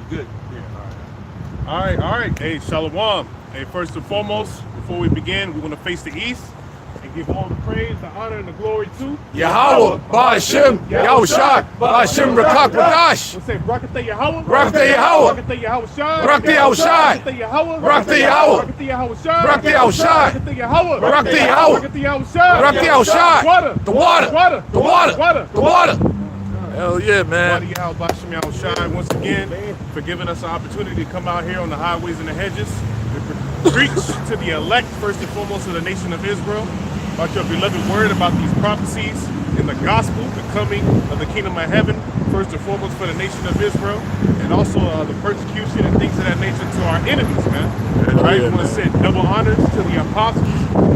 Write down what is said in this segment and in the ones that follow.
good. Yeah, all right. Hey, Shalom. Hey, first and foremost, before we begin, we want to face the east and give all the praise, the honor, and the glory to Yahweh, Ba'ashem, Yahushua, Ba'ashem, Rakak, Rakash. We'll say, Barakatah Yahweh. Barakatah Yahweh. Barakatah Yahushua. Barakatah Yahushua. Barakatah Yahweh. Barakatah Yahweh. Barakatah Yahushua. Barakatah Yahushua. Barakatah Yahweh. Barakatah Yahweh. Barakatah Yahushua. Barakatah Yahushua. Water. The water. Water. The water. Water. The water. Hell yeah, Water man. Yahweh, Ba'ashem Yahushua, once again, for giving us an opportunity to come out here on the highways and the hedges to preach to the elect, first and foremost to the nation of Israel, about your beloved word, about these prophecies in the gospel, the coming of the kingdom of heaven, first and foremost for the nation of Israel, and also the persecution and things of that nature to our enemies, man. Right? We want to send double honors to the apostles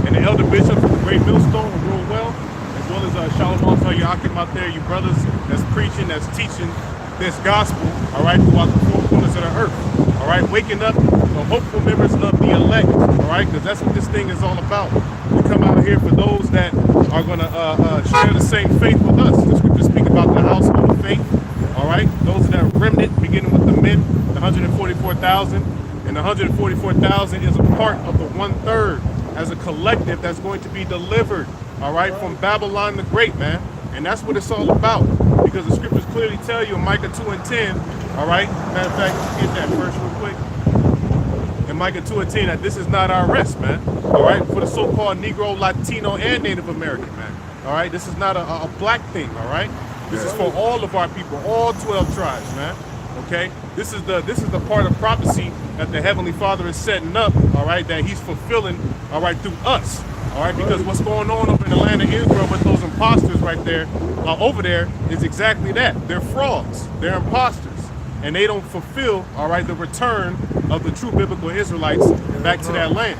and the elder bishops of the great millstone who rule well, as well as Shalom to you Akim out there, you brothers that's preaching, that's teaching this gospel, all right, throughout the four corners of the earth, all right, waking up the hopeful members of the elect, all right, because that's what this thing is all about. We come out here for those that are going to share the same faith with us. The scriptures speak about the household of faith, all right, those that are remnant, beginning with the men, the 144,000, and the 144,000 is a part of the 1/3 as a collective that's going to be delivered, all right, from Babylon the Great, man. And that's what it's all about, because the scriptures clearly tell you in Micah 2:10, all right, matter of fact, let's get that first real quick. In Micah 2:10, that this is not our rest, man, all right, for the so-called Negro, Latino, and Native American, man, all right, this is not a black thing, all right, this is for all of our people, all 12 tribes, man, okay, this is the part of prophecy that the Heavenly Father is setting up, all right, that he's fulfilling, all right, through us. All right, because what's going on over in the land of Israel with those imposters right there, over there, is exactly that. They're frauds. They're imposters. And they don't fulfill, all right, the return of the true biblical Israelites back to that land.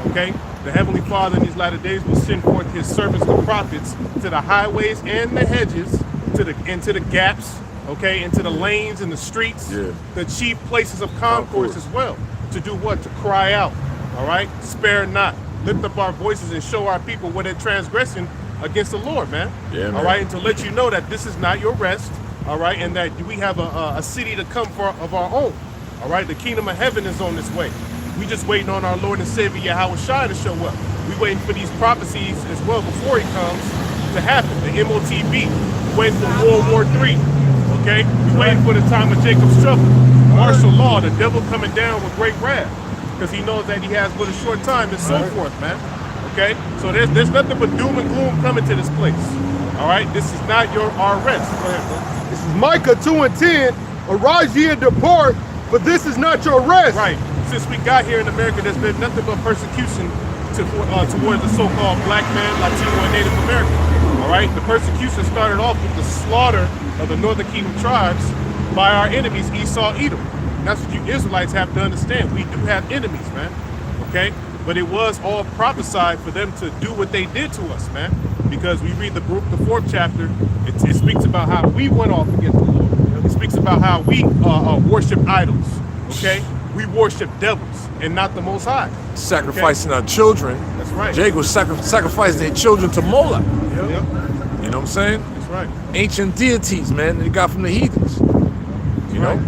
Okay? The Heavenly Father in these latter days will send forth his servants, the prophets, to the highways and the hedges, into the gaps, okay, into the lanes and the streets, the chief places of concourse as well. To do what? To cry out, all right? Spare not. Lift up our voices and show our people what they're transgressing against the Lord, man. Yeah, man. All right, and to let you know that this is not your rest, all right, and that we have a city to come of our own, all right? The kingdom of heaven is on this way. We just waiting on our Lord and Savior Yahweh Shai to show up. We waiting for these prophecies as well before he comes to happen. The MOTB, waiting for World War III, okay? We waiting for the time of Jacob's trouble. Martial law, the devil coming down with great wrath, because he knows that he has but a short time and so forth, man. Okay? So there's nothing but doom and gloom coming to this place. All right? This is not our rest. Go ahead, bro. This is Micah 2:10. Arise ye and depart, for this is not your rest. Right. Since we got here in America, there's been nothing but persecution towards the so-called black man, Latino, and Native American. All right? The persecution started off with the slaughter of the Northern Kingdom tribes by our enemies, Esau, Edom. That's what you Israelites have to understand. We do have enemies, man, okay? But it was all prophesied for them to do what they did to us, man, because we read the 4th chapter, it speaks about how we went off against the Lord. It speaks about how we worship idols, okay? We worship devils and not the Most High. Sacrificing our children. That's right. Jacob was sacrificing their children to Moloch. Yep. You know what I'm saying? That's right. Ancient deities, man, they got from the heathens. You know?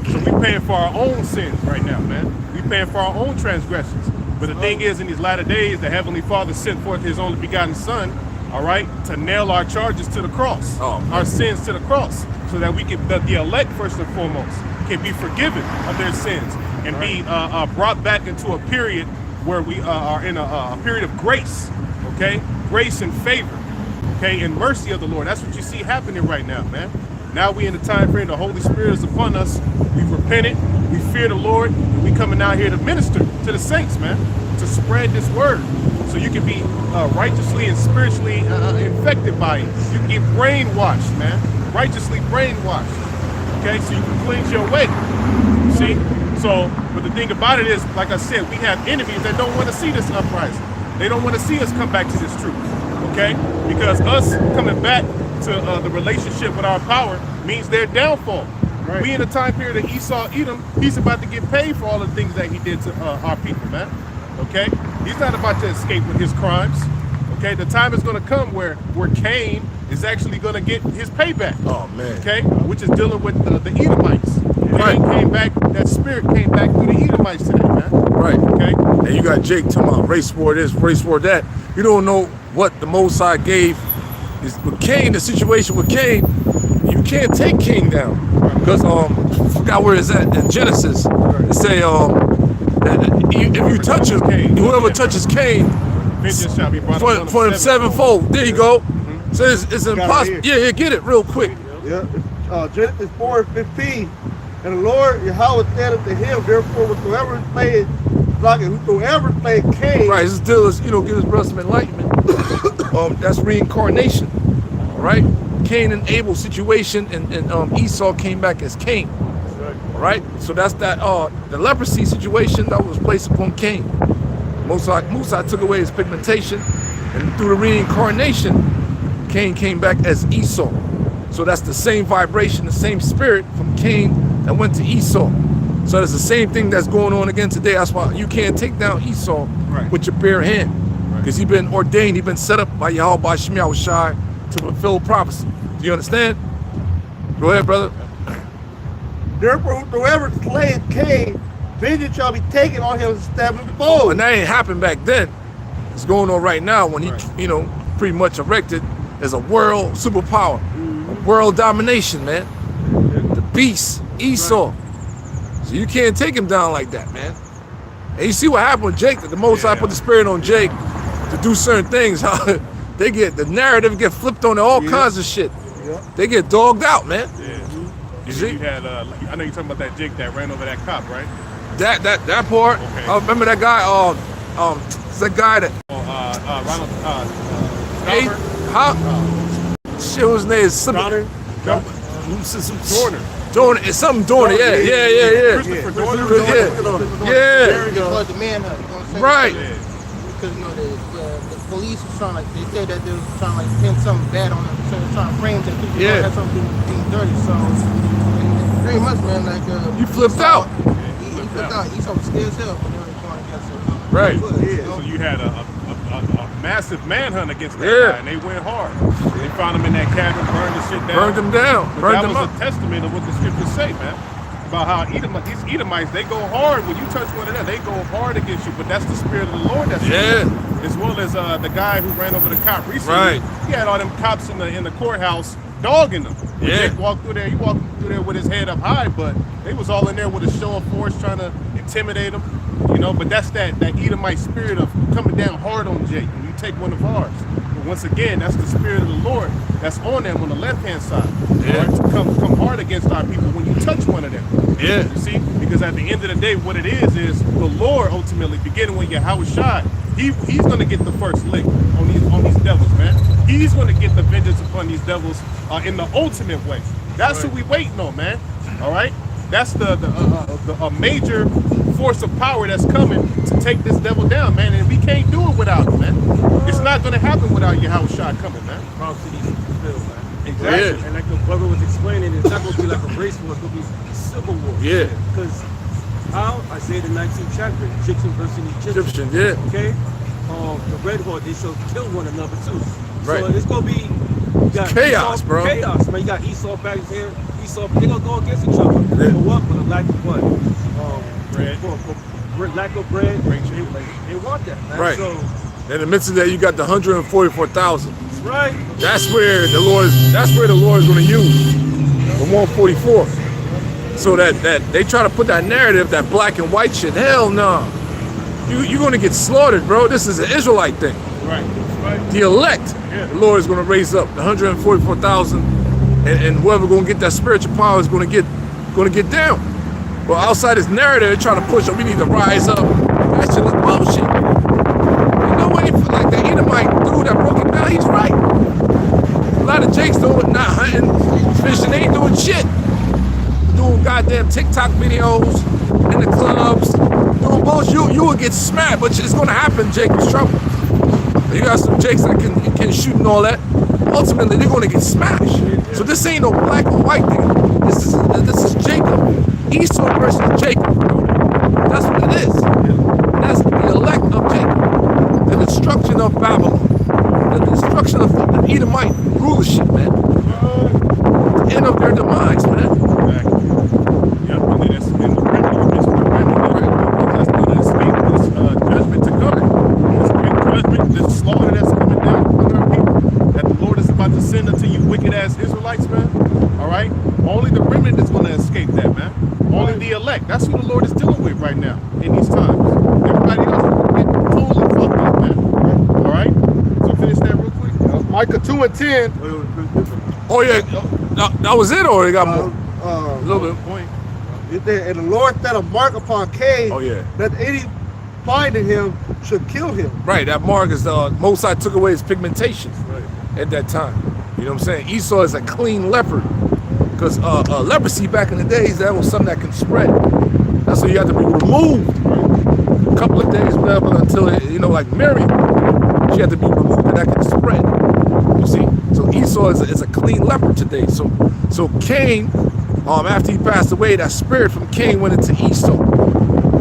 So we paying for our own sins right now, man. We paying for our own transgressions. But the thing is, in these latter days, the Heavenly Father sent forth his only begotten Son, all right, to nail our charges to the cross, our sins to the cross, so that we can, the elect first and foremost, can be forgiven of their sins and be brought back into a period where we are in a period of grace, okay? Grace and favor, okay, and mercy of the Lord. That's what you see happening right now, man. Now we in the time frame, the Holy Spirit is upon us. We've repented, we fear the Lord, and we coming out here to minister to the saints, man, to spread this word. So you can be righteously and spiritually infected by it. You can get brainwashed, man, righteously brainwashed, okay? So you can cleanse your way, see? So, but the thing about it is, like I said, we have enemies that don't want to see this uprising. They don't want to see us come back to this truth, okay? Because us coming back to the relationship with our power means their downfall. Right. We in a time period of Esau, Edom, he's about to get paid for all the things that he did to our people, man. Okay? He's not about to escape with his crimes. Okay, the time is going to come where Cain is actually going to get his payback. Oh man. Okay, which is dealing with the Edomites. Right. Cain came back. That spirit came back through the Edomites today, man. Right. Okay. And you got Jake talking about race war this, race war that. You don't know what the Most High gave. Is with Cain, the situation with Cain, you can't take Cain down. Because I forgot where it's at in Genesis. It say that if you touch him, whoever touches Cain, vengeance shall be brought for him sevenfold. There you go. So it's impossible. Yeah, get it real quick. Yeah. Genesis 4:15. And the Lord Yahweh said unto him, therefore whosoever played Cain. Right, his deal is, give his brother some enlightenment. That's reincarnation. All right? Cain and Abel situation, and Esau came back as Cain. All right? So that's that the leprosy situation that was placed upon Cain. Musa took away his pigmentation, and through the reincarnation, Cain came back as Esau. So that's the same vibration, the same spirit from Cain that went to Esau. So it's the same thing that's going on again today. That's why you can't take down Esau with your bare hand. Because he's been ordained, he's been set up by Yahweh by Shemiah Shai to fulfill prophecy. Do you understand? Go ahead, brother. Therefore, whosoever slayeth Cain, vengeance shall be taken on him sevenfold. And that ain't happened back then. It's going on right now when he, pretty much erected as a world superpower, world domination, man. The beast, Esau. So you can't take him down like that, man. And you see what happened with Jake, that the Most High put the spirit on Jake to do certain things. How they get the narrative get flipped on all kinds of shit. They get dogged out, man. You see? You had I know you're talking about that Jake that ran over that cop, right? That part. Okay. I remember that guy. It's that guy that. Ronald. Shit, whose name is Dorner. Dorner. It's something Dorner. Yeah. Christopher Dorner. Yeah. The manhunt. You know what I'm saying? Right. Because the police was trying they said that they was trying to pin something bad on them, so they're trying to frame that people had something to do with being dirty. So and pretty much, man, you flipped out. He flipped out. He so scared as hell when they were going against him. Right. So you had a massive manhunt against that guy, and they went hard. They found him in that cabin, burned the shit down. Burned him down. That was a testament of what the scriptures say, man. About how these Edomites, they go hard. When you touch one of them, they go hard against you. But that's the spirit of the Lord that's in them. As well as the guy who ran over the cop recently. Right. He had all them cops in the courthouse dogging them. When Jake walked through there, he walked through there with his head up high, but they was all in there with a show of force trying to intimidate him. But that's that Edomite spirit of coming down hard on Jake when you take one of ours. But once again, that's the spirit of the Lord that's on them on the left-hand side. Right? To come hard against our people when you touch one of them. Yeah. You see? Because at the end of the day, what it is the Lord ultimately, beginning with Yahweh Shai, he's going to get the first lick on these devils, man. He's going to get the vengeance upon these devils in the ultimate way. That's what we waiting on, man. All right? That's the major force of power that's coming to take this devil down, man. And we can't do it without him, man. It's not going to happen without Yahweh Shai coming, man. Prophecy needs to be fulfilled, man. Exactly. And like the brother was explaining, it's not going to be like a race war, it's going to be a civil war. Yeah. Because how? Isaiah the 19th chapter, Egyptian versus Egyptian. Okay? The red horde, they shall kill one another too. Right. So it's going to be chaos, Esau, bro. Chaos, man. You got Esau back here. Esau, they're going to go against each other. For what? For the lack of what? Bread. For lack of bread. They want that, man. Right. So, in the midst of that, you got the 144,000. right. That's where the Lord is going to use the 144. So that they try to put that narrative, that black and white shit. Hell no. You're going to get slaughtered, bro. This is an Israelite thing. Right. The elect, the Lord is going to raise up the 144,000, and whoever going to get that spiritual power is going to get down. Well, outside this narrative, they're trying to push up. We need to rise up. That shit is bullshit. Ain't no way for like the Edomite dude that broke it down. He's right. A lot of Jakes doing not hunting, fishing. They ain't doing shit. Doing goddamn TikTok videos in the clubs, doing bullshit. You will get smacked, but it's going to happen. Jake is trouble. You got some Jakes that can shoot and all that. Ultimately, they're going to get smashed. So this ain't no black or white thing. This is Jacob. Esau versus Jacob. That's what it is. That's the elect of Jacob. The destruction of Babylon. the destruction of the Edomite rulership, man. The end of their demise, man. Exactly. Yep, and then it's in the remedy. It's the remedy. That's going to escape this judgment to come. This great judgment, this slaughter that's coming down on our people, that the Lord is about to send unto you wicked ass Israelites, man. All right? Only the remnant is going to escape that, man. Only the elect. That's who the Lord is dealing with right now in these times. Everybody else is getting totally fucked up, man. All right? So finish that real quick. Micah 2 and 10. Oh yeah, that was it, or they got more? A little bit. Point. And the Lord set a mark upon Cain, Oh yeah. that any finding him should kill him. Right, that mark is Mosai took away his pigmentation at that time. You know what I'm saying? Esau is a clean leopard. Because leprosy back in the days, that was something that can spread. That's why you had to be removed a couple of days, whatever, until, like Mary, she had to be removed and that could spread. You see? So Esau is a clean leopard today. So Cain, after he passed away, that spirit from Cain went into Esau.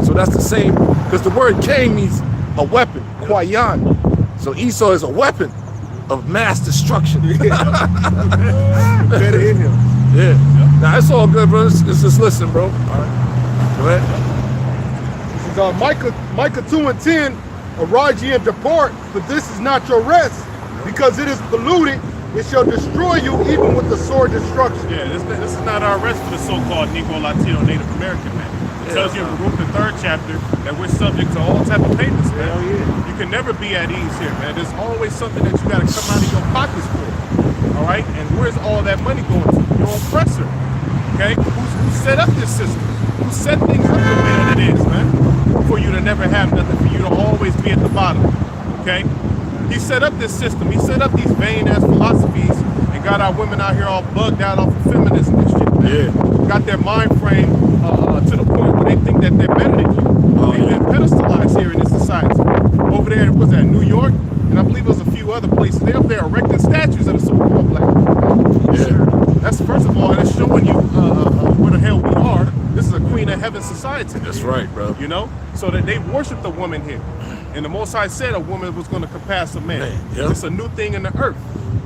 So that's the same, because the word Cain means a weapon, kwayan. So Esau is a weapon of mass destruction. Better in him. Yeah. Nah, it's all good, bro. Let's just listen, bro. All right. Go ahead. Micah 2 and 10, arise ye and depart, for this is not your rest, because it is polluted, it shall destroy you even with the sword destruction. Yeah, this is not our rest for the so-called Negro, Latino, Native American man. It tells you in Baruch, the 3rd chapter, that we're subject to all type of payments, man. Hell yeah. You can never be at ease here, man. There's always something that you got to come out of your pockets for. All right? And where's all that money going to? Your oppressor. Okay? Who set up this system? Who set things up the way that it is, man? For you to never have nothing, for you to always be at the bottom. Okay? He set up this system. He set up these vain-ass philosophies and got our women out here all bugged out off of feminism and shit, man. Yeah. Got their mind frame to the point where they think that they're better than you. They've been pedestalized here in this society. Over there, was that New York? And I believe there's a few other places. They're up there erecting statues of the so-called black people. Yeah. That's, first of all, that's showing you where the hell we are. This is a Queen of Heaven society. That's right, bro. You know? So that they worship the woman here. And the Most High said a woman was going to compass a man. Yep. It's a new thing in the earth.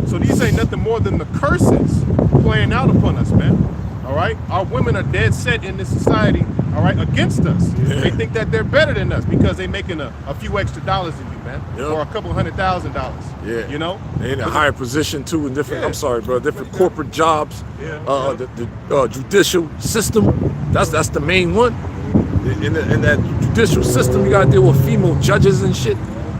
So these ain't nothing more than the curses playing out upon us, man. All right? Our women are dead set in this society, all right, against us. Yeah. They think that they're better than us because they're making a few extra dollars than you, man. Yep. Or a couple $100,000. Yeah. You know? They in a higher position too in different, Yeah. I'm sorry, bro, different corporate jobs. Yeah. The judicial system, that's the main one. In that judicial system, you gotta deal with female judges and shit.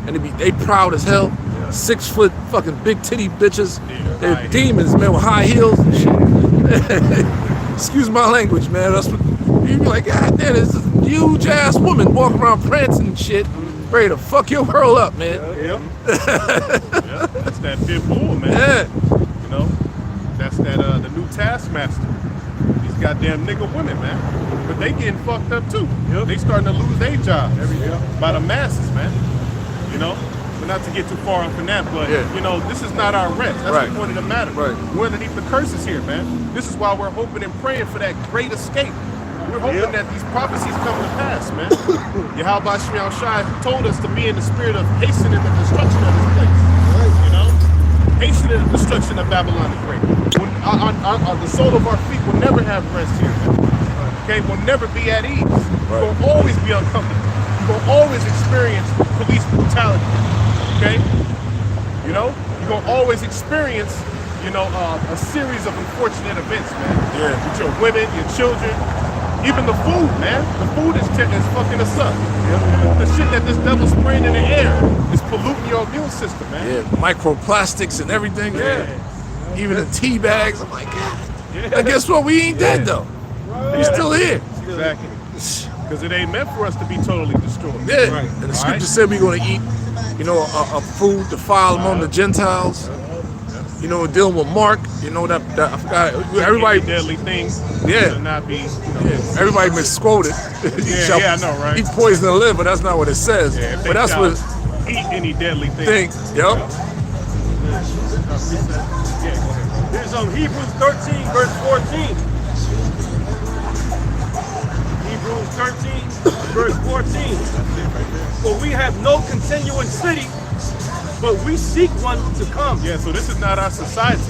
And they proud as hell. 6 foot fucking big titty bitches. Yeah, They're high demons, man, with high heels and shit. Excuse my language, man. That's what you be like, God damn, this is a huge ass woman walking around prancing and shit, ready to fuck your girl up, man. Yep. Yeah, that's that big bull, man. Yeah. You know? That's that the new taskmaster. These goddamn nigga women, man. But they getting fucked up too. Yep. They starting to lose their jobs by the masses, man. You know? But not to get too far off in that, but you know, this is not our rest. That's the point of the matter. Right. We're underneath the curses here, man. This is why we're hoping and praying for that great escape. We're hoping that these prophecies come to pass, man. Yahweh Shemiel Shai told us to be in the spirit of hastening the destruction of this place. You know? Hastening the destruction of Babylon the Great. When the sole of our feet will never have rest here, man. Okay? We'll never be at ease. We'll always be uncomfortable. We'll always experience police brutality. Okay? You know? You're going to always experience, you know, a series of unfortunate events, man. Yeah. With your women, your children, even the food, man. The food is fucking us up. The shit that this devil's spraying in the air is polluting your immune system, man. Yeah, microplastics and everything. Yeah. Even the tea bags. I'm like, God. And guess what? We ain't dead though. We still here. Exactly. Because it ain't meant for us to be totally destroyed. Yeah. And the scripture said we're going to eat, you know, a food defiled among the Gentiles. You know, dealing with Mark, you know, that I forgot. Everybody, deadly things. Yeah. Should not be. You know, everybody misquoted. I know, right? Eat poison and live, but that's not what it says. Yeah, if but that's what eat any deadly thing. Yep. Here's Hebrews 13, verse 14. Hebrews 13, verse 14. For we have no continuing city but we seek one to come. Yeah, so this is not our society,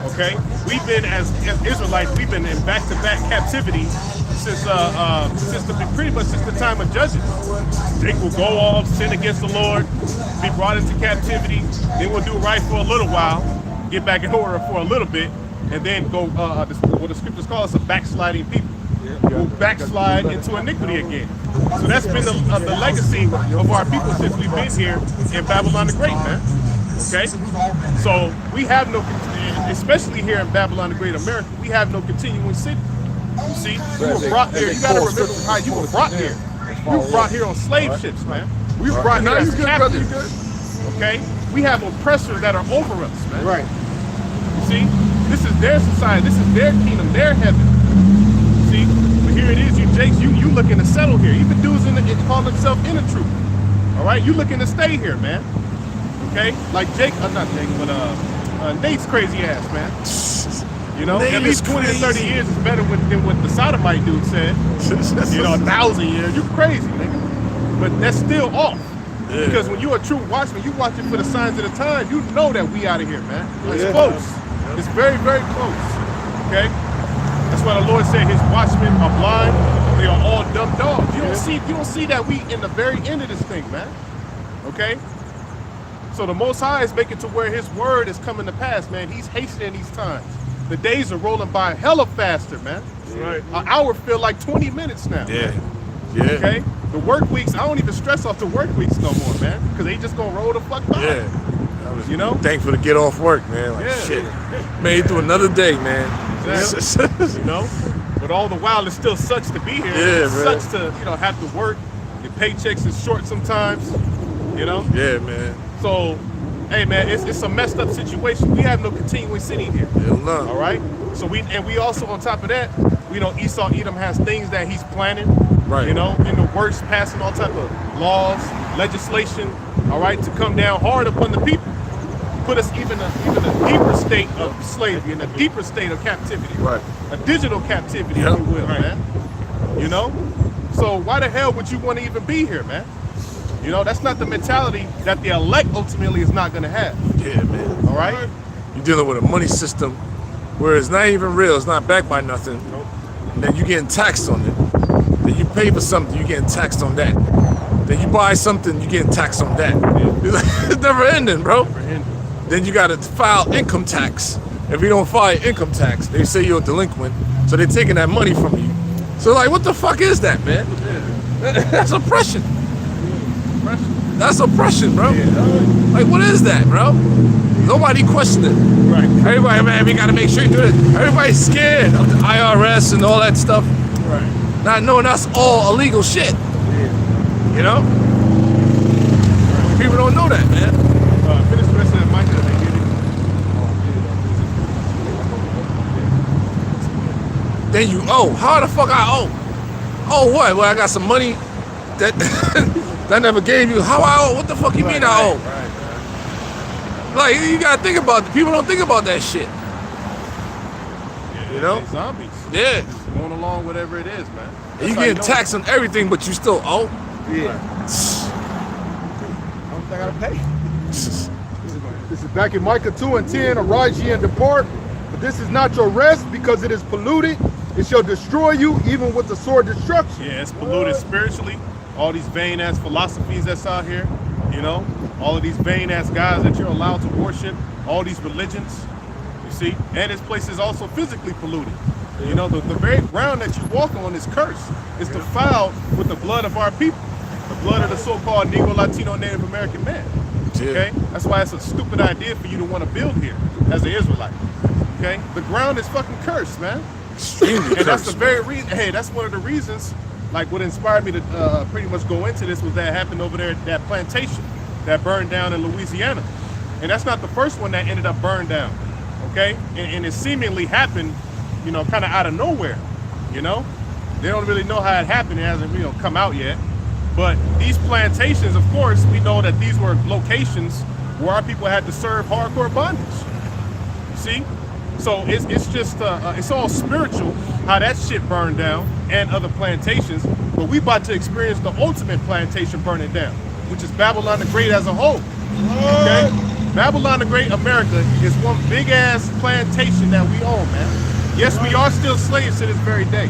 okay? We've been, as Israelites, we've been in back-to-back captivity since pretty much since the time of Judges. Jake will go off, sin against the Lord, be brought into captivity, then we'll do right for a little while, get back in order for a little bit, and then go, what the scriptures call us, a backsliding people. We'll backslide into iniquity again. So that's been the legacy of our people since we've been here in Babylon the Great, man. Okay? So we have no, especially here in Babylon the Great America, we have no continuing city. You see, you were brought here. You gotta remember how you were brought here. You were brought here on slave ships, man. We were brought here as captives. Okay? We have oppressors that are over us, man. Right. You see, this is their society. This is their kingdom, their heaven. See, but here it is, you Jakes. You looking to settle here. Even dudes call themselves in the truth. All right, you looking to stay here, man. Okay, like Jake, not Jake, but Nate's crazy ass, man. You know, Nate at least 20 to 30 years is better than what the sodomite dude said. You know, 1,000 years. You crazy, nigga. But that's still off. Yeah. Because when you're a true watchman, you watching for the signs of the time. You know that we out of here, man. It's close. It's very, very close. Okay. That's why the Lord said His watchmen are blind. They are all dumb dogs. You don't see that we in the very end of this thing, man. Okay. So the Most High is making to where His word is coming to pass, man. He's hastening these times. The days are rolling by hella faster, man. Right. An hour feel like 20 minutes now. Yeah. Yeah. Okay? The work weeks, I don't even stress off the work weeks no more, man. Because they just gonna roll the fuck by. Yeah. I was you know? thankful to get off work, man. Like, shit. Made it through another day, man. Exactly. You know? But all the while, it still sucks to be here. Yeah, it sucks to, have to work. Your paychecks is short sometimes. You know? Yeah, man. So, hey man, it's a messed up situation. We have no continuing city here. Hell no. All right. So we also on top of that, we know Esau Edom has things that he's planning. Right. You know, in the works, passing all type of laws, legislation. All right, to come down hard upon the people, put us even a deeper state of slavery, in a deeper state of captivity. Right. A digital captivity, if you will, man. You know. So why the hell would you want to even be here, man? You know, that's not the mentality that the elect ultimately is not going to have. Yeah, man. All right? You're dealing with a money system where it's not even real. It's not backed by nothing. Nope. And then you're getting taxed on it. Then you pay for something, you're getting taxed on that. Then you buy something, you're getting taxed on that. Yeah. It's never ending, bro. Never ending. Then you got to file income tax. If you don't file income tax, they say you're a delinquent. So they're taking that money from you. So like, what the fuck is that, man? Yeah. That's oppression. That's oppression, bro. Yeah. Like, what is that, bro? Nobody questioned it. Right. Everybody, man, we gotta make sure you do it. Everybody's scared of the IRS and all that stuff. Right. Not knowing that's all illegal shit. Yeah. You know? Right. People don't know that, man. Finish the rest of that mic that they get it. Then you owe. How the fuck I owe? Oh, what? Well, I got some money that that never gave you. How I owe? What the fuck you mean I owe? Right. Like, you gotta think about it. People don't think about that shit. Yeah, you know? Zombies. Yeah. Just going along whatever it is, man. And you getting taxed on everything, but you still owe. Yeah. I gotta pay. This is back in Micah 2:10. Arise ye and depart, but this is not your rest, because it is polluted. It shall destroy you, even with the sword destruction. Yeah, it's polluted spiritually. All these vain ass philosophies that's out here, you know, all of these vain ass guys that you're allowed to worship, all these religions, you see, and this place is also physically polluted. You know, the very ground that you walk on is cursed. It's defiled with the blood of our people, the blood of the so-called Negro, Latino, Native American man. Okay, that's why it's a stupid idea for you to want to build here as an Israelite. Okay, the ground is fucking cursed, man. Extremely and that's the very reason. Hey, that's one of the reasons. Like, what inspired me to pretty much go into this was that happened over there at that plantation that burned down in Louisiana. And that's not the first one that ended up burned down, okay? And it seemingly happened, you know, kind of out of nowhere, you know? They don't really know how it happened. It hasn't, you know, come out yet. But these plantations, of course, we know that these were locations where our people had to serve hardcore bondage, you see? So it's just, it's all spiritual how that shit burned down and other plantations, but we about to experience the ultimate plantation burning down, which is Babylon the Great as a whole. Okay? Babylon the Great America is one big ass plantation that we own, man. Yes, we are still slaves to this very day.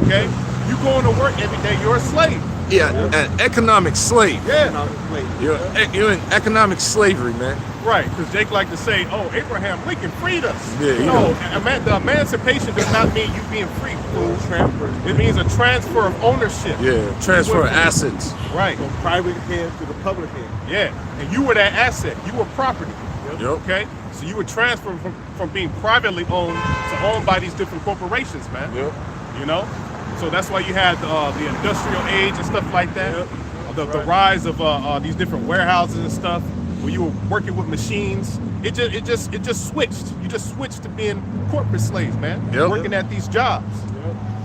Okay? You going to work every day, you're a slave. Yeah, an economic slave. Yeah. You're in economic slavery, man. Right, because Jake like to say, oh, Abraham Lincoln freed us. Yeah, you no, know. the emancipation does not mean you being free, fool. It means a transfer of ownership. Yeah, transfer of assets. Right. From private hand to the public hand. Yeah, and you were that asset. You were property. Yep. Okay? So you were transferred from being privately owned to owned by these different corporations, man. Yep. You know? So that's why you had the industrial age and stuff like that. The rise of these different warehouses and stuff, where you were working with machines. It just switched. You just switched to being corporate slaves, man. Yep. Working at these jobs.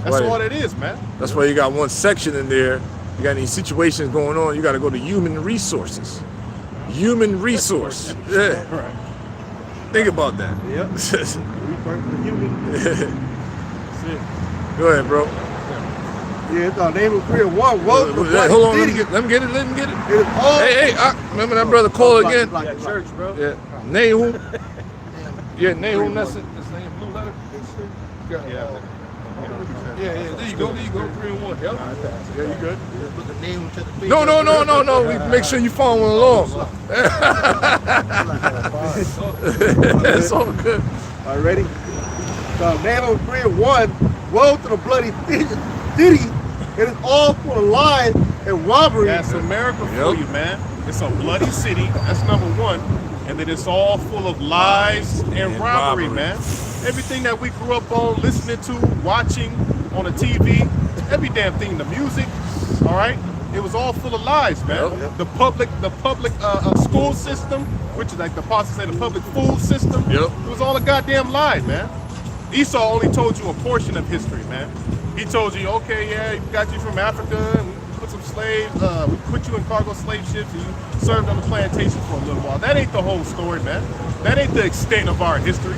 That's Right. all it is, man. That's why you got one section in there. You got any situations going on, you got to go to human resources. Human resource. Yeah. Right. Think about that. Yep. We burnt the human. That's it. Go ahead, bro. Yeah, it's neighborhood career one. Well, Hey, hold on, let me get it. It is all Hey, remember that brother call again? Like church, bro. Yeah. Nahum. Yeah, Nahum, that's it. That's the blue letter. Yeah, there you go, 3 and 1. Yep. Yeah, you good. Put the name to the face. No. We make sure you following along. It's all good. All right, ready? So, neighborhood career one. Woe to the bloody city. It is all full of lies and robbery. That's America for you, man. It's a bloody city. That's number one. And then it's all full of lies and robbery, man. Everything that we grew up on, listening to, watching on the TV, every damn thing, the music, all right? It was all full of lies, man. Yep. The public school system, which is like the apostles say, the public food system. Yep. It was all a goddamn lie, man. Esau only told you a portion of history, man. He told you, okay, yeah, we got you from Africa, and we put some slaves, we put you in cargo slave ships, and you served on the plantation for a little while. That ain't the whole story, man. That ain't the extent of our history,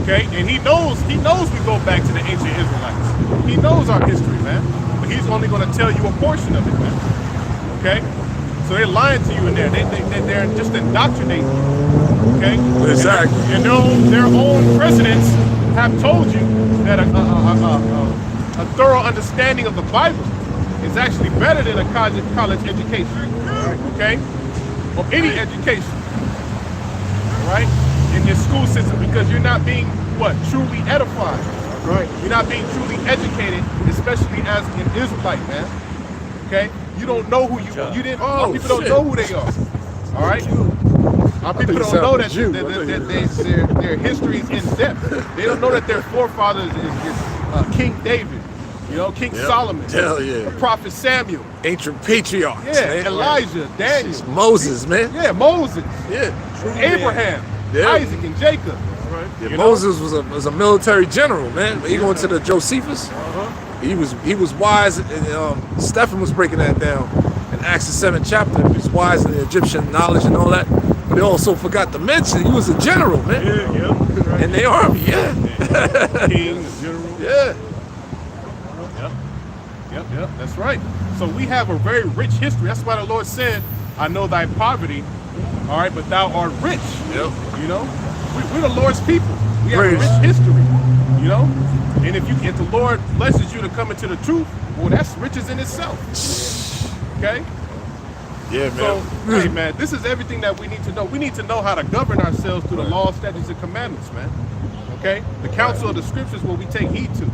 okay? And he knows we go back to the ancient Israelites. He knows our history, man. But he's only going to tell you a portion of it, man, okay? So they're lying to you in there. They're just indoctrinating you, okay? Exactly. And their own presidents have told you that a thorough understanding of the Bible is actually better than a college education, okay? Or any education, right? In your school system, because you're not being, truly edified. Right. You're not being truly educated, especially as an Israelite, man. Okay? You don't know who you didn't. Oh, people don't shit. know who they are. All right? Our people don't know that their history is in depth. They don't know that their forefathers is King David, King Solomon, Hell yeah. the prophet Samuel, Ancient patriarchs, man. Elijah, Daniel, Moses, man. Moses, Yeah. Abraham, Yeah. Isaac, and Jacob. Yeah, Moses was a military general, man. He going to the Josephus. He was wise, and Stephen was breaking that down in Acts the 7th chapter. He was wise in the Egyptian knowledge and all that. But they also forgot to mention he was a general, man. Yeah. In the army, King, general. Yeah. Yep, that's right. So we have a very rich history. That's why the Lord said, I know thy poverty, all right, but thou art rich. Yep. We're the Lord's people. We have Praise. a rich history, And if the Lord blesses you to come into the truth, well, that's riches in itself. Okay? Yeah, man. So, hey, man, this is everything that we need to know. We need to know how to govern ourselves through the law, statutes, and commandments, man. Okay? The counsel of the scriptures what we take heed to.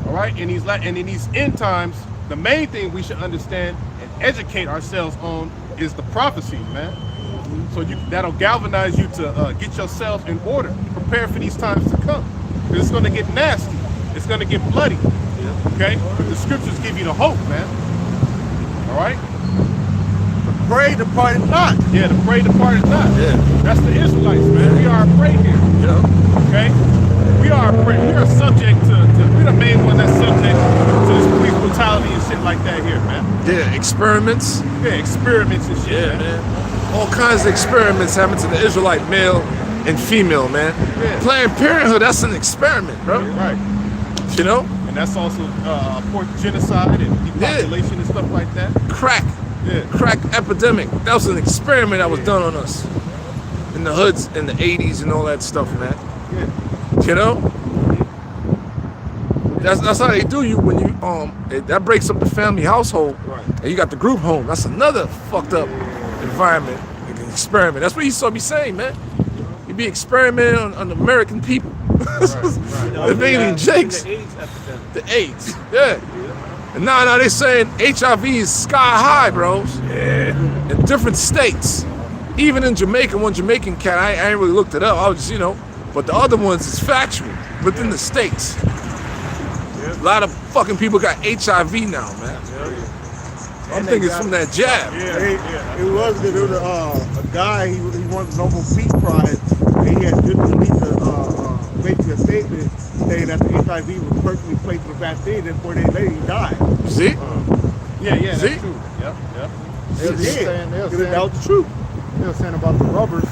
All right? And in these end times, the main thing we should understand and educate ourselves on is the prophecies, man. So that'll galvanize you to get yourself in order, prepare for these times to come. Because it's going to get nasty. It's going to get bloody. Okay? But the scriptures give you the hope, man. All right? Pray, departed not. Yeah, the prey departed not. Yeah. That's the Israelites, man. We are a prey here. Okay? We are a prey. We are subject we're the main one that's subject to this police brutality and shit like that here, man. Yeah, experiments. Yeah, experiments and shit, Yeah, man. All kinds of experiments happen to the Israelite male and female, man. Yeah. Planned Parenthood, that's an experiment, bro. Right. You know? And that's also genocide and depopulation and stuff like that. Crack. Crack epidemic. That was an experiment that was done on us in the hoods in the 80s and all that stuff, man. You know? That's how they do you when you that breaks up the family household, and you got the group home. That's another fucked up environment, like an experiment. That's what you saw me saying, man. You be experimenting on the American people. They're making jakes. The AIDS, yeah. And now they're saying HIV is sky high, bros. Yeah. In different states, even in Jamaica. One Jamaican cat, I ain't really looked it up. I was just, but the other ones is factual within the states. A lot of fucking people got HIV now, man. I'm thinking it's from that jab. It was good. There was a guy, he won the Nobel Peace Prize, and he had good release basically a statement saying that the HIV was perfectly placed in the vaccine, and 4 days later he died. See? Yeah, See? that's true. Yep. They was saying that was the truth. They were saying about the rubbers.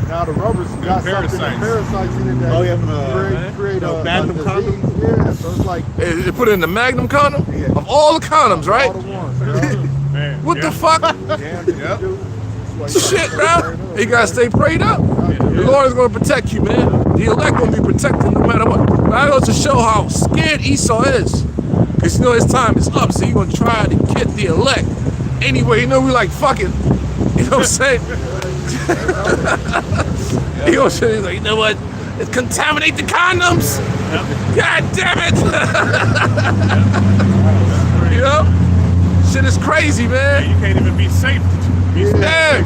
Now the rubbers got something, parasites in it that create a Magnum disease. condom. Yeah, so it's like They put it in the Magnum condom? Of all the condoms, right? all the ones. Man, What the fuck? Shit, bro. You gotta stay prayed up. The Lord is gonna protect you, man. The elect gonna be protected no matter what. But I go to show how scared Esau is. Cause his time is up, so he's gonna try to get the elect. Anyway, we like fucking. You know what I'm saying? He gonna say, he's like, you know what? Let's contaminate the condoms. God damn it. You know? Shit is crazy, man. You can't even be safe. Yeah.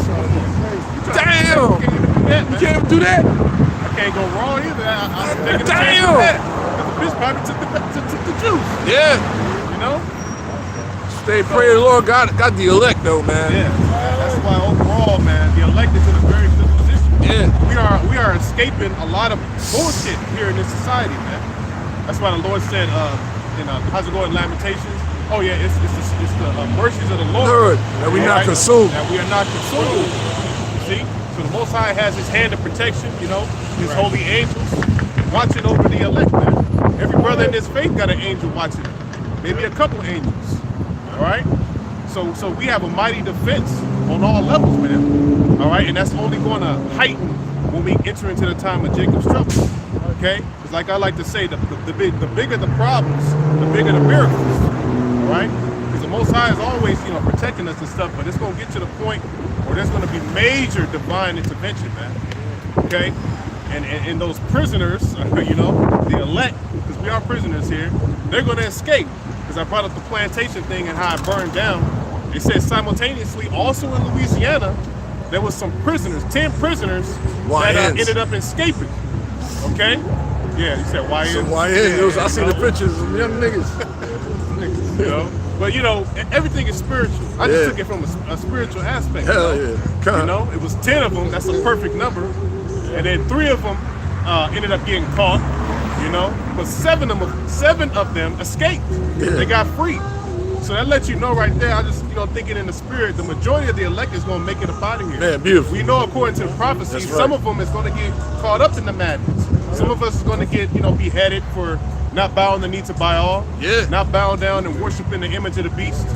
Damn. You can't even do that? I can't go wrong either. I'm taking a chance Damn. with that. The bitch probably took the juice. Yeah. You know? Stay pray the Lord got the elect though, man. Yeah. That's why overall, man, the elect is in a very good position. Yeah. We are escaping a lot of bullshit here in this society, man. That's why the Lord said, how's it going in Lamentations? Oh yeah, it's the mercies of the Lord That we not consumed. That we are not consumed. You see? So the Most High has his hand of protection, his holy angels watching over the elect, man. Every brother in this faith got an angel watching them. Maybe a couple angels. All right? So we have a mighty defense on all levels, man. All right? And that's only going to heighten when we enter into the time of Jacob's trouble. Okay? Because like I like to say, the bigger the problems, the bigger the miracles. All right? Because the Most High is always, protecting us and stuff, but it's going to get to the point where there's going to be major divine intervention, man. Okay? And those prisoners, the elect, because we are prisoners here, they're going to escape. Because I brought up the plantation thing and how it burned down. They said simultaneously, also in Louisiana, there was some prisoners, 10 prisoners that ended up escaping. Okay? Yeah, you said YNs. Some YNs. I see the pictures of young niggas. But everything is spiritual. I just took it from a spiritual aspect. Hell yeah. It was 10 of them. That's a perfect number. And then 3 of them ended up getting caught. But 7 of them escaped. Yeah. They got free. So that lets you know right there. I just thinking in the spirit, the majority of the elect is going to make it up out of here. Man, beautiful. We know according to the prophecy, some of them is going to get caught up in the madness. Some of us is going to get beheaded for not bowing the knee to Baal. Yeah. Not bowing down and worshiping the image of the beast.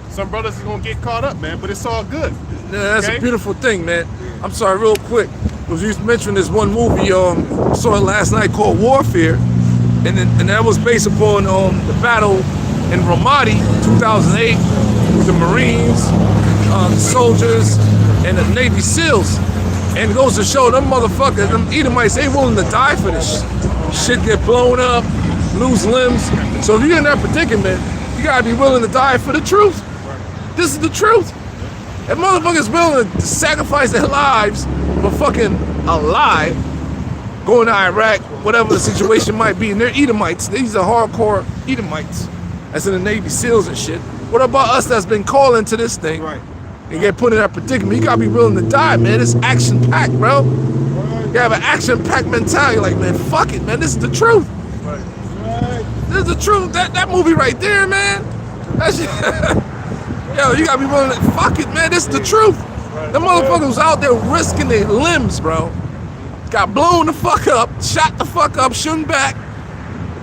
Some brothers is going to get caught up, man. But it's all good. Yeah, that's a beautiful thing, man. I'm sorry, real quick. Because you mentioned this one movie, saw it last night called Warfare. And that was based upon the battle in Ramadi, 2008, with the Marines, the soldiers, and the Navy SEALs. And it goes to show them motherfuckers, them Edomites, they willing to die for this shit. Get blown up, lose limbs. So if you're in that predicament, you gotta be willing to die for the truth. This is the truth. If motherfuckers willing to sacrifice their lives for fucking a lie, going to Iraq, whatever the situation might be, and they're Edomites. These are hardcore Edomites. That's in the Navy SEALs and shit. What about us that's been called into this thing and get put in that predicament? You gotta be willing to die, man. It's action-packed, bro. You have an action-packed mentality. Like, man, fuck it, man. This is the truth. This is the truth. That movie right there, man. That shit. Yo, you gotta be willing to, fuck it, man. This is the truth. Them motherfuckers was out there risking their limbs, bro. Got blown the fuck up, shot the fuck up, shooting back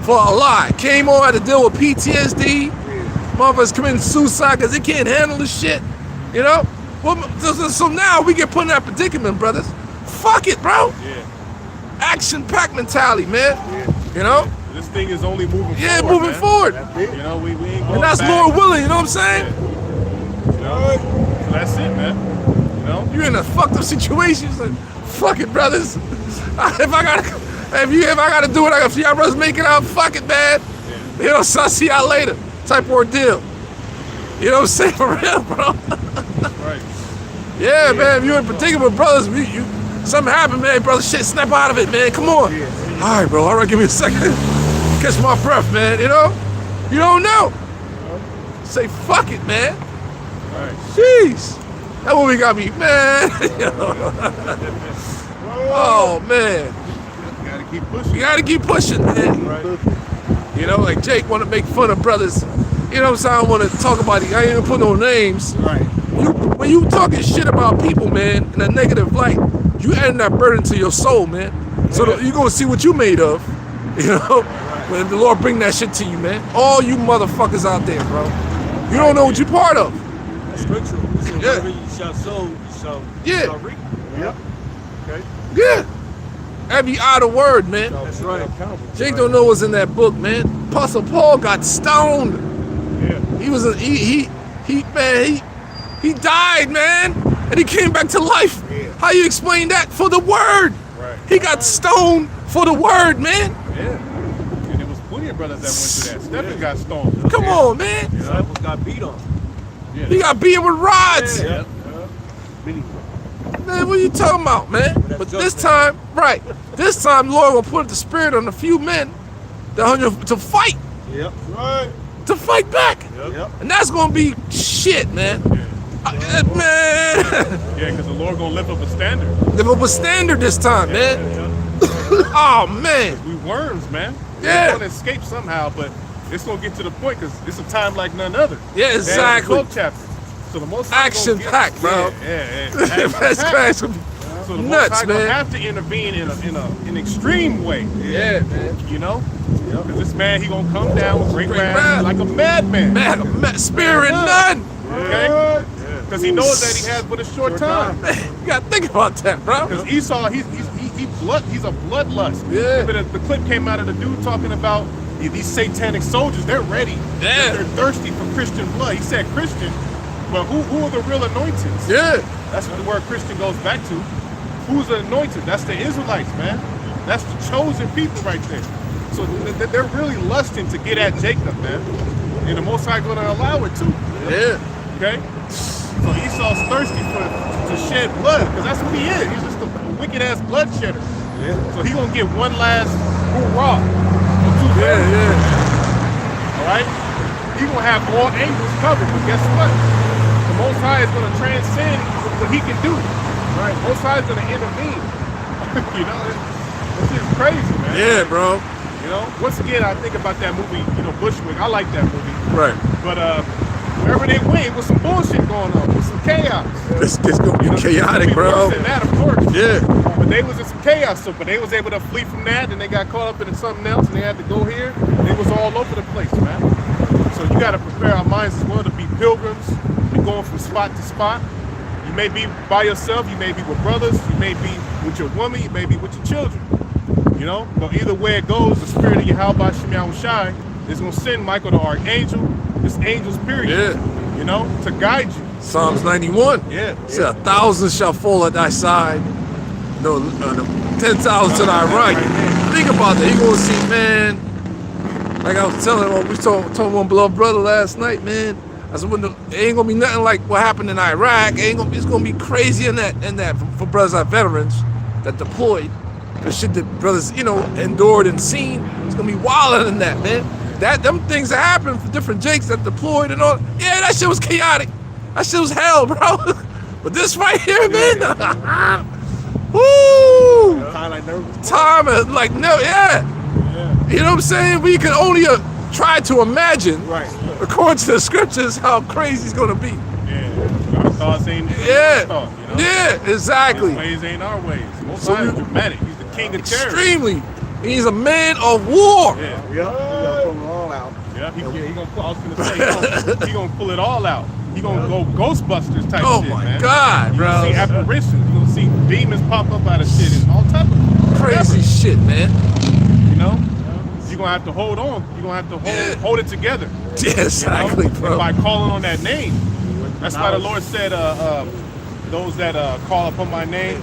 for a lie. Came on, had to deal with PTSD. Motherfuckers committing suicide because they can't handle the shit. You know? Well, so now we get put in that predicament, brothers. Fuck it, bro. Yeah. Action-packed mentality, man. Yeah. You know? This thing is only moving forward. Yeah, moving man. forward. You know, we ain't going And that's back. Lord willing, you know what I'm saying? Yeah. You know? So that's it, man. You know? You're in a fucked up situation. Like, fuck it, brothers. If I gotta do it, if y'all brothers make it out, fuck it, man. Yeah. You know, so I'll see y'all later. Type ordeal. You know what I'm saying? For real, bro. Right. Yeah, man, if you're in predicament, brothers, something happened, man, brother, shit, snap out of it, man, come on. All right, bro, all right, give me a second. Catch my breath, man, you know? You don't know. Say, fuck it, man. Right. Jeez. That what we got me, man. Oh, man. You gotta keep pushing. You gotta keep pushing, man. Right. You know, like Jake want to make fun of brothers. You know what I'm saying? I don't want to talk about it. I ain't gonna put no names. Right. When you talking shit about people, man, in a negative light, you adding that burden to your soul, man. So you gonna see what you made of, you know, when the Lord bring that shit to you, man. All you motherfuckers out there, bro. You don't know what you're part of. That's scriptural. So Yeah. whatever you shall sow, you shall reap. Yep. Okay. Yeah. Every idle word, man. That's right. Jake don't know what's in that book, man. Apostle Paul got stoned. Yeah. He died, man, and he came back to life. Yeah. How you explain that? For the word. Right. He got stoned for the word, man. Yeah. And there was plenty of brothers that went through that. Stephen got stoned. Come on, man. Disciples got beat on. Yeah. He got beaten with rods. Yeah. Man, what are you talking about, man? But this time, right, this time, Lord will put the spirit on a few men to fight. Yep. Right. To fight back. Yep. And that's going to be shit, man. Man. Yeah, because the Lord gonna lift up a standard. Live up a standard this time, man. Oh, man. We worms, man. Yeah. We're gonna escape somehow, but it's gonna get to the point because it's a time like none other. Yeah, exactly. 12 chapters. So the most High Action gonna packed, bro. Yeah. That's Action-packed. crazy. So the Nuts, Most High gonna man. have to intervene in an extreme way. Yeah, man. You know, because this man he gonna come down with great Great wrath wrath. like a madman. Man, spirit none. Okay. Because he knows that he has but a short time. Man, you gotta think about that, bro. Because Esau, he's a bloodlust. Yeah. But the clip came out of the dude talking about these satanic soldiers. They're ready. Yeah. They're thirsty for Christian blood. He said Christian, but who are the real anointed? Yeah. That's what the word Christian goes back to. Who's the anointed? That's the Israelites, man. That's the chosen people right there. So they're really lusting to get at Jacob, man. And the Most High going to allow it too. Yeah. Okay. So Esau's thirsty to shed blood, because that's what he is. He's just a wicked ass blood shedder. Yeah. So he gonna get one last hoorah. Yeah. All right. He gonna have all angles covered, but guess what? The Most High is gonna transcend what he can do. Right. Most High is gonna intervene. You know, this is crazy, man. Yeah, bro. You know. Once again, I think about that movie. You know, Bushwick. I like that movie. Right. But wherever they went, with some bullshit going on, with some chaos. This gonna be You know, chaotic, be bro. worse than that, of course. Yeah. But they was in some chaos, but they was able to flee from that, and they got caught up in something else, and they had to go here. They was all over the place, man. So you got to prepare our minds as well to be pilgrims, be going from spot to spot. You may be by yourself, you may be with brothers, you may be with your woman, you may be with your children. You know, but either way it goes, the spirit of Yahweh Shem Yahushai is going to send Michael the archangel, this angel's period, you know, to guide you. Psalms 91. Yeah. Said 1,000 shall fall at thy side, no, 10,000 to thy right. Think about that. You gonna see, man. Like I was telling him, we told one beloved brother last night, man. I said, it ain't gonna be nothing like what happened in Iraq. It's gonna be crazy in that for brothers that veterans that deployed. The shit that brothers, you know, endured and seen. It's gonna be wilder than that, man. Them things that happened for different Jakes that deployed and all. Yeah, that shit was chaotic. That shit was hell, bro. But this right here, man. Woo! Kind of like nervous. Time is like no, yeah. You know what I'm saying? We can only try to imagine, Right. according to the scriptures, how crazy it's gonna be. Yeah. Our thoughts ain't Yeah, our thoughts, you know? yeah, exactly. His ways ain't our ways. Most So High is we- dramatic. He's the king of terror. Extremely. He's a man of war. Yeah. Yeah. You gotta put them all out. Yeah. Yeah, he gonna pull, I was gonna say, he gonna pull it all out. He gonna go Ghostbusters type Oh shit, my man. God, You bro. gonna see apparitions. You gonna see demons pop up out of shit and all type of Crazy whatever, shit, man. you know? You're gonna have to hold on. You're gonna have to hold it together. Yeah, exactly, you know? bro. And by calling on that name. That's why the Lord said, those that call upon my name,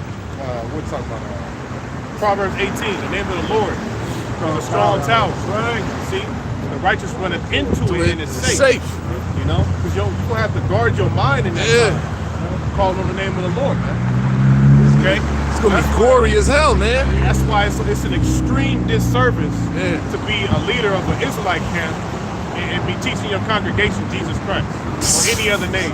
we're talking about Proverbs 18, the name of the Lord is a strong tower. Right. See? The righteous runneth into it and it's safe. You know? Because you're gonna have to guard your mind in that time. Calling on the name of the Lord, man. Okay? It's gonna be gory as hell, man. That's why it's an extreme disservice to be a leader of an Israelite camp and be teaching your congregation Jesus Christ or any other name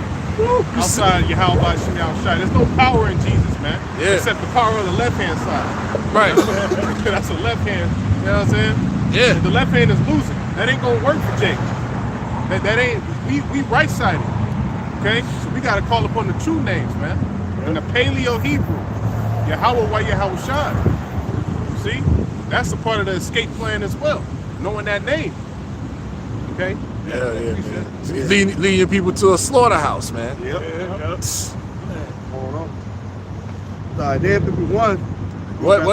outside Yahweh Shai. There's no power in Jesus, man. Except the power of the left hand side. Right. That's the left hand. You know what I'm saying? Yeah. The left hand is losing. That ain't gonna work for Jake. That ain't. We right sided. Okay. So we gotta call upon the true names, man. And the Paleo Hebrew. Yahweh Shai. See? That's a part of the escape plan as well. Knowing that name. Okay? Yeah, man. Leading your people to a slaughterhouse, man. Yep. Hold on. Isaiah 51. What? We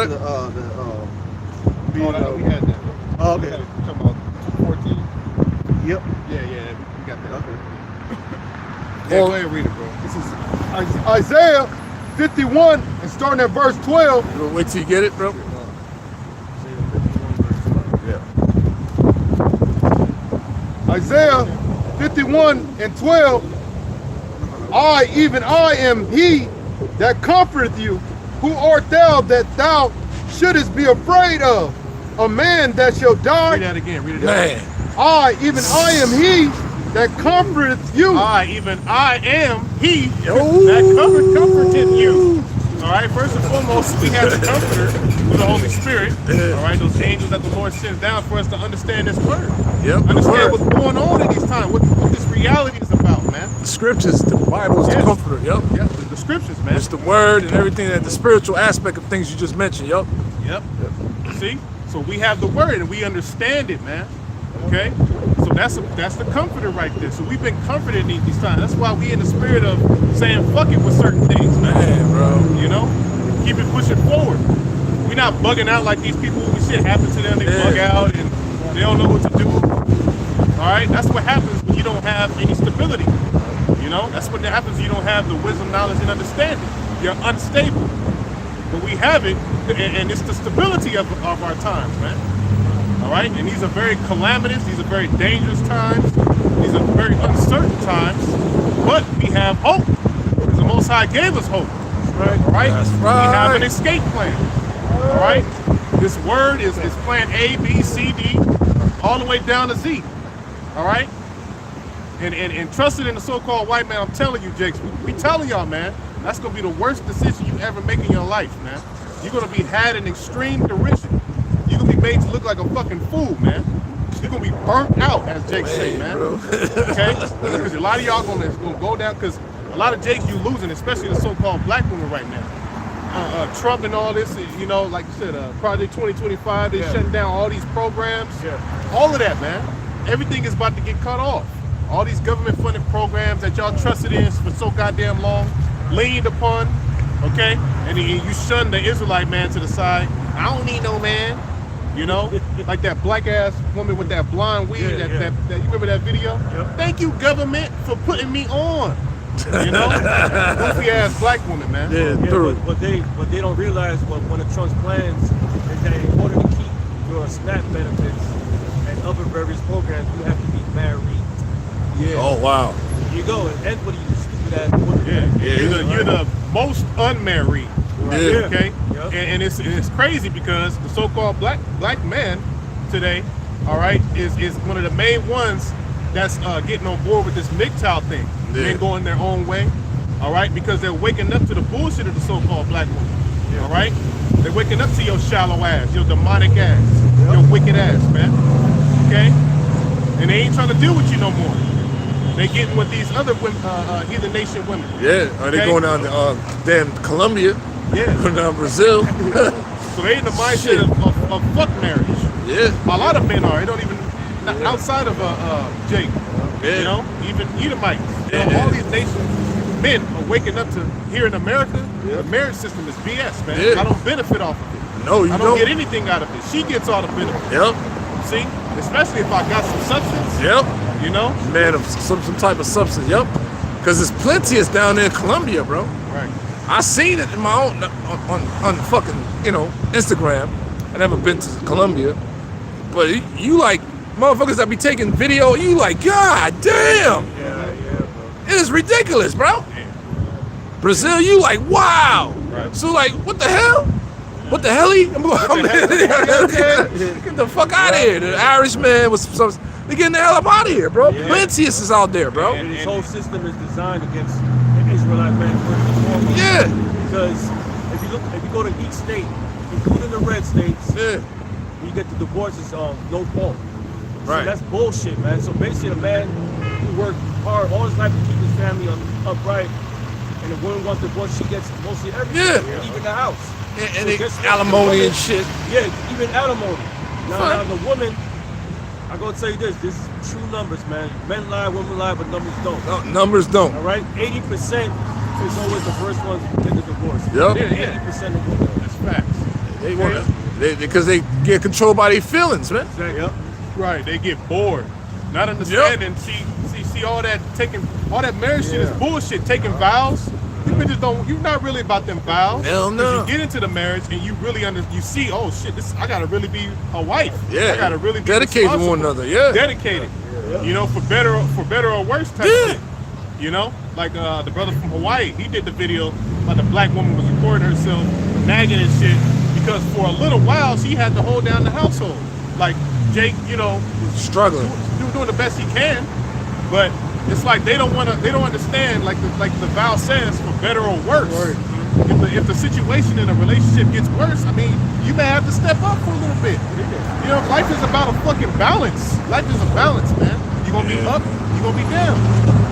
had that. Oh, okay. Talking about 14. Yep. Yeah, we got that. Okay. Yeah, go ahead and read it, bro. This is Isaiah 51 and starting at verse 12. You wanna wait till you get it, bro? Isaiah 51 and 12. I, even I, am he that comforteth you. Who art thou that thou shouldest be afraid of? A man that shall die. Read that again. Read it Man. again. I, even I, am he that comforteth you. I am he that comforted you. All right, first and foremost, we have the comforter through the Holy Spirit. All right, those angels that the Lord sends down for us to understand this word. Yep. Understand what's going on in these times, what this reality is about, man. The scriptures, the Bible is the comforter, yep. Yeah, the scriptures, man. It's the word and everything, that the spiritual aspect of things you just mentioned, yep. Yep. See? So we have the word and we understand it, man. Okay? So that's the comforter right there. So we've been comforted in these times. That's why we in the spirit of saying fuck it with certain things, man. Bro. You know? Keep it pushing forward. We're not bugging out like these people when shit happens to them, they bug out and they don't know what to do. Alright? That's what happens when you don't have any stability. You know? That's what happens when you don't have the wisdom, knowledge, and understanding. You're unstable. But we have it, and it's the stability of our times, man. All right, and these are very calamitous. These are very dangerous times. These are very uncertain times. But we have hope. Because the Most High gave us hope. Right. All right. That's right. We have an escape plan. All right. This word is plan A, B, C, D, all the way down to Z. All right. And trusted in the so-called white man. I'm telling you, Jakes. We telling y'all, man. That's gonna be the worst decision you ever make in your life, man. You're gonna be had in extreme derision. You're gonna be made to look like a fucking fool, man. You're gonna be burnt out, as Jake say, man. Okay? Because a lot of y'all gonna go down, because a lot of Jakes you losing, especially the so-called black women right now. Trump and all this, you know, like you said, Project 2025, they shutting down all these programs. All of that, man. Everything is about to get cut off. All these government-funded programs that y'all trusted in for so goddamn long, leaned upon, okay? And you shun the Israelite man to the side. I don't need no man. You know, like that black ass woman with that blonde weave. That you remember that video? Thank you, government, for putting me on. You know, goofy ass black woman, man. But they don't realize one of Trump's plans is that in order to keep your SNAP benefits and other various programs, you have to be married. Oh wow. There you go. And what are you stupid ass? You're the most unmarried. Right. Okay. And it's crazy because the so-called black man today, all right, is one of the main ones that's getting on board with this MGTOW thing. They're going their own way, all right, because they're waking up to the bullshit of the so-called black woman, all right? They're waking up to your shallow ass, your demonic ass, your wicked ass, man, okay? And they ain't trying to deal with you no more. They getting with these other women, heathen nation women. Yeah, are they going down to damn Colombia? Yeah. Going down Brazil. So they in the mindset of fuck marriage. Yeah. A lot of men are. They don't even outside of Jake, you know, even Edomites, you know, all these nations, men are waking up to here in America. The marriage system is BS, man. Yeah. I don't benefit off of it. No, you I don't. don't get anything out of it. She gets all the benefits. Yep. See, especially if I got some substance. Yep. You know. Man, of some type of substance. Yep. Because there's plenty down there in Colombia, bro. Right. I seen it in my own on fucking Instagram. I never been to Colombia, but you like motherfuckers that be taking video. You like, God damn. Yeah, bro. It is ridiculous, bro. Brazil, you like, wow. Right. So like, what the hell? What the hell? Get the fuck out of here. The Irishman was some. They getting the hell up out of here, bro. Yeah. Plenteous is out there, bro. And this whole system is designed against the Israelite man first and foremost. Yeah. Because if you go to each state, including the red states, Yeah. you get the divorces no fault. Right. So that's bullshit, man. So basically, a man who worked hard all his life to keep his family upright, and the woman wants divorce, she gets mostly everything, Yeah. even the house. And So they guess what? alimony and shit. Yeah, even alimony. Now Fuck. the woman, I gonna tell you this is true numbers, man. Men lie, women lie, but numbers don't. No, numbers don't. All right, 80% is always the first ones to get the divorce. Yep. Yeah. 80% of women. That's facts. They want because they get controlled by their feelings, man. Exactly. Yep. Right. They get bored, not understanding. See all that marriage shit is bullshit. Taking vows. You bitches don't. You're not really about them vows. Hell no. 'Cause you get into the marriage and you really you see. Oh shit! I gotta really be a wife. Yeah. I gotta really be dedicated to one responsible. another. Yeah. Dedicated. You know, for better or worse type Yeah. shit. You know, like the brother from Hawaii, he did the video about the black woman was recording herself nagging and shit because for a little while she had to hold down the household. Like Jake, you know, was Struggling. doing the best he can, but it's like they don't understand like the vow says for better or worse. If the situation in a relationship gets worse, I mean, you may have to step up for a little bit. You know, life is about a fucking balance. Life is a balance, man. You're gonna be up, you're gonna be down.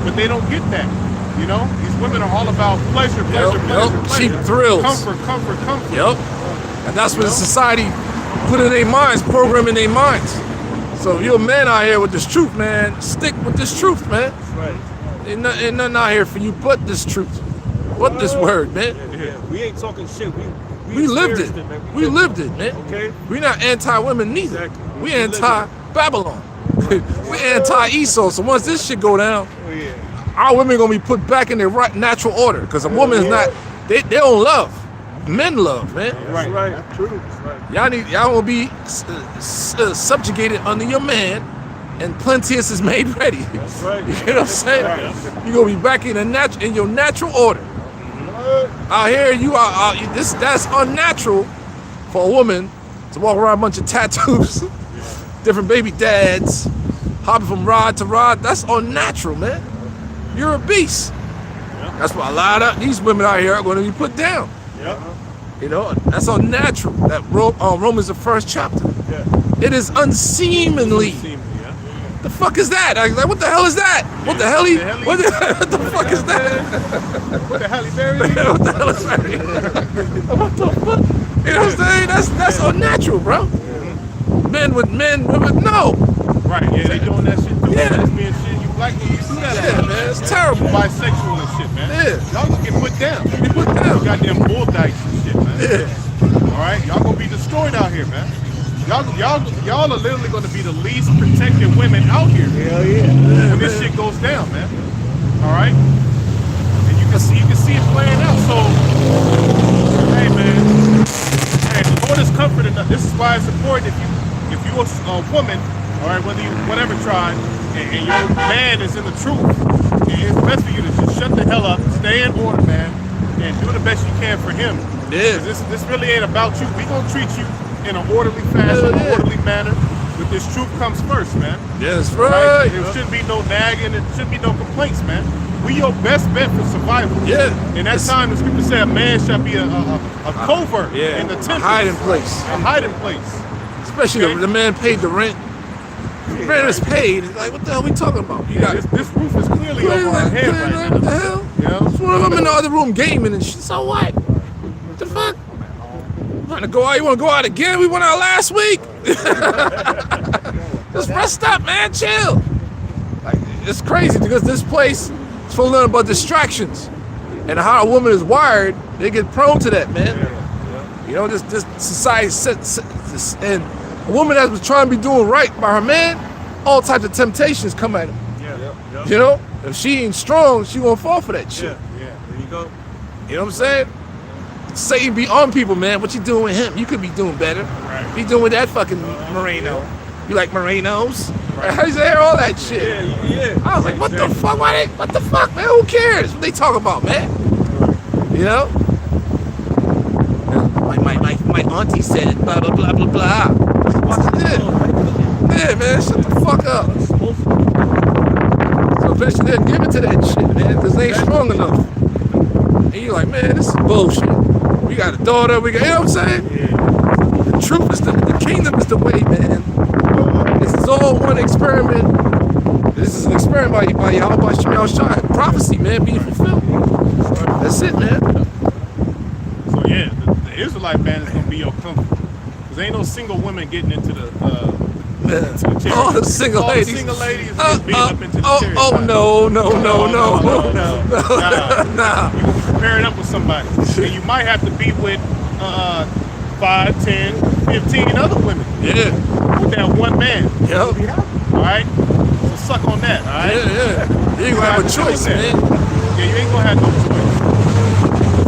But they don't get that. You know, these women are all about pleasure. Cheap thrills. Comfort. Yep. And that's what the society put in their minds, program in their minds. So if you're a man out here with this truth, man, stick with this truth, man. That's right. Ain't nothing out here for you but this truth. But this word, man. Yeah. We ain't talking shit. We lived it. experienced man. We lived it, man. Okay. We not anti-women neither. Exactly. We We lived it. anti-Babylon. We anti-Esau. So once this shit go down, Oh yeah. our women gonna be put back in their right natural order. Because a woman is not, they don't love. Men love, man. That's right. That's true. That's right. Y'all will be subjugated under your man, and plenteous is made ready. That's right. You know what I'm saying? You gonna be back in your natural order. Out here, you are that's unnatural for a woman to walk around a bunch of tattoos, different baby dads, hopping from rod to rod. That's unnatural, man. You're a beast. That's why a lot of these women out here are going to be put down. Yep. You know, that's unnatural. That Romans the first chapter. Yeah. It is unseemly. The fuck is that? Like, what the hell is that? What the hell? What the fuck is that? What the hell he buried? What the hell is that? What the fuck? You know what I'm saying? That's unnatural, bro. Men with no. Right, yeah, they doing that shit too. Yeah. Lesbian shit, you black people, you do that. Yeah, man, it's terrible. Bisexual and shit, man. Yeah. Y'all gonna get put down. Be put down. Goddamn bull dykes and shit, man. Yeah. All right, y'all gonna be destroyed out here, man. Y'all are literally gonna be the least protected women out here. Hell yeah. When this shit goes down, man. All right, and you can see it playing out. So, hey, man, hey, the Lord is comforting us. This is why it's important if you're a woman, all right, whether you whatever tribe, and your man is in the truth, it's best for you to just shut the hell up, stay in order, man, and do the best you can for him. Yeah. This really ain't about you. We gonna treat you in an orderly fashion, Yeah. orderly manner. But this truth comes first, man. Yes, Right? right. There shouldn't be no nagging. There shouldn't be no complaints, man. We your best bet for survival. Yeah. In that time, the scripture said a man shall be a covert in the A temple. hiding place. A hiding place. Especially Okay. the man paid the rent. The rent is paid. It's like, what the hell we talking about? You got This roof is clearly over our head right now. What the hell? You know? One of them in the other room gaming and shit. So what? What the fuck? You want to go out again? We went out last week. Just rest up, man. Chill. Like, it's crazy because this place is full of nothing but distractions. And how a woman is wired, they get prone to that, man. You know, this society and a woman that's been trying to be doing right by her man, all types of temptations come at him. You know, if she ain't strong, she gonna fall for that shit. There you go. You know what I'm saying? Satan be on people, man. What you doing with him? You could be doing better. Right. Be doing with that fucking Moreno. You like Morenos? Right. I used to hear all that shit. Yeah. I was like, what the fuck? What the fuck, man? Who cares what they talk about, man? You know? My auntie said blah blah blah blah blah. Yeah, man, shut the fuck up. So eventually they'll give it to that shit, man, because they ain't strong enough. And you're like, man, this is bullshit. We got a daughter, we got, you know what I'm saying? The truth is the kingdom is the way, man. This is all one experiment. This is an experiment by Yahweh Shemel Shai. Prophecy, man, being fulfilled. That's it, man. So yeah, the Israelite man is gonna be your comfort. Cause ain't no single women getting into the chariot. All the single All ladies. the single ladies just being up into the chariot. Oh no. Nah. Nah. You gonna be pairing up with somebody. And you might have to be with 5, 10, 15 other women. Yeah. With that one man. Yep. Alright? So suck on that, alright? Yeah. You ain't gonna have a choice, man. Yeah, you ain't gonna have no choice.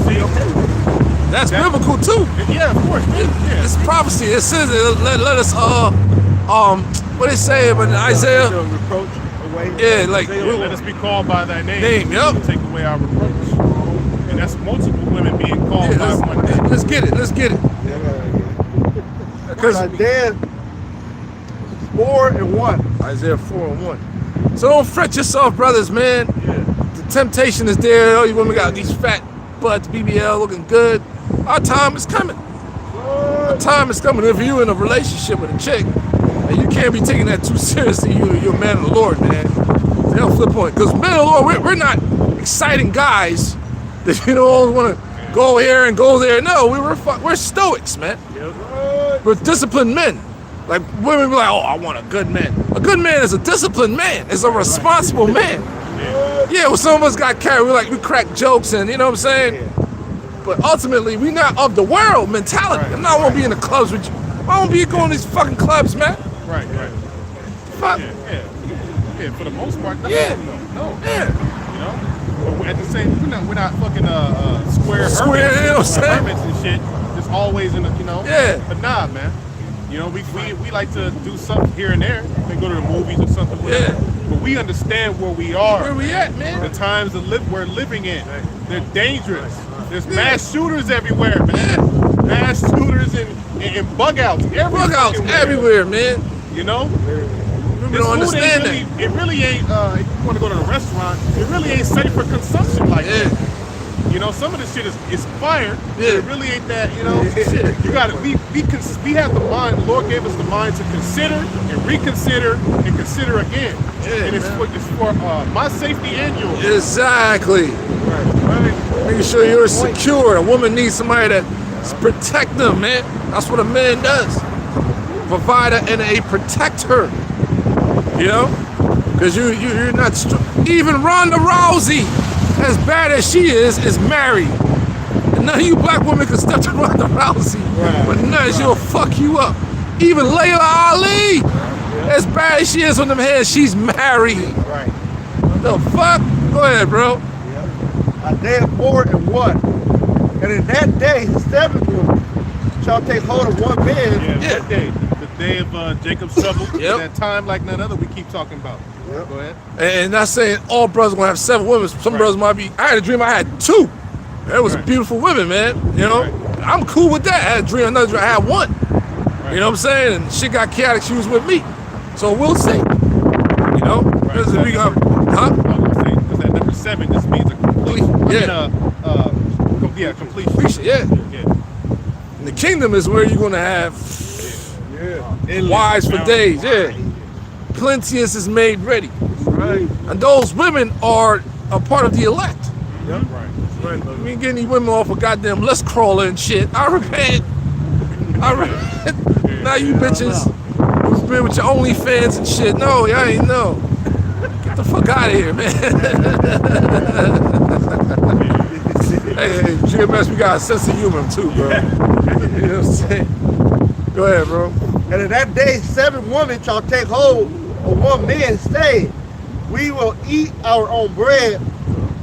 See? That's biblical too. Yeah, of course. Yeah. It's prophecy. It says let us what it say in Isaiah? Reproach away. Yeah, like Let us be called by thy name. Yep. Take away our reproach. And that's multiple women being called by one name. let's get it. Because Isaiah 4:1. Isaiah 4:1. So don't fret yourself, brothers, man. The temptation is there. All you women got these fat butts, BBL, looking good. Our time is coming. Our time is coming. If you're in a relationship with a chick, and you can't be taking that too seriously, you're a man of the Lord, man. They'll flip on it. Because men of the Lord, we're not exciting guys that always want to go here and go there. No, we're stoics, man. We're disciplined men. Like women be like, oh, I want a good man. A good man is a disciplined man. Is a responsible man. Yeah, well, some of us got carried. We crack jokes and you know what I'm saying. But ultimately, we not of the world mentality. I'm not gonna be in the clubs with you. I won't be going to these fucking clubs, man. Right. Fuck. Yeah, for the most part. No. Yeah. You know? But at the same, we're not fucking square You know what I'm saying? hermits and shit. Just always in the, Yeah. But nah, man. You know, we like to do something here and there. We go to the movies or something. Whatever. Yeah. But we understand where we are. Where we at, man? The times we're living in. They're dangerous. There's mass shooters everywhere, man. Mass shooters and bug outs Everywhere, man. You know? We don't understand that. It really ain't, if you want to go to a restaurant, it really ain't safe for consumption like that. You know, some of this shit is fire. But it really ain't that, you know. You got to, we have the mind, the Lord gave us the mind to consider and reconsider and consider again. And it's for my safety and yours. Exactly. Right. Making sure you're secure. A woman needs somebody that protect them, man. That's what a man does. Provider and a protector. You know? Because you're not even Ronda Rousey, as bad as she is married. And none of you black women can step to Ronda Rousey. But none, she'll fuck you up. Even Layla Ali, as bad as she is on them heads, she's married. Right. The fuck? Go ahead, bro. Isaiah 4:1. And in that day, 7 women shall take hold of one man. That day. The day of Jacob's trouble. That time like none other we keep talking about. Go ahead. And not saying all brothers gonna have 7 women. Some brothers might be. I had a dream I had 2. That was beautiful women, man. You know, I'm cool with that. I had a dream, another dream I had 1. You know what I'm saying? And shit got chaotic. She was with me, so we'll see. You know, because we got, Because that number 7 just means a complete. Completion. Yeah. And the kingdom is where you're gonna have wives for days. Yeah. Plenteous is made ready. Right. And those women are a part of the elect. Yep. We ain't getting these women off a goddamn lust crawler and shit. I repent. Now you bitches in with your OnlyFans and shit. No, y'all ain't know. Get the fuck out of here, man. hey, GMS, we got a sense of humor too, bro. You know what I'm saying? Go ahead, bro. And in that day, 7 women shall take hold of one man, saying, we will eat our own bread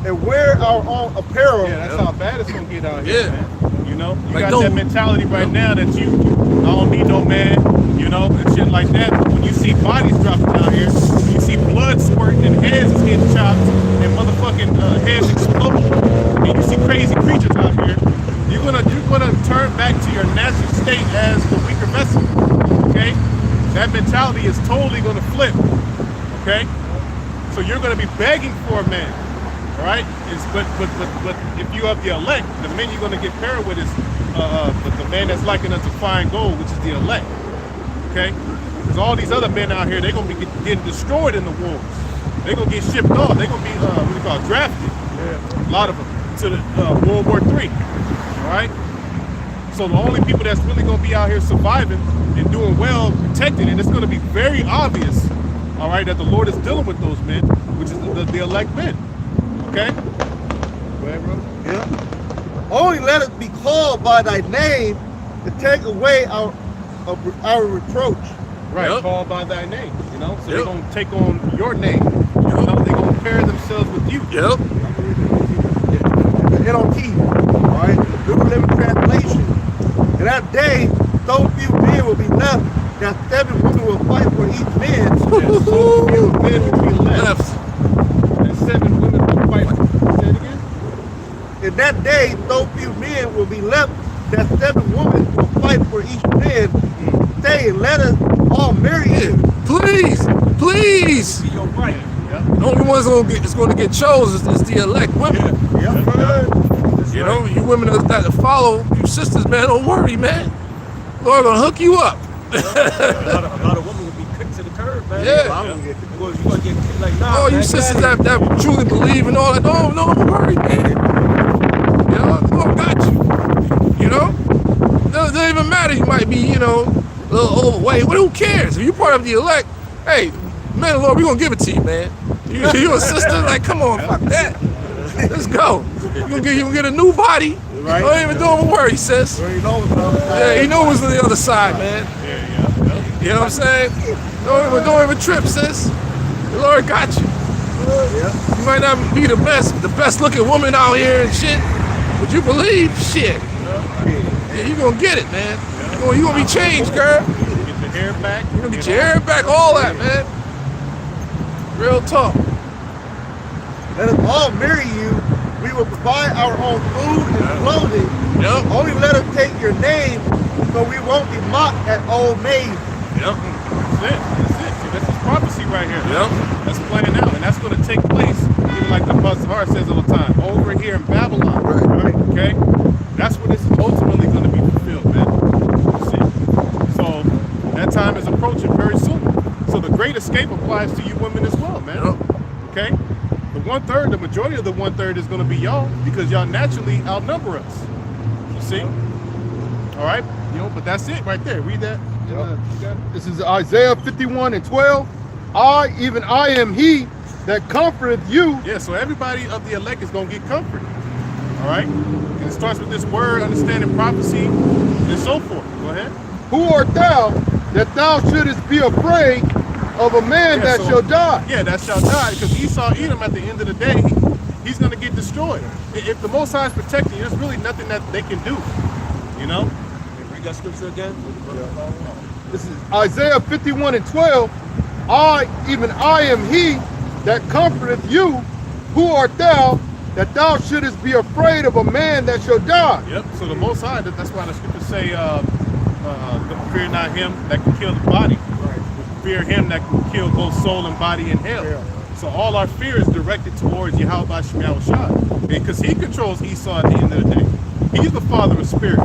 and wear our own apparel. Yeah, that's how bad it's gonna get out here, man. You know, you Like, got that mentality right now that I don't need no man, you know, and shit like that. But when you see bodies dropping out here, when you see blood squirting and heads is getting chopped and motherfucking heads exploding, and you see crazy creatures out here, you're gonna turn back to your natural state as the weaker vessel. Okay, that mentality is totally gonna flip. Okay, so you're gonna be begging for a man. All right, but if you have the elect, the men you're gonna get paired with is the man that's likened unto fine gold, which is the elect. Okay, because all these other men out here, they're gonna be getting destroyed in the wars. They're gonna get shipped off. They're gonna be what do you call it, drafted. Yeah. A lot of them to the World War III. All right. So the only people that's really gonna be out here surviving and doing well, protected, and it's gonna be very obvious, all right, that the Lord is dealing with those men, which is the elect men. Okay? Go ahead, bro. Yeah. Only let us be called by thy name to take away our reproach. Right, Yep. called by thy name, you know? So they're going to take on your name. You know, they're going to pair themselves with you. Yep. The NLT, all right? New Living Translation. In that day, so few men will be left that 7 women will fight for each man. And so few men will be left. And 7 women will fight. Say it again? In that day, so few men will be left that 7 women will fight for each man, saying, let us all marry him. Please, please. Be your right. The only ones that's going to get chosen is the elect women. You know, you women that follow you sisters, man, don't worry, man. Lord gonna hook you up. A lot of women will be quick to the curb, man. Yeah. Because you gonna get like, nah, Oh, you man, sisters get that truly believe and all that. No, don't worry, man. You know, Lord got you. You know, it doesn't even matter. You might be, you know, a little overweight. But who cares? If you're part of the elect, hey, man, Lord, we gonna give it to you, man. You a sister? Like, come on, fuck that. Let's go. You gonna get a new body. Right. Don't even don't worry, sis. You know what's on the side. Yeah, he knew it was on the other side, man. Yeah. You know what I'm saying? Don't even trip, sis. The Lord got you. Yeah. You might not be the best looking woman out here and shit, but you believe shit. Yeah, you gonna get it, man. You gonna be changed, girl. Get your hair back. You gonna get your hair back, all that, man. Real talk. Let us all marry you. We will provide our own food and clothing. Yep. Only let us take your name so we won't be mocked at old maids. Yep. That's it. See, that's his prophecy right here. Yep. That's playing out. And that's going to take place, even like the Apostle Hart says all the time, over here in Babylon. Right. Okay? That's where this is ultimately going to be fulfilled, man. You see? So that time is approaching very soon. So the great escape applies to you women as well, man. Yep. Okay? The majority of the 1/3 is going to be y'all because y'all naturally outnumber us. You see? All right? You know, but that's it right there. Read that. You got it? This is Isaiah 51:12. Even I am he that comforteth you. Yeah, so everybody of the elect is going to get comfort. All right? And it starts with this word, understanding prophecy, and so forth. Go ahead. Who art thou that thou shouldest be afraid of a man that shall die? Yeah, that shall die, because Esau, Edom, at the end of the day, he's going to get destroyed. If the Most High is protecting you, there's really nothing that they can do. You know? Read that scripture again. This is Isaiah 51:12. Even I am he that comforteth you. Who art thou that thou shouldest be afraid of a man that shall die? Yep. So the Most High, that's why the scriptures say, fear not him that can kill the body. Fear him that can kill both soul and body in hell. Yeah. So all our fear is directed towards Yahweh Shema Shah, because he controls Esau at the end of the day. He's the father of spirits.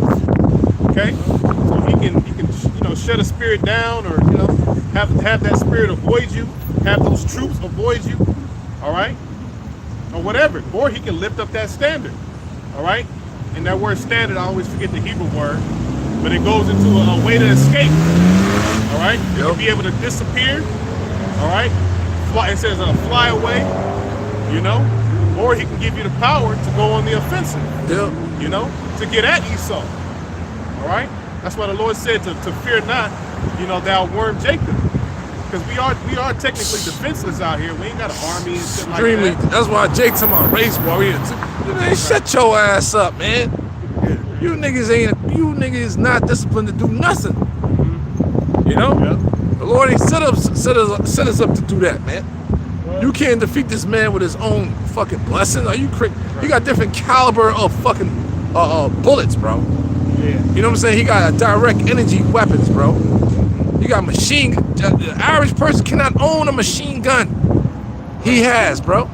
Okay, so he can shut a spirit down, or have that spirit avoid you, have those troops avoid you. All right, or whatever. Or he can lift up that standard. All right, and that word standard, I always forget the Hebrew word, but it goes into a way to escape. All right, you can be able to disappear. All right, it says fly away. You know, or he can give you the power to go on the offensive. Yeah. You know, to get at Esau. All right, that's why the Lord said to fear not. You know, thou worm Jacob. Because we are technically defenseless out here. We ain't got an army and shit Extremely. like that. That's why Jake's talking about race warrior. Man, shut your ass up, man. You niggas not disciplined to do nothing. You know? The Lord ain't set us up to do that, man. You can't defeat this man with his own fucking blessing. Are you crazy? You got different caliber of fucking bullets, bro. Yeah. You know what I'm saying? He got direct energy weapons, bro. You got machine. The average person cannot own a machine gun. He has, bro.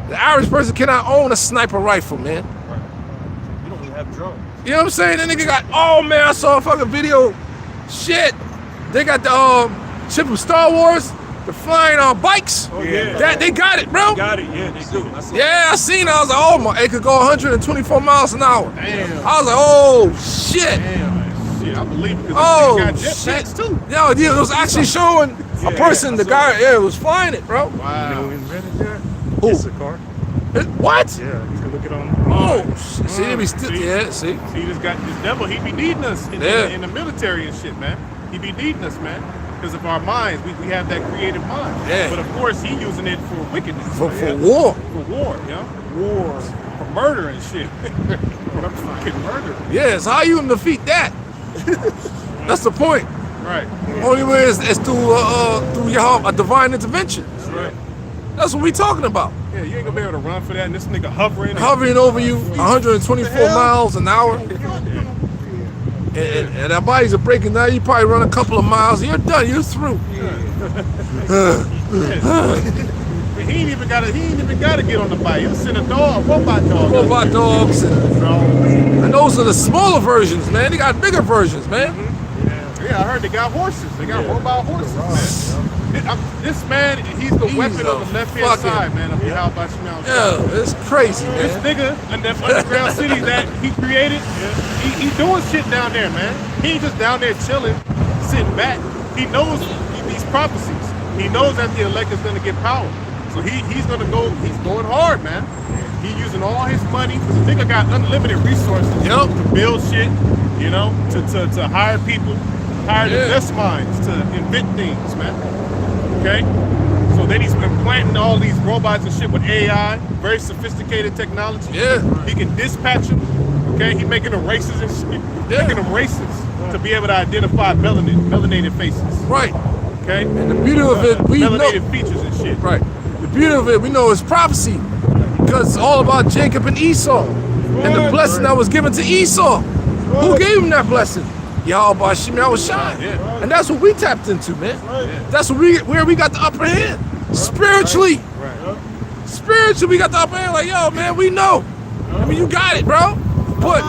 The average person cannot own a sniper rifle, man. You don't even have drones. You know what I'm saying? That nigga got. Oh man, I saw a fucking video. Shit, they got the ship from Star Wars. They're flying on bikes. Oh yeah. That they got it, bro. Got it. Yeah, they do. I saw Yeah, I seen it. I was like, oh my, it could go 124 miles an hour. Damn. I was like, oh shit. Damn. Shit, I believe it. Oh Got shit. jetpacks too. Yo, yeah, it was actually showing a person, the guy, yeah, it was flying it, bro. Wow. Who? It's a car. What? Yeah, you can look it on. Oh, shit. See, they be still, See? yeah, see. See, this devil, he be needing us Yeah. in the military and shit, man. He be needing us, man. Because of our minds, we have that creative mind. Yeah. But of course, he using it for wickedness. For man. war. For war, you know? War. For murder and shit. For fucking murder. Yes, how you gonna defeat that? That's the point. Right. Only way is through a divine intervention. That's right. That's what we talking about. Yeah, you ain't gonna be able to run for that. And this nigga hovering. Hovering over you 124 miles an hour. And our bodies are breaking down. You probably run a couple of miles. You're done. You're through. He ain't even gotta get on the bike. He'll send a robot dog. Robot dogs. And those are the smaller versions, man. They got bigger versions, man. Yeah, I heard they got horses. They got robot horses, man. This man, he's the weapon on the left hand side, man. Of how about you now? Yeah, it's crazy, This man. nigga in that underground city that he created, he doing shit down there, man. He ain't just down there chilling, sitting back. He knows these prophecies. He knows that the elect is gonna get power. So he's going hard, man. He using all his money. The nigga got unlimited resources Yep. to build shit, you know, to hire people, hire the best minds to invent things, man. Okay? So then he's implanting all these robots and shit with AI, very sophisticated technology. Yeah. He can dispatch them. Okay? He making them races and shit. Yeah. Making them races to be able to identify melanated faces. Right. Okay? And the beauty of it, we know. Melanated features and shit. Right. The beauty of it, we know it's prophecy. Because it's all about Jacob and Esau. And the blessing that was given to Esau. Who gave him that blessing? Yahweh Bashim Yahushai. Yeah. And that's what we tapped into, man. That's where we got the upper hand. Spiritually. Right. Spiritually, we got the upper hand. Like, yo, man, we know. I mean, you got it, bro. But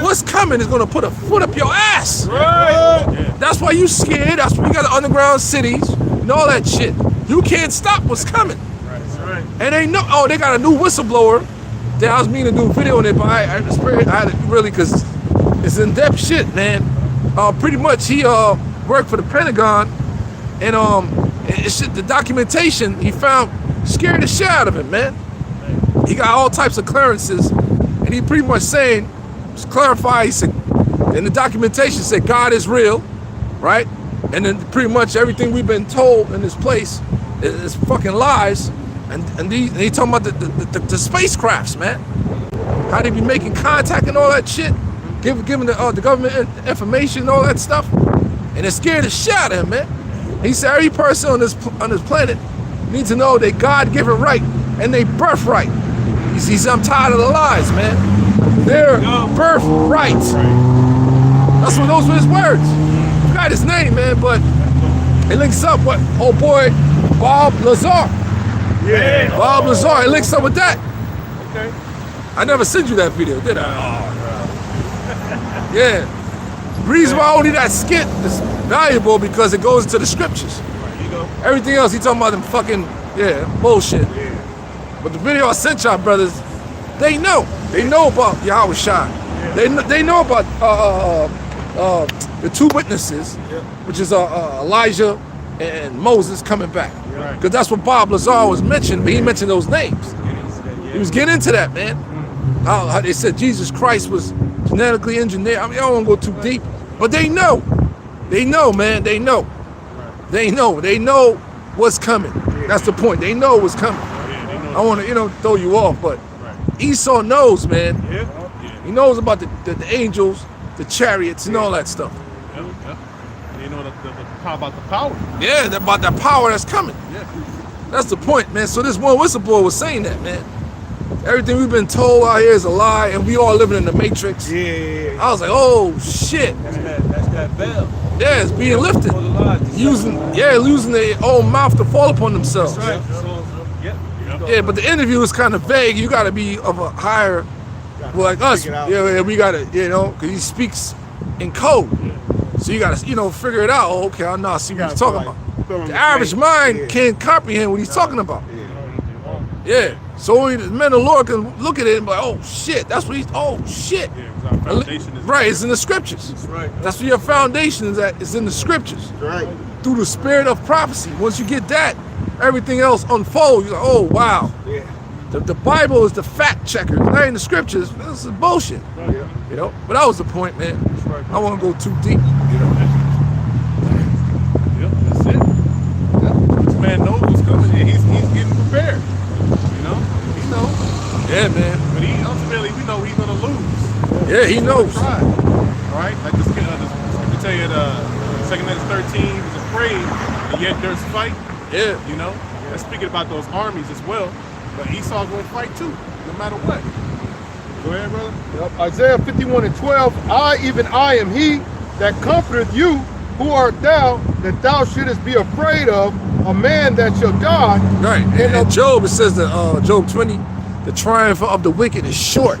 what's coming is gonna put a foot up your ass. Right. Yeah. That's why you scared. That's why we got the underground cities and all that shit. You can't stop what's coming. Right. And they know. Oh, they got a new whistleblower. That I was meaning to do a video on it, but I had to really, because it's in-depth shit, man. Pretty much he worked for the Pentagon, and it's shit, the documentation he found scared the shit out of him, man. He got all types of clearances, and he pretty much saying, just clarify, he said, in the documentation said God is real, right? And then pretty much everything we've been told in this place is fucking lies. And he talking about the spacecrafts, man. How they be making contact and all that shit, giving the government information and all that stuff, and it scared the shit out of him, man. He said every person on this planet needs to know they God-given right and they birthright. He says, I'm tired of the lies, man. Their birthright. That's what those were his words. I forgot his name, man, but it links up with old boy Bob Lazar. Yeah. Bob Lazar, it links up with that. Okay. I never sent you that video, did I? Yeah. The reason why only that skit is valuable because it goes into the scriptures. There you go. Everything else, he talking about them fucking, bullshit. But the video I sent y'all, brothers, they know. They know about Yahweh Shai. They know about the two witnesses, which is Elijah and Moses coming back. Because that's what Bob Lazar was mentioning, but he mentioned those names. He was getting into that, man. How they said Jesus Christ was genetically engineered. I mean, I don't want to go too deep, but they know. They know, man. They know. They know. They know what's coming. That's the point. They know what's coming. I want to, throw you off, but Esau knows, man. He knows about the angels, the chariots, and all that stuff. You know about the power. Yeah, about that power that's coming. That's the point, man. So this one whistleblower was saying that, man. Everything we've been told out here is a lie, and we all living in the matrix. Yeah. I was like, oh shit. That's that veil. Yeah, it's being lifted. Using their own mouth to fall upon themselves. Right. Yeah, but the interview is kind of vague. You got to be of a higher, like us. Yeah, we got to, because he speaks in code. So you got to, figure it out. Oh, okay, I know. I see what he's talking about. The average mind can't comprehend what he's talking about. Yeah. So only the men of the Lord can look at it and be like, oh shit, that's what our foundation is. Right, it's in the scriptures. That's right. That's where your foundation is at. It's in the scriptures. Right. Through the spirit of prophecy. Once you get that, everything else unfolds. You're like, oh wow. Yeah. The Bible is the fact checker. It ain't the scriptures. This is bullshit. Yeah. But that was the point, man. Right. I won't go too deep. Yep, that's it. This man knows what's coming, and he's getting prepared. He knows. Yeah, man. But ultimately, we know he's gonna lose. Yeah, he knows. All right, like this scripture tell you at 2 Corinthians 13, he was afraid, and yet there's fight. Yeah. That's speaking about those armies as well. But Esau's gonna fight too, no matter what. Go ahead, brother. Yep. Isaiah 51:12. I am he that comforteth you. Who art thou that thou shouldest be afraid of a man that shall die? Right. And Job, it says that Job 20, the triumph of the wicked is short.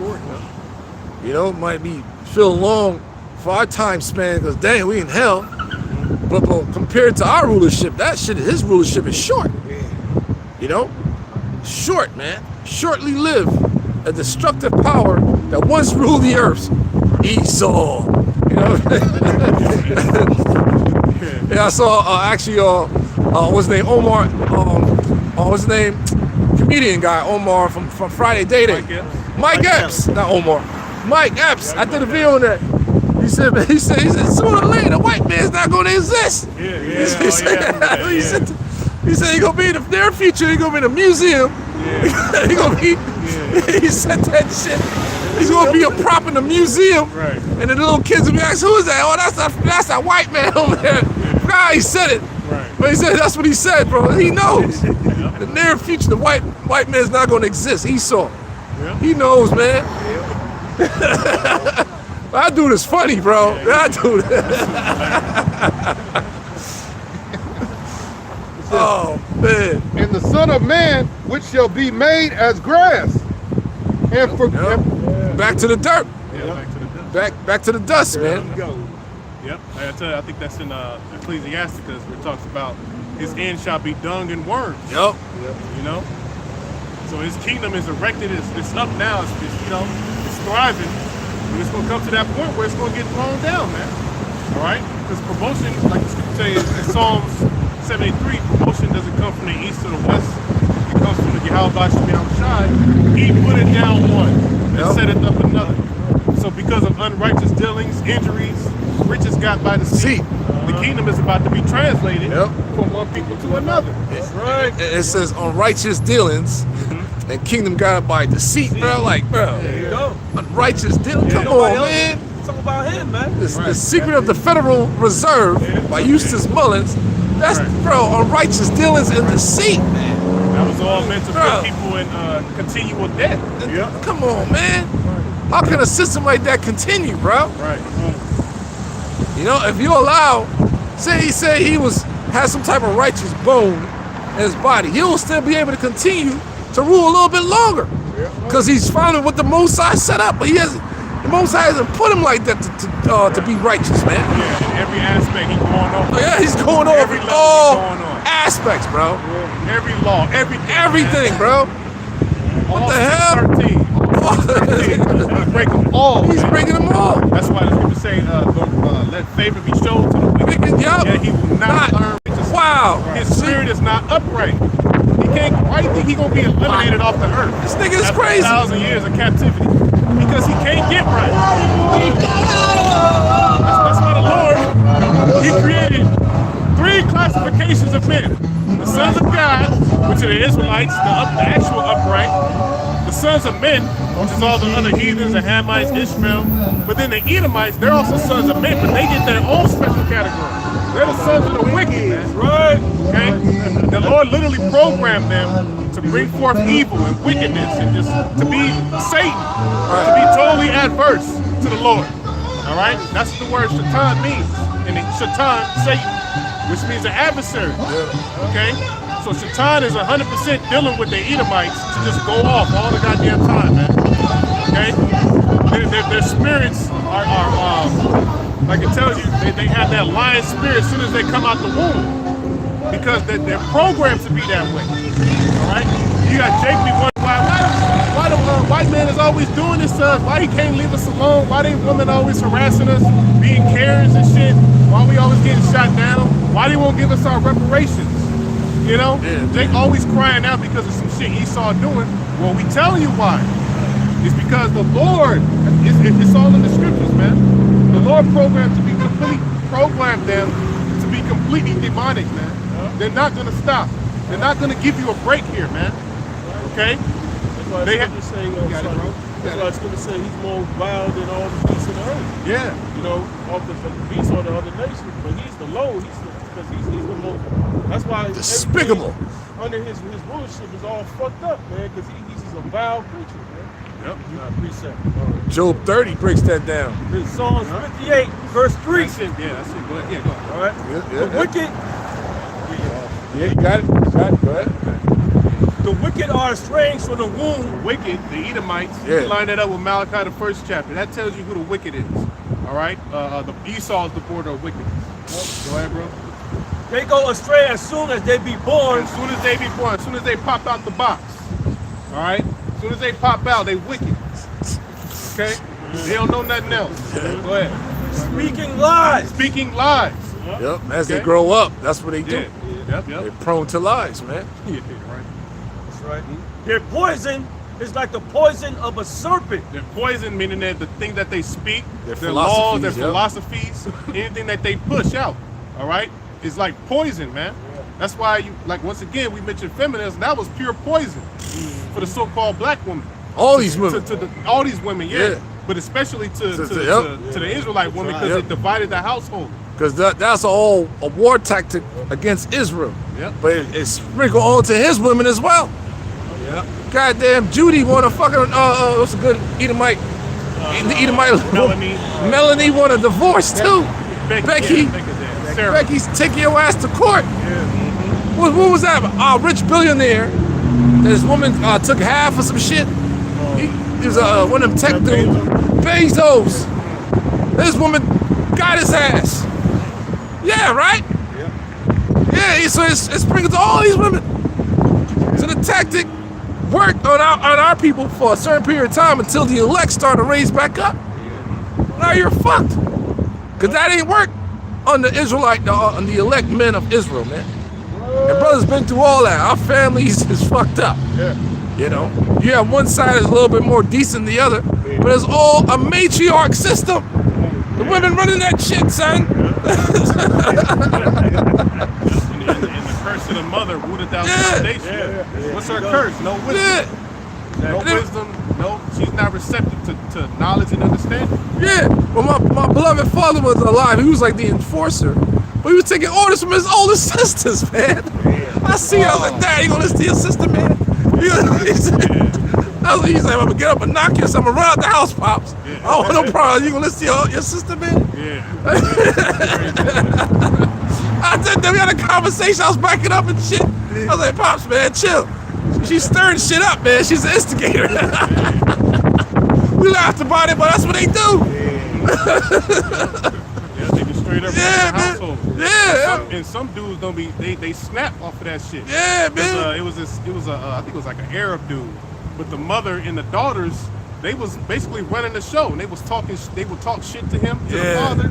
It might be feel long for our time span because dang, we in hell. But compared to our rulership, his rulership is short. Short, man. Shortly live a destructive power that once ruled the earth. Esau. Yeah, I saw what's his name? Omar. What's his name? Comedian guy, Omar from Friday Day. Mike Epps. Not Omar. Mike Epps. I did a video on that. He said, sooner or later, the white man's not going to exist. He said he's going to be in the near future, he's going to be in a museum. He said that shit. He's going to be a prop in the museum. Right. And the little kids will be asking, who is that? Oh, that's that white man over there. Nah, he said it. Right. But he said, that's what he said, bro. He knows. In the near future, the white man's not going to exist. Esau. Yeah. He knows, man. That dude is funny, bro. That dude. Oh, man. And the Son of Man, which shall be made as grass. And for back to the dirt. Yeah, back to the dust. Back to the dust, man. Yep. I think that's in Ecclesiasticus where it talks about his end shall be dung and worms. Yep. So his kingdom is erected. It's up now. It's thriving. But it's gonna come to that point where it's gonna get thrown down, man. All right? Because promotion, like the scripture says in Psalms 73, promotion doesn't come from the east or the west. It comes from the Yahweh Shai. He put it down one and set it up another. So because of unrighteous dealings, injuries, riches got by the sea, the kingdom is about to be translated from one people to another. That's right. It says unrighteous dealings and kingdom got by deceit, bro. Like, bro, there you go. Unrighteous dealings. Come on, man. It's all about him, man. The Secret of the Federal Reserve by Eustace Mullins. That's, bro, unrighteous dealings and deceit, man. That was all meant to put people in continual debt. Come on, man. How can a system like that continue, bro? Right. If you allow, say he has some type of righteous bone in his body, he will still be able to continue to rule a little bit longer. Because he's following what the Most High set up. But the Most High hasn't put him like that to be righteous, man. Yeah, in every aspect he's going over. Yeah, he's going over all aspects, bro. Every law, everything, bro. What the hell? 13. break them all. He's man. breaking them all. That's why the scripture say, let favor be shown to the wicked. Yup. Yeah, he will not learn righteousness. Wow. His spirit is not upright. He can't. Why do you think he gonna be eliminated off the earth? This nigga is After crazy. 1,000 years of captivity because he can't get right. That's why the Lord, he created 3 classifications of men: the sons of God, which are the Israelites, the actual upright; the sons of men, which is all the other heathens, the Hamites, Ishmael. But then the Edomites, they're also sons of men, but they get their own special category. They're the sons of the wicked, man. Right? Okay? The Lord literally programmed them to bring forth evil and wickedness and just to be Satan, to be totally adverse to the Lord. All right? That's what the word Shaitan means. And Shaitan, Satan, which means an adversary. Okay? So Shaitan is 100% dealing with the Edomites to just go off all the goddamn time, man. Okay? Their spirits are like it tells you, they have that lion spirit as soon as they come out the womb. Because they're programmed to be that way. All right? You got Jake be wondering why the white man is always doing this to us? Why he can't leave us alone? Why they women always harassing us, being Karens and shit? Why we always getting shot down? Why they won't give us our reparations? You know? Yeah. Jake always crying out because of some shit Esau doing. Well, we telling you why. It's because the Lord, it's all in the scriptures, man. The Lord programmed them to be completely demonic, man. They're not gonna stop. They're not gonna give you a break here, man. Okay? That's why it's going to say, that's why it's going to say he's more vile than all the beasts of the earth. Yeah. You know, all the beasts are the other nations, but he's the low. Because he's the most. That's why Despicable. Under his rulership is all fucked up, man. Because he's a vile creature, man. Yep. Precept. Job 30 breaks that down. Psalms 58, verse 3. That's it. Yeah, that's it. Go ahead. Yeah, go ahead. All right. The wicked. Yeah, you got it. Go ahead. The wicked are estranged from the womb. The wicked, the Edomites, you Yeah. can line that up with Malachi, the 1st chapter. That tells you who the wicked is. All right? The Esau is the border of wickedness. Go ahead, bro. They go astray as soon as they be born. As soon as they be born, as soon as they pop out the box. All right? As soon as they pop out, they wicked. Okay? They don't know nothing else. Go ahead. Speaking lies. Speaking lies. Yep. As they Okay. grow up, that's what they do. Yeah. Yep. They're prone to lies, man. Yeah, right. That's right. Their poison is like the poison of a serpent. Their poison, meaning that the thing that they speak, Their laws, their philosophies, philosophies, anything that they push out, all right, is like poison, man. That's why you, like, once again, we mentioned feminism. That was pure poison for the so-called black woman. All these women. All these women, yeah. Yeah. But especially to Yep. the Israelite women because Yep. it divided the household. Because that's all a war tactic against Israel. Yep. But it's sprinkled onto his women as well. Yep. Goddamn, Judy want to fucking, what's a good Edomite? The Edomite. Melanie want a divorce too. Becky. Sarah. Becky's taking your ass to court. What was that? Rich billionaire. This woman took half of some shit. He was one of them tech dudes. Bezos. This woman got his ass. Yeah, right? Yeah, so it's sprinkled to all these women. So the tactic worked on our people for a certain period of time until the elect started to raise back up. Now you're fucked. Because that ain't work on the Israelite, on the elect men of Israel, man. And brother's been through all that. Our families is fucked up. Yeah. You know, you have one side is a little bit more decent than the other, but it's all a matriarch system. The women running that shit, son. And the curse of the mother rooted out the foundation. What's her curse? No wisdom. Yeah. No wisdom. No, she's not receptive to knowledge and understanding. Yeah. Well, my beloved father was alive. He was like the enforcer. But he was taking orders from his older sisters, man. I see her, I was like, Dad, you gonna listen to your sister, man? He's like, I'm gonna get up and knock you, so I'm gonna run out the house, Pops. I don't want no problem. You gonna listen to your sister, man? Yeah. I said, then we had a conversation, I was backing up and shit. I was like, Pops, man, chill. She's stirring shit up, man. She's an instigator. We laughed about it, but that's what they do. Yeah, they just straight up run the household. Yeah. And some dudes don't be they snap off of that shit. Yeah, man. It was I think it was like an Arab dude, but the mother and the daughters they was basically running the show, and they would talk shit to him, to the Yeah. father,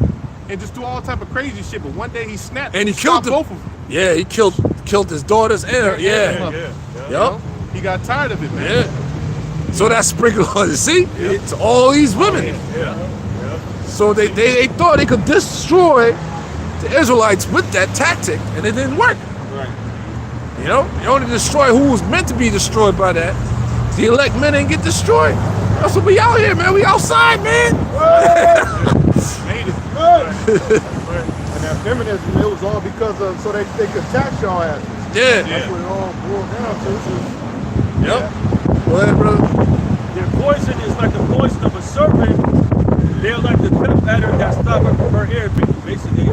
and just do all type of crazy shit. But one day he snapped, And he killed them. both of them. Yeah, he killed his daughters and her. Yeah. Yup. He got tired of it, man. Yeah. So that's sprinkled on it. See? It's all these women. So they thought they could destroy the Israelites with that tactic, and it didn't work. Right. You know? You only destroy who was meant to be destroyed by that. The elect men didn't get destroyed. That's what we out here, man. We outside, man. Made it. And that feminism, it was all because of, so they could tax y'all asses. Yeah. That's what it all boiled down to. Yep. Go ahead, brother. Their poison is like the poison of a serpent. They're like the pimp adder that's stopping from her hair. Basically, listen to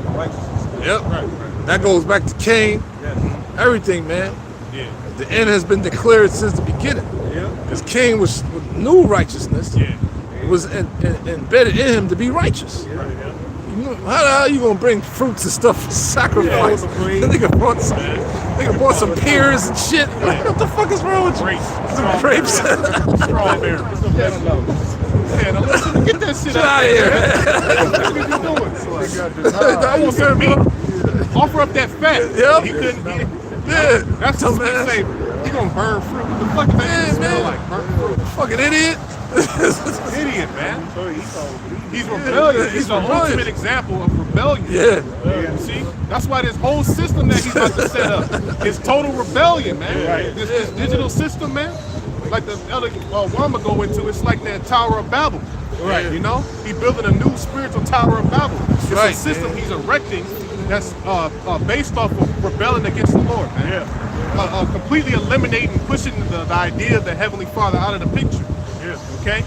righteousness. Yep. Right. That goes back to Cain. Yes. Everything, man. Yeah. The end has been declared since the beginning. Yeah. Because Cain knew righteousness. Yeah. It was embedded in him to be righteous. Yeah. You know, how the hell you gonna bring fruits and stuff for sacrifice? Nigga brought some pears and shit. What the fuck is wrong with you? Grapes. Grapes. Strawberries. Man, listen, get that shit Get out of here, man. I want some meat. Offer up that fat. Yep. He couldn't get it. Yeah, That's the sweet dumbass. savor. You gonna burn fruit. What the fuck does that smell man. like? Burnt fruit. Fucking idiot. Idiot, man. He's rebellious. He's the rebellious. ultimate example of rebellion. Yeah. You see? That's why this whole system that he's about to set up is total rebellion, man. This digital system, man, like the other Wama go into, it's like that Tower of Babel. Right. You know? He's building a new spiritual Tower of Babel. It's right. a system he's erecting that's based off of rebelling against the Lord, man. Completely eliminating, pushing the idea of the Heavenly Father out of the picture. Okay?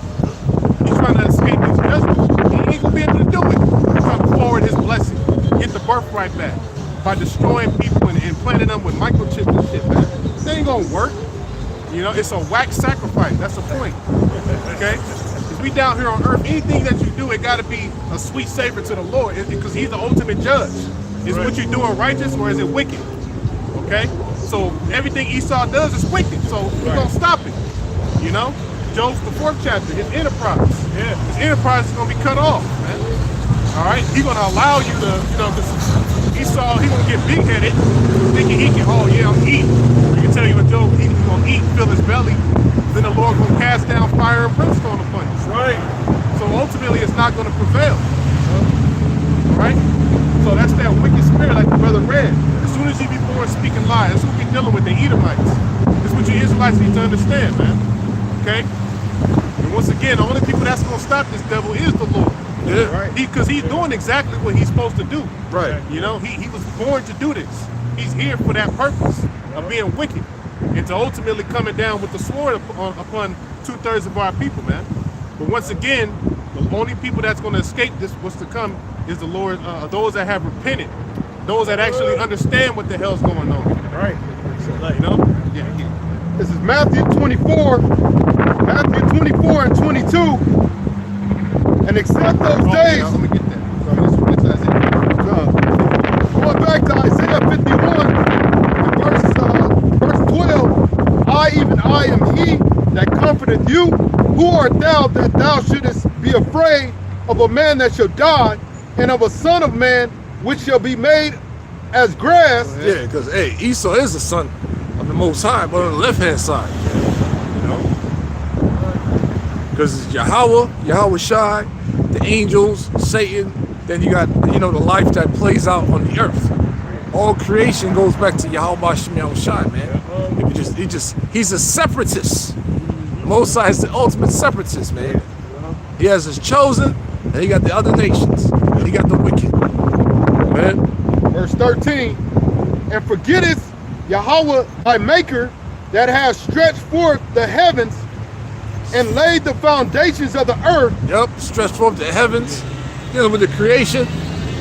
He's trying to escape his judgment. He ain't gonna be able to do it. He's trying to forward his blessing, get the birthright back by destroying people and implanting them with microchips and shit, man. That ain't gonna work. You know, it's a whack sacrifice. That's the point. Okay? If we down here on earth, anything that you do, it gotta be a sweet savor to the Lord, because he's the ultimate judge. Is what you're doing righteous or is it wicked? Okay? So everything Esau does is wicked. So we're gonna stop it. You know? Job's the 4th chapter, his enterprise. Yeah. His enterprise is gonna be cut off, man. All right? He's gonna allow you to, you know, because Esau, he's gonna get big-headed, thinking he can, oh yeah, I'm eating. I can tell you in Job, he's gonna eat, fill his belly. Then the Lord gonna cast down fire and brimstone upon you. Right. So ultimately, it's not gonna prevail. All right? So that's that wicked spirit, like the brother read. As soon as you be born speaking lies, that's what we're dealing with, the Edomites. This is what you Israelites need to understand, man. Okay? And once again, the only people that's going to stop this devil is the Lord. Yeah. Right? Because he's doing exactly what he's supposed to do. Right. You know, he was born to do this. He's here for that purpose of being wicked and to ultimately coming down with the sword upon 2/3 of our people, man. But once again, the only people that's going to escape this, what's to come, is the Lord, those that have repented, those that actually understand what the hell's going on. Right. You know? Yeah. This is Matthew 24 and 22. And except those days, Let me get that. going back to Isaiah 51, and verse 12, even I am he that comforteth you. Who art thou that thou shouldest be afraid of a man that shall die, and of a son of man which shall be made as grass? Yeah, because hey, Esau is the son of the Most High, but on the left-hand side, you know, because it's Yahweh Shai, the angels, Satan. Then you got, you know, the life that plays out on the earth. All creation goes back to Yahweh Shai, man. He's a separatist. Most High is the ultimate separatist, man. He has his chosen, and he got the other nations, and he got the wicked. Man. Verse 13, and forgettest Yahweh thy maker that has stretched forth the heavens and laid the foundations of the earth. Yep, stretched forth the heavens, dealing with the creation,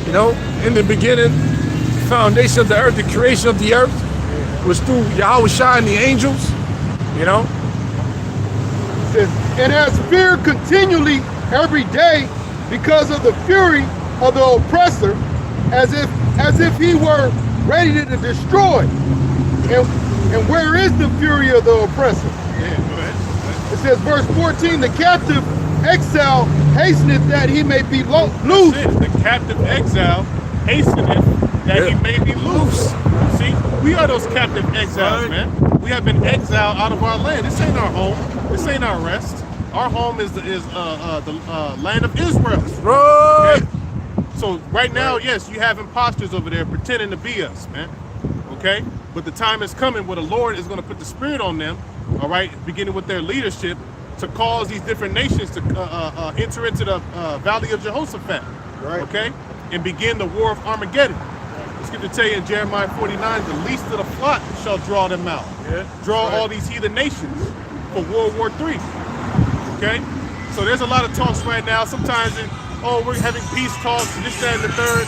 you know, in the beginning, the foundation of the earth, the creation of the earth was through Yahweh Shai and the angels, you know. It says, and has feared continually every day because of the fury of the oppressor, as if he were ready to destroy. And where is the fury of the oppressor? Yeah, go ahead. It says, verse 14, the captive exile hasteneth that he may be loose. That's it. The captive exile hasteneth that he may be loose. See, we are those captive exiles, man. We have been exiled out of our land. This ain't our home. This ain't our rest. Our home is the land of Israel. Right. Okay? So right now, yes, you have imposters over there pretending to be us, man. Okay? But the time is coming where the Lord is going to put the Spirit on them, all right, beginning with their leadership, to cause these different nations to enter into the Valley of Jehoshaphat, Right. okay, and begin the war of Armageddon. The scripture tell you in Jeremiah 49, the least of the flock shall draw them out. Yeah. Draw all these heathen nations for World War III. Okay? So there's a lot of talks right now. Sometimes we're having peace talks, this, that, and the third.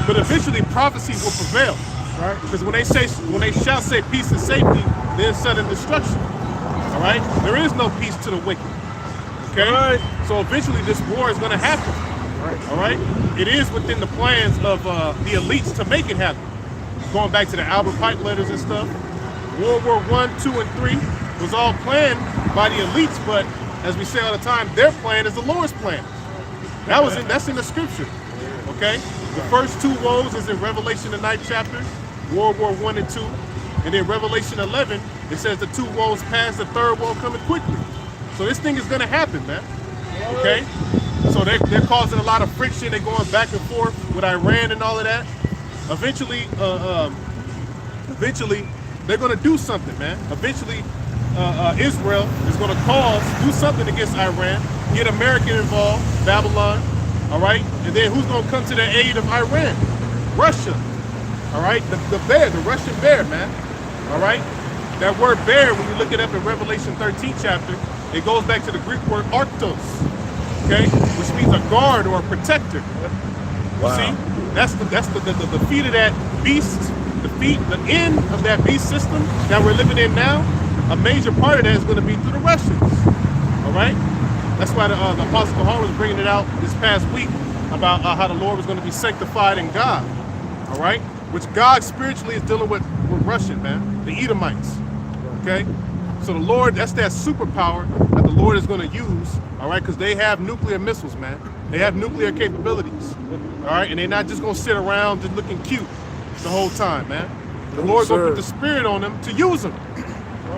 But eventually prophecy will prevail. Right? Because when they shall say peace and safety, then sudden destruction. All right? There is no peace to the wicked. Okay? Right. So eventually this war is going to happen. Right. All right? It is within the plans of the elites to make it happen. Going back to the Albert Pike letters and stuff, World War I, II, and III was all planned by the elites, but as we say all the time, their plan is the Lord's plan. That's in the scripture. Okay? The first two woes is in Revelation, the 9th chapter, World War I and II. And then Revelation 11, it says the two woes pass, the third woe coming quickly. So this thing is going to happen, man. Okay? So they're causing a lot of friction. They're going back and forth with Iran and all of that. Eventually, they're going to do something, man. Eventually, Israel is going to do something against Iran, get America involved, Babylon, all right? And then who's going to come to the aid of Iran? Russia, all right? The bear, the Russian bear, man, all right? That word bear, when you look it up in Revelation 13 chapter, it goes back to the Greek word arctos, okay? Which means a guard or a protector. Wow. See? That's the feet of that beast, the end of that beast system that we're living in now. A major part of that is going to be through the Russians. All right? That's why the Apostle Paul was bringing it out this past week about how the Lord was going to be sanctified in God. All right? Which God spiritually is dealing with Russian, man. The Edomites. Okay? So the Lord, that's that superpower that the Lord is going to use. All right? Because they have nuclear missiles, man. They have nuclear capabilities. All right? And they're not just going to sit around just looking cute the whole time, man. The Lord's going to put the Spirit on them to use them.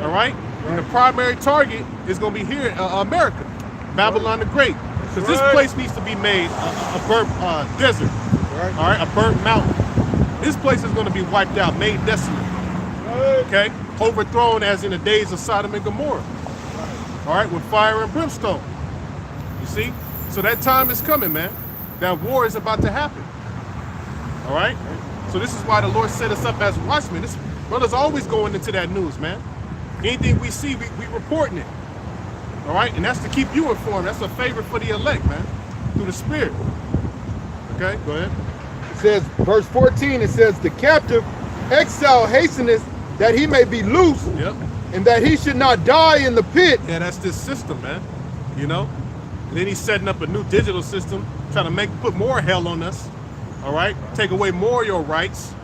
All right? And the primary target is going to be here, America, Babylon the Great. Because this place needs to be made a burnt desert, all right, a burnt mountain. This place is going to be wiped out, made desolate, okay? Overthrown as in the days of Sodom and Gomorrah, all right, with fire and brimstone. You see? So that time is coming, man. That war is about to happen, all right? So this is why the Lord set us up as watchmen. This brother's always going into that news, man. Anything we see, we reporting it. All right? And that's to keep you informed. That's a favor for the elect, man. Through the Spirit. Okay? Go ahead. It says, verse 14, it says, the captive exile hasteneth that he may be loose, Yep. and that he should not die in the pit. Yeah, that's this system, man. You know? And then he's setting up a new digital system, trying to put more hell on us. All right? Take away more of your rights.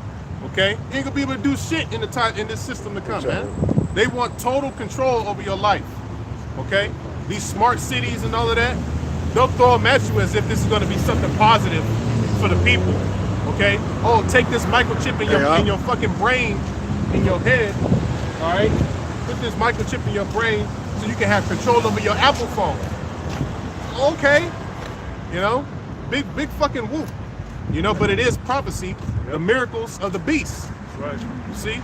Okay? You ain't gonna be able to do shit in this system to come, man. They want total control over your life, okay? These smart cities and all of that, they'll throw them at you as if this is going to be something positive for the people, okay? Oh, take this microchip in your fucking brain, in your head, all right? Put this microchip in your brain so you can have control over your Apple phone. Okay, you know, big fucking whoop, you know, but it is prophecy, the miracles of the beast, Right. you see?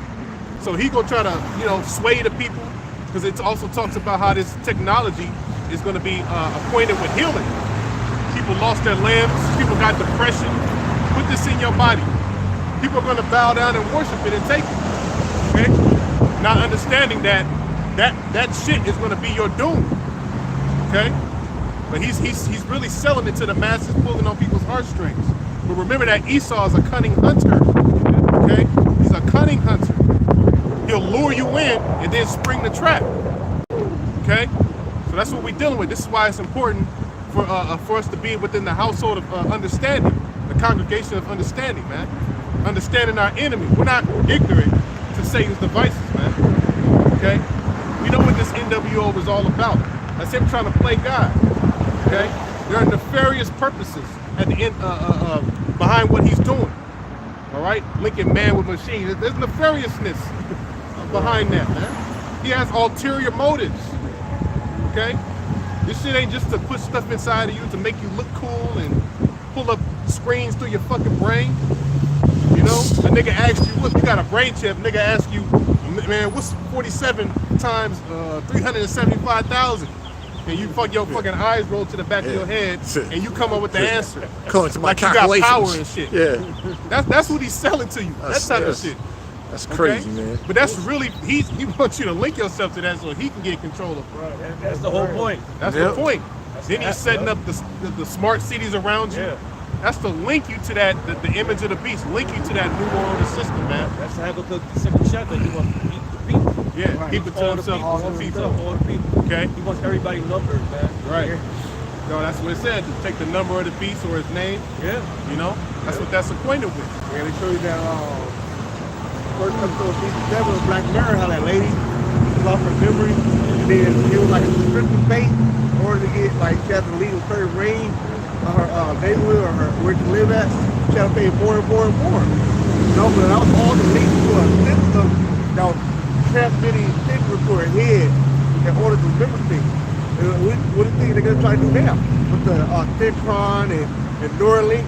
So he gonna try to, you know, sway the people, because it also talks about how this technology is gonna be acquainted with healing. People lost their limbs, people got depression. Put this in your body. People are gonna bow down and worship it and take it. Okay? Not understanding that shit is gonna be your doom. Okay? But he's really selling it to the masses, pulling on people's heartstrings. But remember that Esau is a cunning hunter. Okay? He's a cunning hunter. He'll lure you in and then spring the trap. Okay? So that's what we're dealing with. This is why it's important for us to be within the household of understanding, the congregation of understanding, man. Understanding our enemy. We're not ignorant to Satan's devices, man. Okay? We know what this NWO was all about. That's him trying to play God. Okay? There are nefarious purposes at the end behind what he's doing. All right? Linking man with machine. There's nefariousness behind that, man. He has ulterior motives. Okay? This shit ain't just to put stuff inside of you to make you look cool and pull up screens through your fucking brain. You know? A nigga asks you, what, you got a brain chip, nigga asks you, man, what's 47 times 375,000? And you your fucking eyes roll to the back of your head, and you come up with the answer. According to my like you got calculations. power and shit. Yeah. That's what he's selling to you. That type of shit. That's crazy, man. But that's really, he wants you to link yourself to that so he can get control of it. Right. That's the whole point. That's the point. Then he's setting up the smart cities around you. Yeah. That's to link you to that, the image of the beast, link you to that new world system, man. That's Habakkuk the second chapter. He wants to beat the people. Yeah, Right. keep it to All himself, the all the people. All the people. Okay. He wants everybody numbered, man. Right. No, that's what it said. To take the number of the beast or his name. Yeah. You know, that's what that's acquainted with. Yeah, they show you that first episode of season 7 of Black Mirror, how that lady lost her memory, and then it was like a subscription bait in order to get, like, she had to leave a certain range of her neighborhood or her where she live at. She had to pay more and more and more. You know, but that was all the links to a system that was transmitting signals to her head in order to remember things. And what do you think they're going to try to do now? With the Synchron and Neuralink.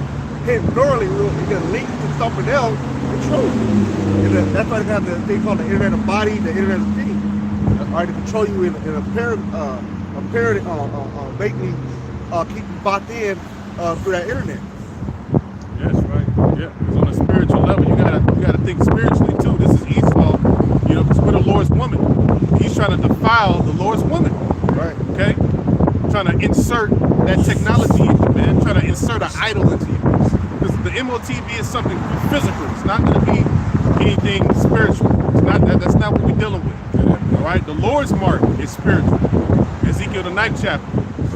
Neuralink is going to link to something else to control you. And that's why they have the thing called the Internet of Body, the Internet of Things. All right, to control you in a parody, make me keep you bought in through that internet. Yes, right. Yeah, it's on a spiritual level. You gotta think spiritually too. This is Esau, you know, because we're the Lord's woman. He's trying to defile the Lord's woman. Right. Okay? Trying to insert that technology into you, man. Trying to insert an idol into you. Because the MOTV is something physical. It's not gonna be anything spiritual. It's not that's not what we're dealing with. All right? The Lord's mark is spiritual. Ezekiel the 9th chapter.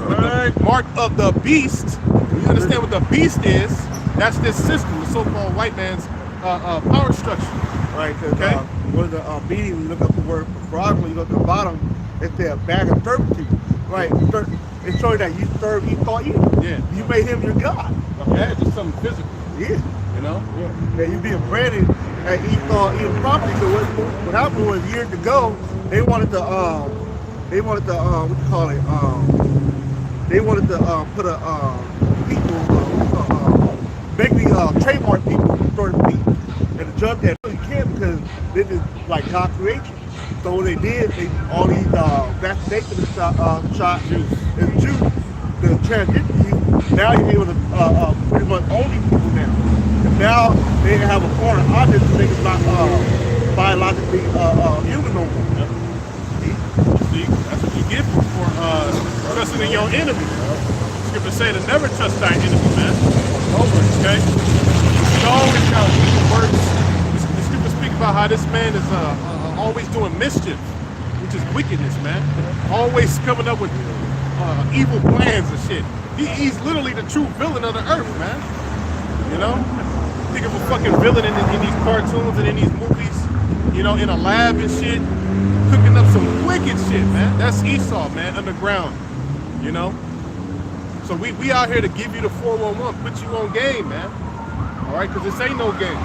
But the mark of the beast, you understand what the beast is, that's this system, the so-called white man's power structure. Right, because when the meeting, you look up the word prodigal, you look at the bottom, it says bag of servitude. Right, it's showing that you serve Esau evil. Yeah. You made him your God. Yeah, just something physical. Yeah. You know? Yeah, you being branded as Esau evil property. So what happened was years ago, they wanted to what you call it? They wanted to put a people basically trademark people sort of speak. And the judge said, no, you can't because this is like God creation. So what they did, all these vaccination shots and juice to transition you. Now you're able to pretty much own these people now. And now they have a foreign object to make it not biologically human no more. See, that's what you get for trusting in your enemy. Scripture say to never trust thy enemy, man. Okay? You always got words. The scripture speak about how this man is always doing mischief, which is wickedness, man. Always coming up with evil plans and shit. He's literally the true villain of the earth, man. You know? Think of a fucking villain in these cartoons and in these movies, you know, in a lab and shit, cooking up some wicked shit, man. That's Esau, man, underground, you know? So we out here to give you the 411, put you on game, man. All right, because this ain't no game.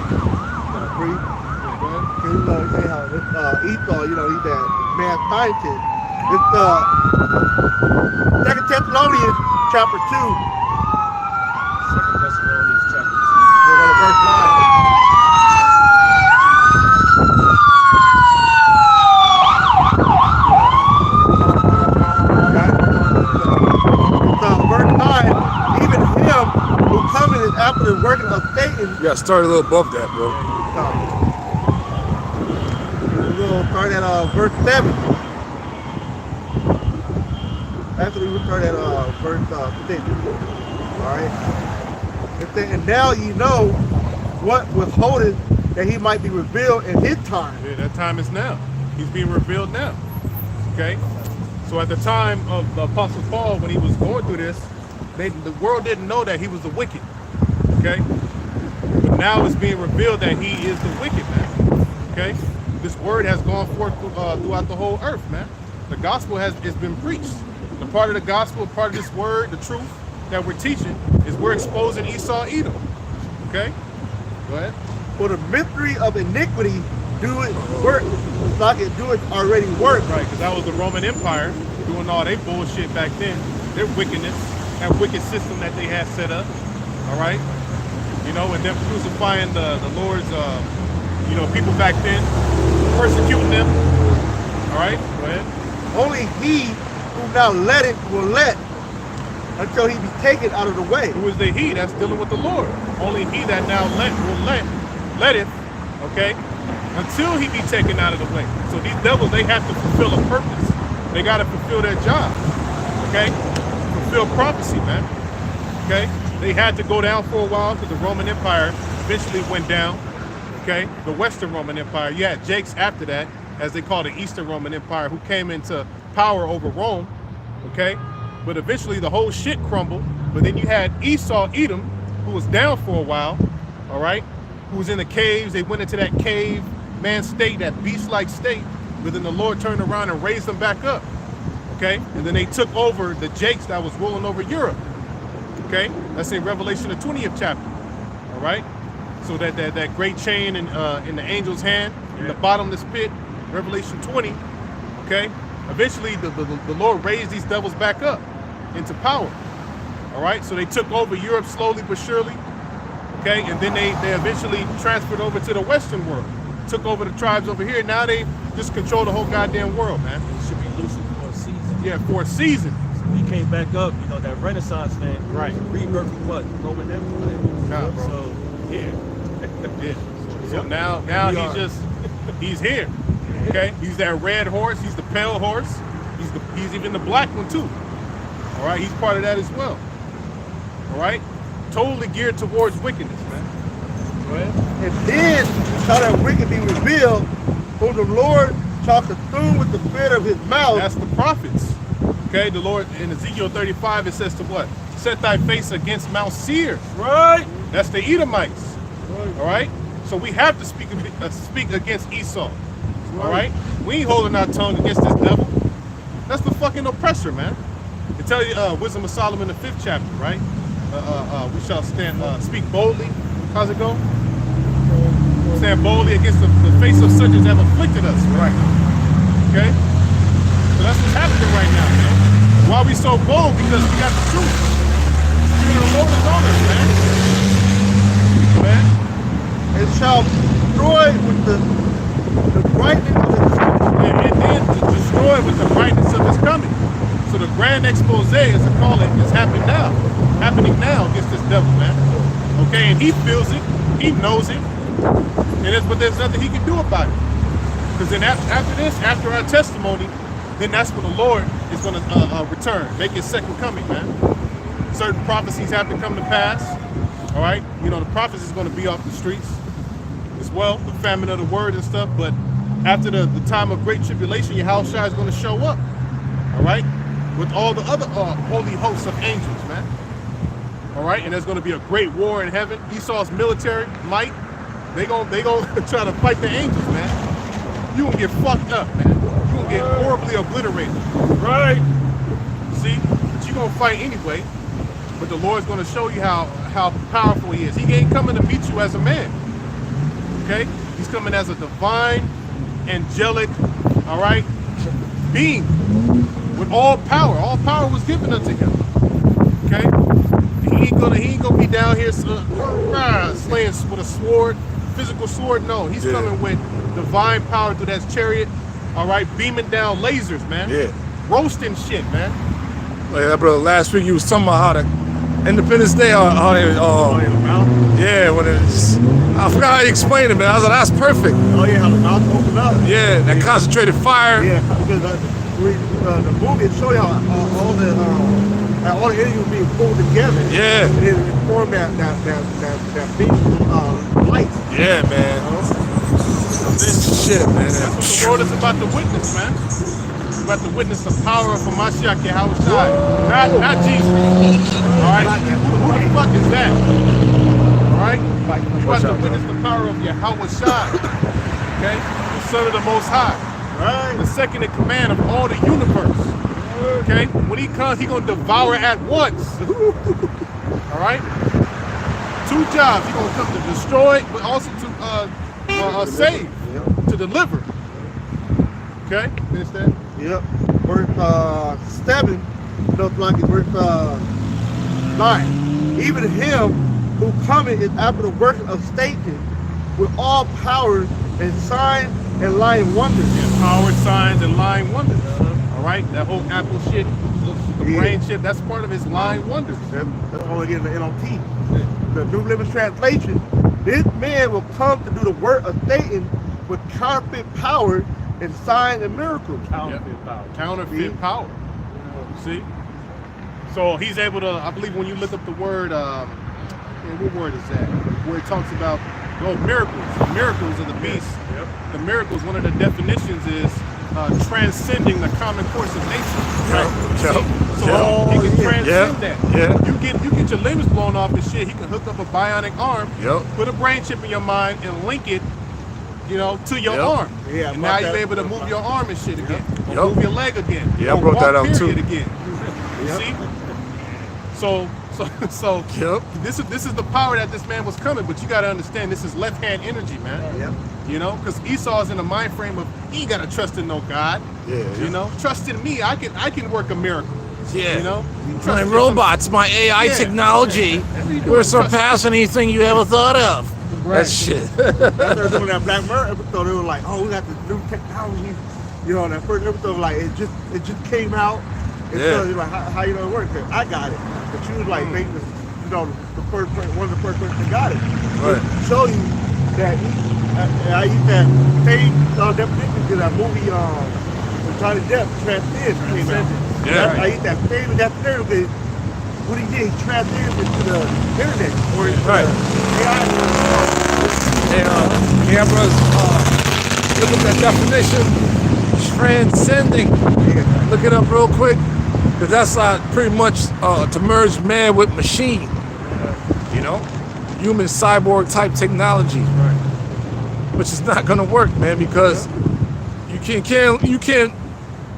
You know, say how Esau, you know, he's that mad scientist. It's 2 Thessalonians chapter 2. 2 Thessalonians chapter 2. We're going to verse 9. Verse 9, even him who cometh is after the working of Satan. You gotta start a little above that, bro. We'll start at verse 7. Actually, we'll start at verse 6. Alright? It says, and now ye know what withholdeth that he might be revealed in his time. Yeah, that time is now. He's being revealed now. Okay? So at the time of the Apostle Paul, when he was going through this, the world didn't know that he was the wicked. Okay? But now it's being revealed that he is the wicked, man. Okay? This word has gone forth throughout the whole earth, man. The gospel has been preached. The part of the gospel, part of this word, the truth that we're teaching is we're exposing Esau, Edom. Okay? Go ahead. For the mystery of iniquity, do it work. Like it do it already work. Right, because that was the Roman Empire doing all their bullshit back then, their wickedness, that wicked system that they had set up. All right? You know, and them crucifying the Lord's, you know, people back then, persecuting them. All right? Go ahead. Only he who now let it will let until he be taken out of the way. Who is the he? That's dealing with the Lord. Only he that now let it, okay, until he be taken out of the way. So these devils, they have to fulfill a purpose. They got to fulfill their job, okay? Fulfill prophecy, man, okay? They had to go down for a while because the Roman Empire eventually went down, okay? The Western Roman Empire. You had Jakes after that, as they call the Eastern Roman Empire, who came into power over Rome, okay? But eventually the whole shit crumbled. But then you had Esau, Edom, who was down for a while, all right? Who was in the caves. They went into that cave man state, that beast-like state. But then the Lord turned around and raised them back up, okay? And then they took over the Jakes that was ruling over Europe, okay? That's in Revelation, the 20th chapter, all right? So that great chain in the angel's hand, in the bottomless pit, Revelation 20, okay? Eventually, the Lord raised these devils back up into power, all right? So they took over Europe slowly but surely, okay? And then they eventually transferred over to the Western world, took over the tribes over here. Now they just control the whole goddamn world, man. It should be loosened for a season. Yeah, for a season. So he came back up, you know, that Renaissance thing. Right. Rebirth of what? Roman Empire. Nah, bro. So, yeah. Yeah. So now he's here. Okay? He's that red horse, he's the pale horse, he's even the black one too. All right, he's part of that as well. All right? Totally geared towards wickedness, man. Go ahead. And then shall that wicked be revealed, whom the Lord shall consume with the spirit of his mouth. That's the prophets. Okay, the Lord in Ezekiel 35 it says to what? Set thy face against Mount Seir. Right. That's the Edomites. All right? So we have to speak against Esau. All right? We ain't holding our tongue against this devil. That's the fucking oppressor, man. It tell you, Wisdom of Solomon, the 5th chapter, right? We shall speak boldly. How's it go? Stand boldly against the face of such as have afflicted us. Right. Okay? So that's what's happening right now, man. Why are we so bold? Because we got the truth. The Lord is on us, man. Man. And shall destroy with the brightness of his coming. And then to destroy with the brightness of his coming. So the grand expose, as I call it, is happening now against this devil, man. Okay, and he feels it, he knows it, but there's nothing he can do about it. Because then after this, after our testimony, then that's when the Lord is going to return, make his second coming, man. Certain prophecies have to come to pass. All right, you know, the prophets is going to be off the streets as well, the famine of the word and stuff. But after the time of great tribulation, Yahushua is going to show up, all right, with all the other holy hosts of angels, man. All right, and there's going to be a great war in heaven. Esau's military might, they gonna try to fight the angels, man. You gonna get fucked up, man. You gonna get horribly obliterated, Right. see? But you gonna fight anyway. But the Lord's gonna show you how powerful he is. He ain't coming to meet you as a man, okay? He's coming as a divine, angelic, all right, being with all power. All power was given unto him, okay? He ain't gonna be down here slaying with a sword, physical sword. No, he's coming with divine power through that chariot, all right, beaming down lasers, man. Yeah. Roasting shit, man. Like that brother, last week you was talking about how the Independence Day, how they, yeah, when it's, I forgot how you explained it, man. I was like, that's perfect. Oh yeah, how the mouth opened up. Yeah, that concentrated fire. Yeah, because the movie it showed you how all the energy was being pulled together. Yeah. And it formed that big light. Yeah, man. This shit, man. That's what the world is about to witness, man. We're about to witness the power of Hamashiach Yahushua. Not Jesus. All right? Who the fuck is that? All right? We're about to witness the power of Yahushua. Okay? The Son of the Most High. Right. The second in command of all the universe. Okay? When he comes, he gonna devour at once. All right? 2 jobs. He gonna come to destroy, but also to save, to deliver. Okay? Finish that. Yep. Verse 7, no blanket, verse 9. Even him who cometh is after the work of Satan with all powers and signs and lying wonders. Yeah, power, signs, and lying wonders. All right? That whole Apple shit, the brain shit, that's part of his lying wonders. That's only in the NLT. The New Living Translation. This man will come to do the work of Satan with counterfeit power and signs and miracles. Counterfeit power. Counterfeit power. See? So he's able to, I believe when you look up the word, what word is that? Where it talks about, miracles. The miracles of the beast. Yep. The miracles, one of the definitions is transcending the common course of nature. Right? So he can transcend that. Yeah. You get your limbs blown off and shit, he can hook up a bionic arm, put a brain chip in your mind and link it, to your arm. Yeah, and now you're able to move your arm and shit again. Or move your leg again. Yeah, I brought that out too. Again. See? So this is the power that this man was coming, but you got to understand this is left hand energy, man. Because Esau's in the mind frame of he ain't got to trust in no God. Trust in me, I can work a miracle. My robots, my AI technology, we're surpassing anything you ever thought of. That shit. After doing that Black Mirror episode, they were like, "Oh, we got this new technology." That first episode, like it just came out. And so you're like, how you know it works? I got it, but she was like, making this, the first person, one of the first person that got it. Right. To show you that I used that same definition to that movie with Johnny Depp, Transcend came out. Yeah. I used that same definition. What he did, he transcended it to the internet or AI. Cameras, look at that definition, transcending. Look it up real quick, because that's pretty much to merge man with machine. Human cyborg type technology, which is not gonna work, man, because you can't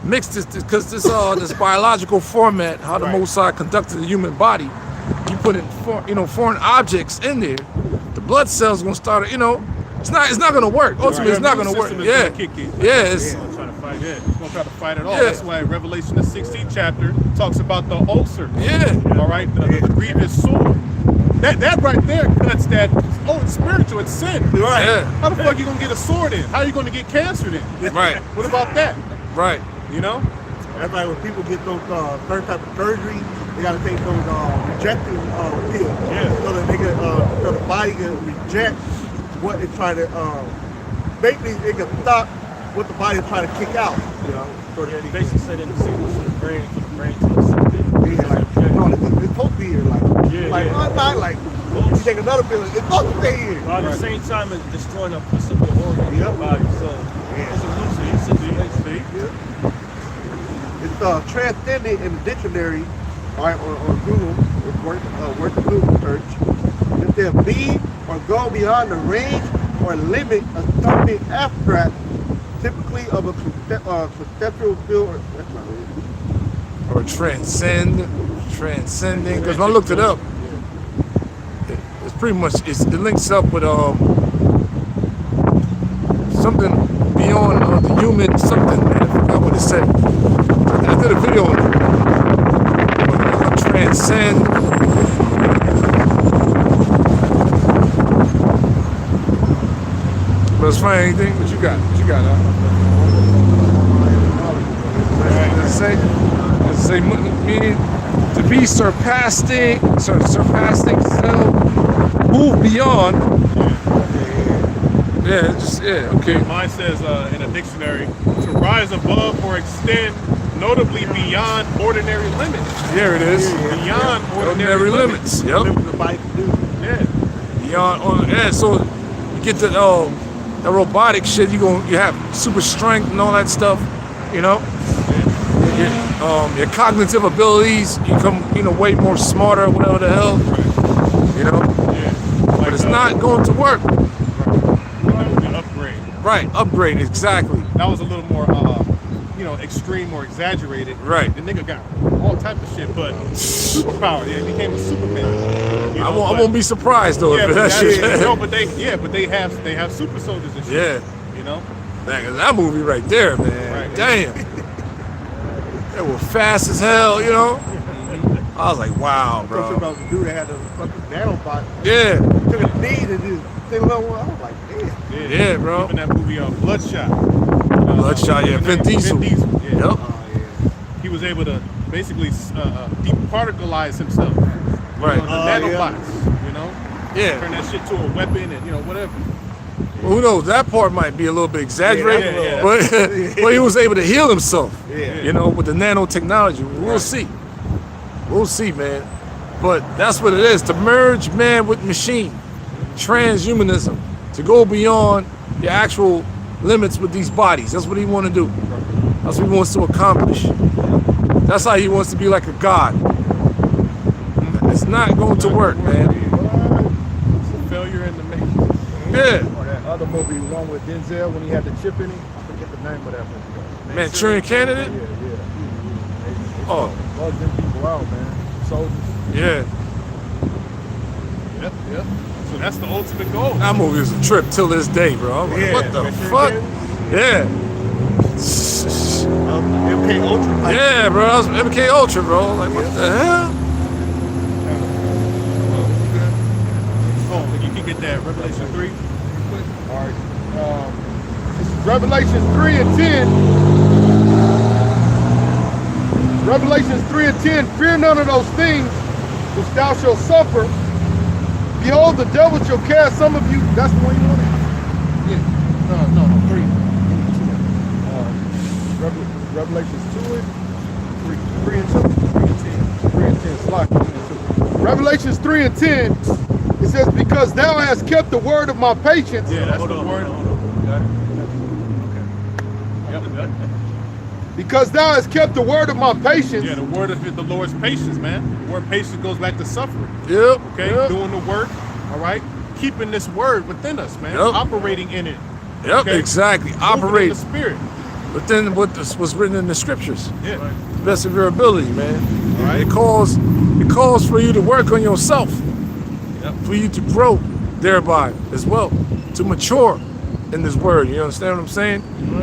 mix this, because this biological format, how the Most High conducted the human body. You put in foreign objects in there, the blood cells gonna start. It's not gonna work. Ultimately, it's not gonna work. Gonna kick in. It's gonna try to fight. It's gonna try to fight it all. That's why Revelation the 16th chapter talks about the ulcer. All right, the grievous sword. That right there cuts that. Oh, it's spiritual. It's sin. Right. Yeah. How the fuck you gonna get a sword in? How you gonna get cancer in? Right. What about that? Right. That's like when people get those certain type of surgery, they gotta take those rejecting pills. So that they can, so the body can reject what it's trying to basically it can stop what the body is trying to kick out. They basically said in the signals to the brain for the brain to accept it. It's supposed to be here, not like you take another pill, it's supposed to stay here. But at the same time, it's destroying a specific organ in your body. So it's a losing situation. It's transcendent in the dictionary, on Google, worth the Google search. It says be or go beyond the range or limit of something abstract, typically of a conceptual field. That's not it. Or transcending. Because when I looked it up, it's pretty much it links up with something beyond the human something. Man, I forgot what it said. I did a video on it. Transcend. But it's fine. Anything? What you got? Does it say meaning to be surpassing self, move beyond. Okay. Mine says in a dictionary to rise above or extend notably beyond ordinary limits. Here it is. Beyond ordinary limits. Yep. The body can do. Beyond. So you get the robotic shit. You have super strength and all that stuff. Your cognitive abilities. You become way more smarter. Whatever the hell. But it's not going to work. Upgrade. Right. Upgrade. Exactly. That was a little more extreme or exaggerated. Right. The nigga got all type of shit, but superpower. Yeah, he became a Superman. I won't be surprised though if that shit. But they have super soldiers and shit. Yeah. You know. Man, that movie right there, man. Right. Damn. They were fast as hell, you know. I was like, wow, Talking bro. about the dude that had the fucking nanobot. Yeah. Took a knee and just thing along. I was like, damn. Yeah, bro. Even that movie Bloodshot. Bloodshot, yeah. Vin Diesel. Yeah. Yep. He was able to basically departicleize himself. Right. The nanobots, you know. Yeah. Turn that shit to a weapon and whatever. Well, who knows? That part might be a little bit exaggerated, Yeah. but he was able to heal himself. Yeah. You know, with the nanotechnology. We'll see. We'll see, man. But that's what it is, to merge man with machine. Transhumanism. To go beyond the actual limits with these bodies. That's what he wants to do. That's what he wants to accomplish. That's how he wants to be like a god. It's not going to work, man. It's a failure in the making. Yeah. Or that other movie, the one with Denzel when he had the chip in him. I forget the name of that movie. Manchurian Candidate? Yeah. Oh. Bug them people out, man. Soldiers. Yeah. Yep. So that's the ultimate goal. That movie is a trip till this day, bro. I'm like, what the fuck? Yeah. MK Ultra. Yeah, bro. That was MK Ultra, bro. Like, what the hell? Oh, you can get that Revelation 3. All right. This is Revelations 3 and 10. Revelations 3 and 10. Fear none of those things which thou shalt suffer. Behold, the devil shall cast some of you. That's the one you wanted? Yeah. No. 3. Revelations 2 and 3 and 2. 3 and 10. Slide. Revelations 3 and 10. It says, because thou hast kept the word of my patience. Yeah, that's the word. Because thou hast kept the word of my patience. Yeah, the word of the Lord's patience, man. The word patience goes back to suffering. Yep. Okay, Yep. doing the work, all right? Keeping this word within us, man. Yep. Operating in it. Yep, Okay? exactly. Moving in Operate the spirit. within what was written in the scriptures. Yeah. The best of your ability, man. All right. It calls for you to work on yourself. Yep. For you to grow thereby as well. To mature in this word. You understand what I'm saying?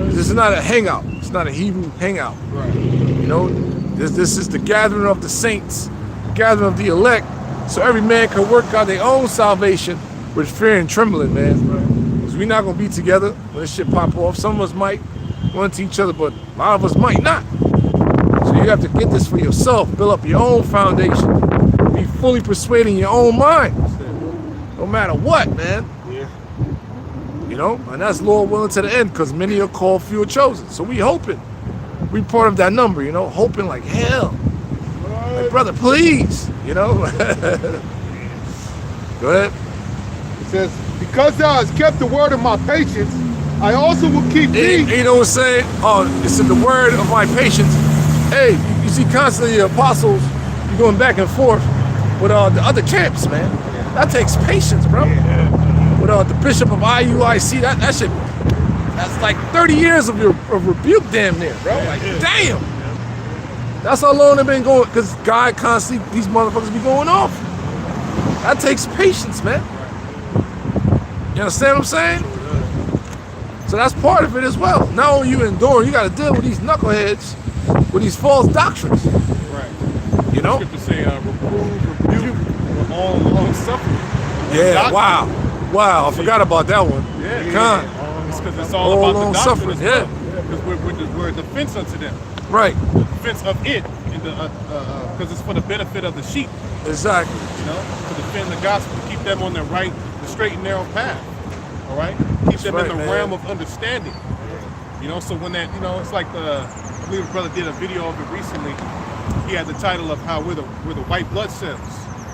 This is not a hangout. It's not a Hebrew hangout. Right. You know, this is the gathering of the saints, gathering of the elect, so every man can work out their own salvation with fear and trembling, man. Because we're not gonna be together when this shit pop off. Some of us might run to each other, but a lot of us might not. So you have to get this for yourself, build up your own foundation, be fully persuaded in your own mind, no matter what, man. Yeah. You know, and that's Lord willing to the end, because many are called, few are chosen. So we hoping. We part of that number, you know, hoping like hell. Like, brother, please, you know. Go ahead. It says, because thou hast kept the word of my patience, I also will keep thee. You know what I'm saying? Oh, it's in the word of my patience. Hey, you see constantly the apostles, you're going back and forth with the other camps, man. That takes patience, bro. With the bishop of IUIC, that shit, that's like 30 years of rebuke damn near, bro. Like, damn. That's how long they've been going, because God constantly, these motherfuckers be going off. That takes patience, man. You understand what I'm saying? So that's part of it as well. Not only you endure, you got to deal with these knuckleheads, with these false doctrines. Right. You know? Scripture say, reprove, rebuke, with all long suffering. Yeah, Doctrine. wow. I forgot about that one. Yeah. It's because it's all All about long the doctrine suffering, as well. Because we're a defense unto them. Right, The defense of it, because it's for the benefit of the sheep. exactly. You know, to defend the gospel, keep them on the straight and narrow path. All right, keep them right, in the man. realm of understanding. You know, so when that, it's like I believe a brother did a video of it recently. He had the title of how we're the white blood cells.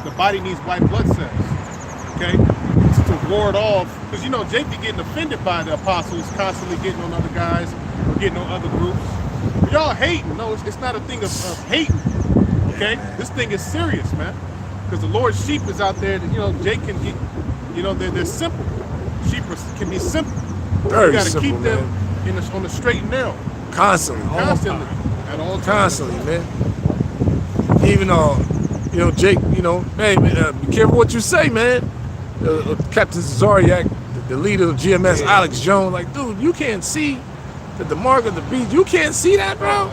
The body needs white blood cells. Okay, to ward off, because Jake be getting offended by the apostles constantly getting on other guys or getting on other groups. Y'all hating? No, it's not a thing of hating. Okay, this thing is serious, man. Because the Lord's sheep is out there. That, Jake can get. They're simple. Sheep can be simple. Very You got to simple, keep them man. on the straight and narrow. Constantly. Constantly. At all times. Constantly, man. Even Jake, hey, man, be careful what you say, man. Captain Zariak, the leader of GMS, Alex Jones, like, dude, you can't see the mark of the beast. You can't see that, bro.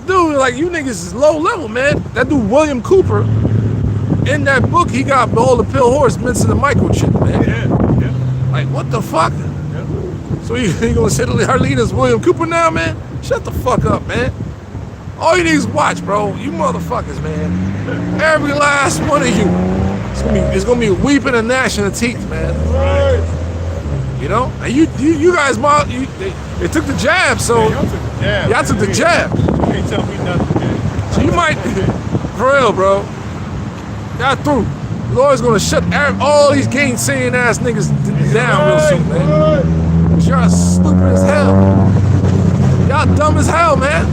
Dude, like, you niggas is low level, man. That dude William Cooper, in that book, he got Behold the Pale Horse mentioning the microchip, man. Yeah. Like, what the fuck? So you gonna say our leader's William Cooper now, man? Shut the fuck up, man. All you niggas watch, bro. You motherfuckers, man. Every last one of you. It's gonna be weeping and gnashing of teeth, man. You know? And you guys, they took the jab, so y'all took the jab. You can't tell me nothing, man. So you might, for real, bro. Y'all through. The Lord's gonna shut all these gainsaying ass niggas down real soon, man. Cause y'all stupid as hell. Y'all dumb as hell, man.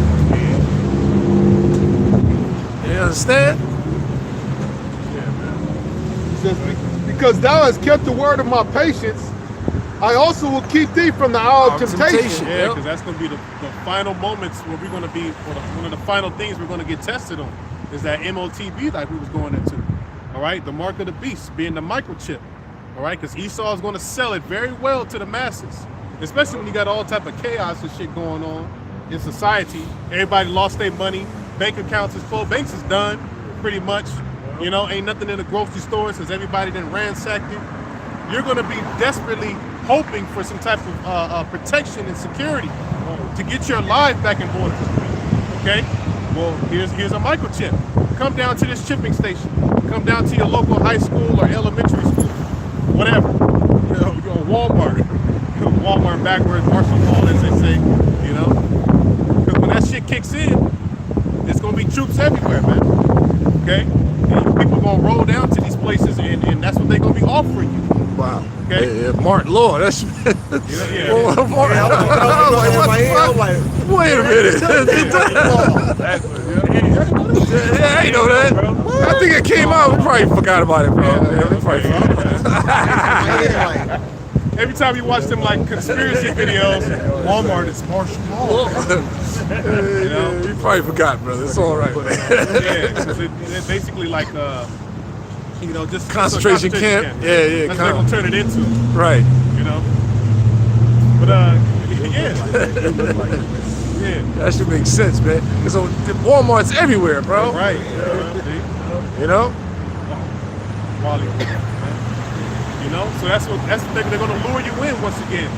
You understand? Because thou hast kept the word of my patience, I also will keep thee from the hour of temptation. Yeah, because that's going to be the final moments where we're going to be, one of the final things we're going to get tested on is that MOTB like we was going into. All right, the mark of the beast being the microchip. All right, because Esau is going to sell it very well to the masses, especially when you got all type of chaos and shit going on in society. Everybody lost their money. Bank accounts is full. Banks is done, pretty much. You know, ain't nothing in the grocery stores because everybody done ransacked it. You're going to be desperately hoping for some type of protection and security to get your life back in order. Okay? Well, here's a microchip. Come down to this chipping station. Come down to your local high school or elementary school, whatever. You know, you go to Walmart. Walmart backwards, Marshall Mall, as they say. You know, because when that shit kicks in, it's gonna be troops everywhere, man. Okay? And people are gonna roll down to these places, and that's what they're gonna be offering you. Wow. Okay? Yeah, Martin Law, that's Yeah. Wait a minute. Yeah, I know that. I think it came out. We probably forgot about it, bro. Yeah, we probably forgot. Every time you watch them like conspiracy videos, Walmart is Marshall Mall. You know? You probably forgot, brother. It's all right. Yeah, because it's basically like just concentration camp. Yeah. That's what they're gonna turn it into. Right. You know. But yeah. That should make sense, man. Because Walmart's everywhere, bro. Right. You know. Quality. You know, so that's the thing. They're gonna lure you in once again.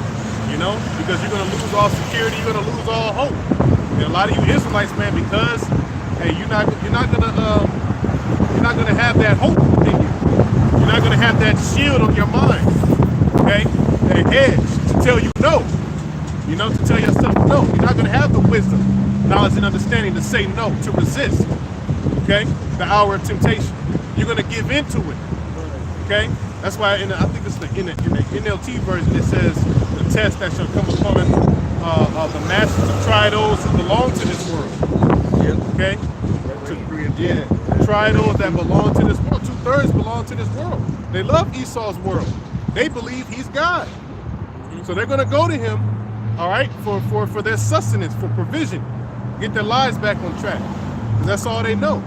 You know, because you're gonna lose all security, you're gonna lose all hope. And a lot of you Israelites, man, because hey, you're not gonna have that hope in you. You're not gonna have that shield on your mind. Okay, that hedge to tell you no. You know, to tell yourself no. You're not gonna have the wisdom, knowledge, and understanding to say no, to resist. Okay, the hour of temptation. You're gonna give into it. Okay. That's why I think it's in the NLT version it says the test that shall come upon the masses of try those who belong to this world. Okay? Try those that belong to this world. 2/3 belong to this world. They love Esau's world. They believe he's God. So they're gonna go to him, all right, for their sustenance, for provision, get their lives back on track. Because that's all they know.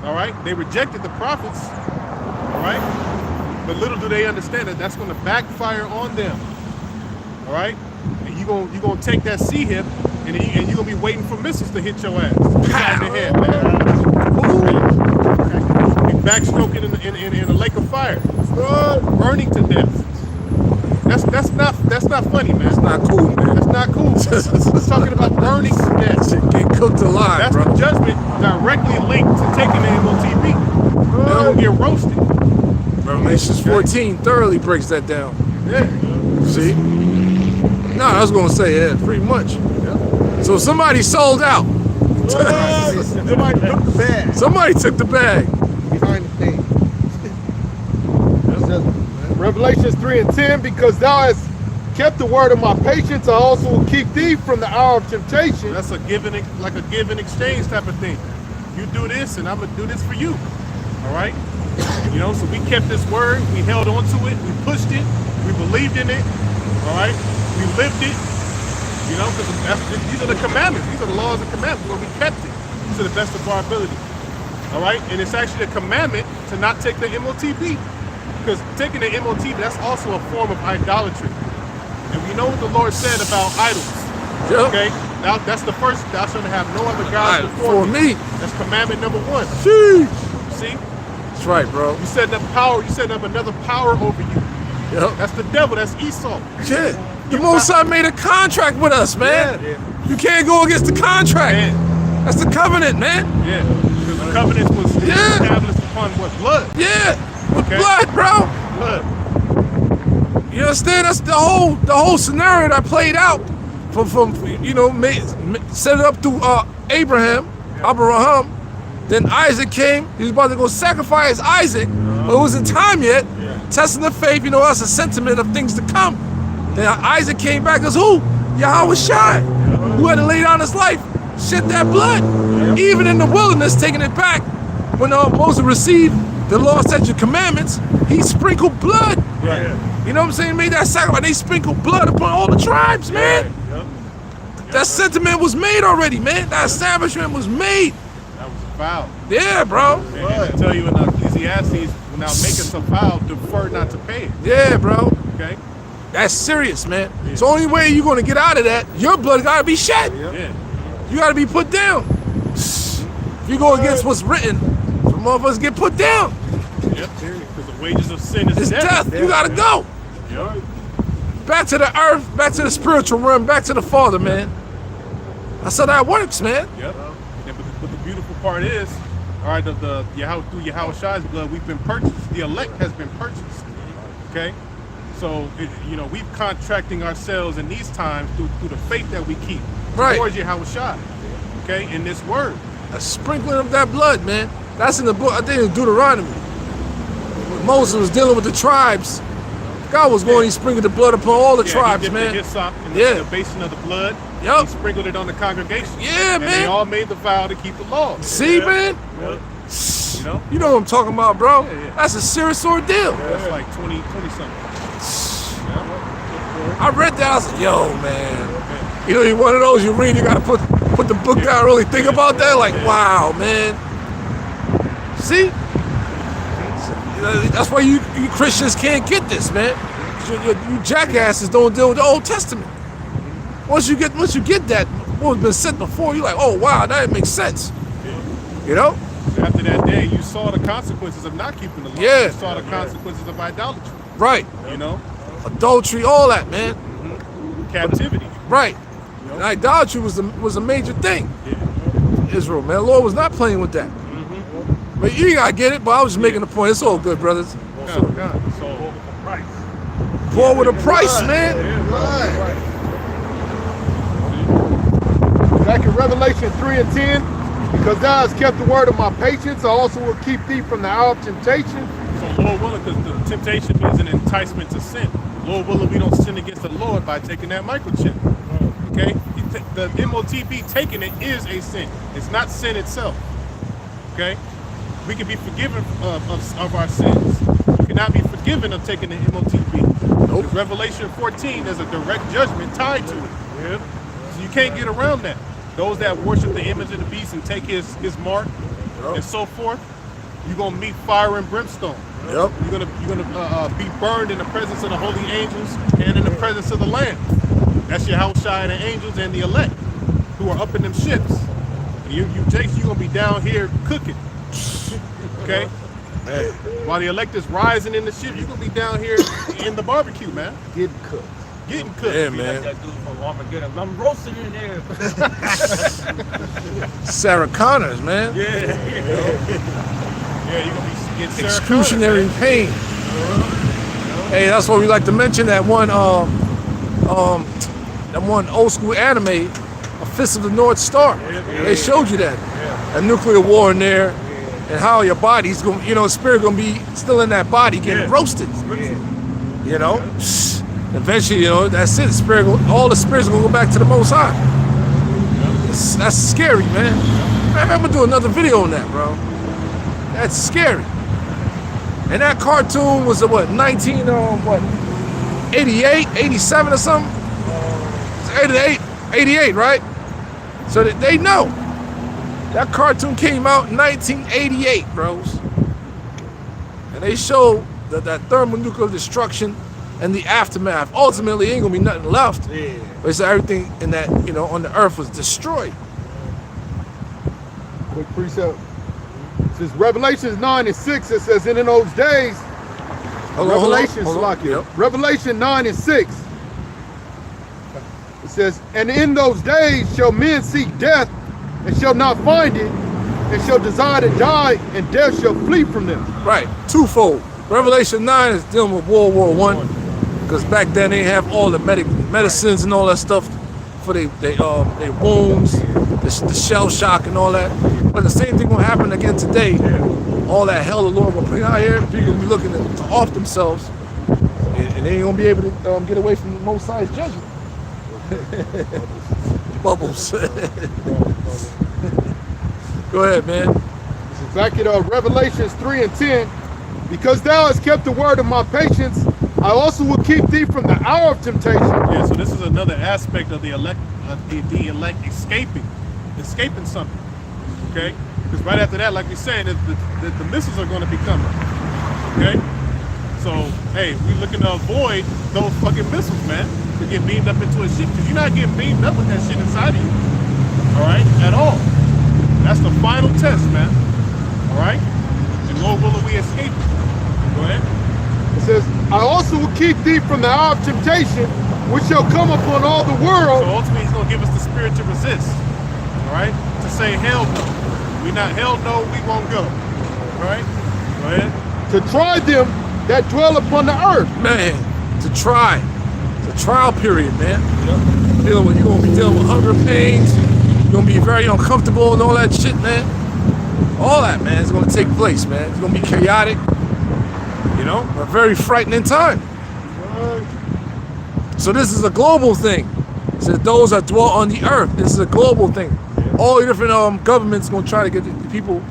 All right? They rejected the prophets, all right? But little do they understand that that's going to backfire on them. All right? And you're going to take that sea hip and you're going to be waiting for missiles to hit your ass. Inside the head, man. Be backstroking in a lake of fire. Burning to death. That's not funny, man. It's not cool, man. That's not cool. We're talking about burning to death. Get cooked alive, that's bro. The judgment directly linked to taking the MOTB. They're going to get roasted. Revelations 14 thoroughly breaks that down. Yeah. See? No, I was going to say, yeah, pretty much. Yeah. So somebody sold out. Somebody took the bag. Somebody took the bag. Behind the thing. Revelations 3:10, because thou hast kept the word of my patience, I also will keep thee from the hour of temptation. That's like a give and exchange type of thing. You do this and I'm going to do this for you. All right? You know, so we kept this word, we held on to it, we pushed it, we believed in it, all right? We lived it, You know, because these are the commandments. These are the laws and commandments where we kept it to the best of our ability. All right? And it's actually a commandment to not take the MOTB. Because taking the MOTB, that's also a form of idolatry. And we know what the Lord said about idols. Yep. Okay? Now, that's the first. Thou shalt have no other gods before me. That's commandment number 1. Sheesh. See? That's right, bro. You setting up power. You setting up another power over you. Yep. That's the devil. That's Esau. Shit. The Most High made a contract with us, man. Yeah. You can't go against the contract. Man. That's the covenant, man. Yeah. Because the covenant was established upon what? Blood. Yeah. With Okay. blood, bro. Blood. You understand? That's the whole scenario that played out from you know, set it up through Abraham. Then Isaac came. He was about to go sacrifice Isaac, but it wasn't time yet. Testing the faith, you know, that's a sentiment of things to come. Then Isaac came back as who? Yahweh Shai, who had to lay down his life, shed that blood. Even in the wilderness, taking it back, when Moses received the law, statute, commandments, he sprinkled blood. Right. You know what I'm saying? Made that sacrifice. They sprinkled blood upon all the tribes, man. That sentiment was made already, man. That establishment was made. That was a vow. Yeah, bro. And I tell you in Ecclesiastes, when thou makest a vow, defer not to pay it. Yeah, bro. Okay? That's serious, man. It's the only way you're gonna get out of that. Your blood gotta be shed. Yeah. You gotta be put down. If you go against what's written, some of us get put down. Yep. Because the wages of sin is It's death. You gotta go. Yep. Back to the earth, back to the spiritual realm, back to the Father, man. That's how that works, man. Yep. But the beautiful part is, all right, through Yahweh Shai's blood, we've been purchased. The elect has been purchased. Okay? So, we've contracting ourselves in these times through the faith that we keep towards Yahweh Shai. Okay? In this word. A sprinkling of that blood, man. That's in the book, I think in Deuteronomy. When Moses was dealing with the tribes, God was going, he sprinkled the blood upon all the tribes, he dipped man. The hyssop in the basin of the blood. Yep. He sprinkled it on the congregation. Yeah, and man. they all made the vow to keep the law. See, man? Yep. You know what I'm talking about, bro? Yeah. That's a serious ordeal. That's like 20 something. I read that, I was like, yo, man. You know, you're one of those you read, you gotta put the book down, really think about that. Like, wow, man. See? That's why you Christians can't get this, man. You jackasses don't deal with the Old Testament. Once you get that, what has been said before, you're like, oh wow, that makes sense. You know? After that day, you saw the consequences of not keeping the law. Yeah. You saw the consequences of idolatry. Right. You know? Adultery, all that, man. Captivity. Right. And idolatry was a major thing. Israel, man. The Lord was not playing with that. But you gotta get it, but I was just making a point. It's all good, brothers. So, price. Poor with a price, man. Back in Revelation 3 and 10, because thou hast kept the word of my patience, I also will keep thee from the hour of temptation. So Lord willing, because the temptation means an enticement to sin. Lord willing, we don't sin against the Lord by taking that microchip. Okay? The MOTB taking it is a sin. It's not sin itself. Okay? We can be forgiven of our sins. We cannot be forgiven of taking the MOTB. Nope. Because Revelation 14, there's a direct judgment tied to it. Yep. So you can't get around that. Those that worship the image of the beast and take his mark and so forth, you're gonna meet fire and brimstone. Yep. You're gonna be burned in the presence of the holy angels and in the presence of the Lamb. That's your house shy and the angels and the elect who are up in them ships. And you're gonna be down here cooking. Okay? Hey. While the elect is rising in the ship, you're gonna be down here in the barbecue, man. Getting cooked. Getting cooked. Yeah, Like man. that dude from Armageddon. I'm roasting in there. Sarah Connors, man. Yeah, you're gonna be getting Sarah Excruciating pain. Hey, that's why we like to mention that one old school anime, A Fist of the North Star. They showed you that. A nuclear war in there, and how your body's going, spirit gonna be still in that body getting roasted. You know? Eventually, that's it. All the spirits are gonna go back to the Most High. That's scary, man. I'm gonna do another video on that, bro. That's scary. And that cartoon was 88, 87 or something? It's 88. 88, right? So that they know. That cartoon came out in 1988, bros. And they show that thermonuclear destruction and the aftermath. Ultimately, ain't gonna be nothing left. Yeah. But it's everything in that, on the earth was destroyed. Quick precept. It says Revelations 9:6. It says, and in those days, Revelation, Yep. Revelation 9:6. It says, and in those days shall men seek death, and shall not find it, and shall desire to die, and death shall flee from them. Right, twofold. Revelation 9 is dealing with World War I, because back then they have all the medicines and all that stuff for their wounds, the shell shock and all that. But the same thing will happen again today. All that hell the Lord will bring out here, people will be looking to off themselves, and they ain't gonna be able to get away from the Most High's judgment. Bubbles. Go ahead, man. This is back at Revelations 3:10. Because thou hast kept the word of my patience, I also will keep thee from the hour of temptation. Yeah, so this is another aspect of the elect escaping something. Okay? Because right after that, like we said, the missiles are going to be coming. Okay? So, hey, we looking to avoid those fucking missiles, man. To get beamed up into a ship. Because you're not getting beamed up with that shit inside of you. Alright? At all. That's the final test, man. Alright? And Lord willing, we escape it. Go ahead. It says, I also will keep thee from the hour of temptation, which shall come upon all the world. So ultimately, he's going to give us the spirit to resist. Alright? To say, hell no. We not, hell no, we won't go. Alright? Go ahead. To try them that dwell upon the earth. Man, to try. It's a trial period, man. You're going to be dealing with hunger pains. You're going to be very uncomfortable and all that shit, man. All that, man, is going to take place, man. It's going to be chaotic, a very frightening time. So this is a global thing. It says those that dwell on the earth. This is a global thing. All the different governments going to try to get the people.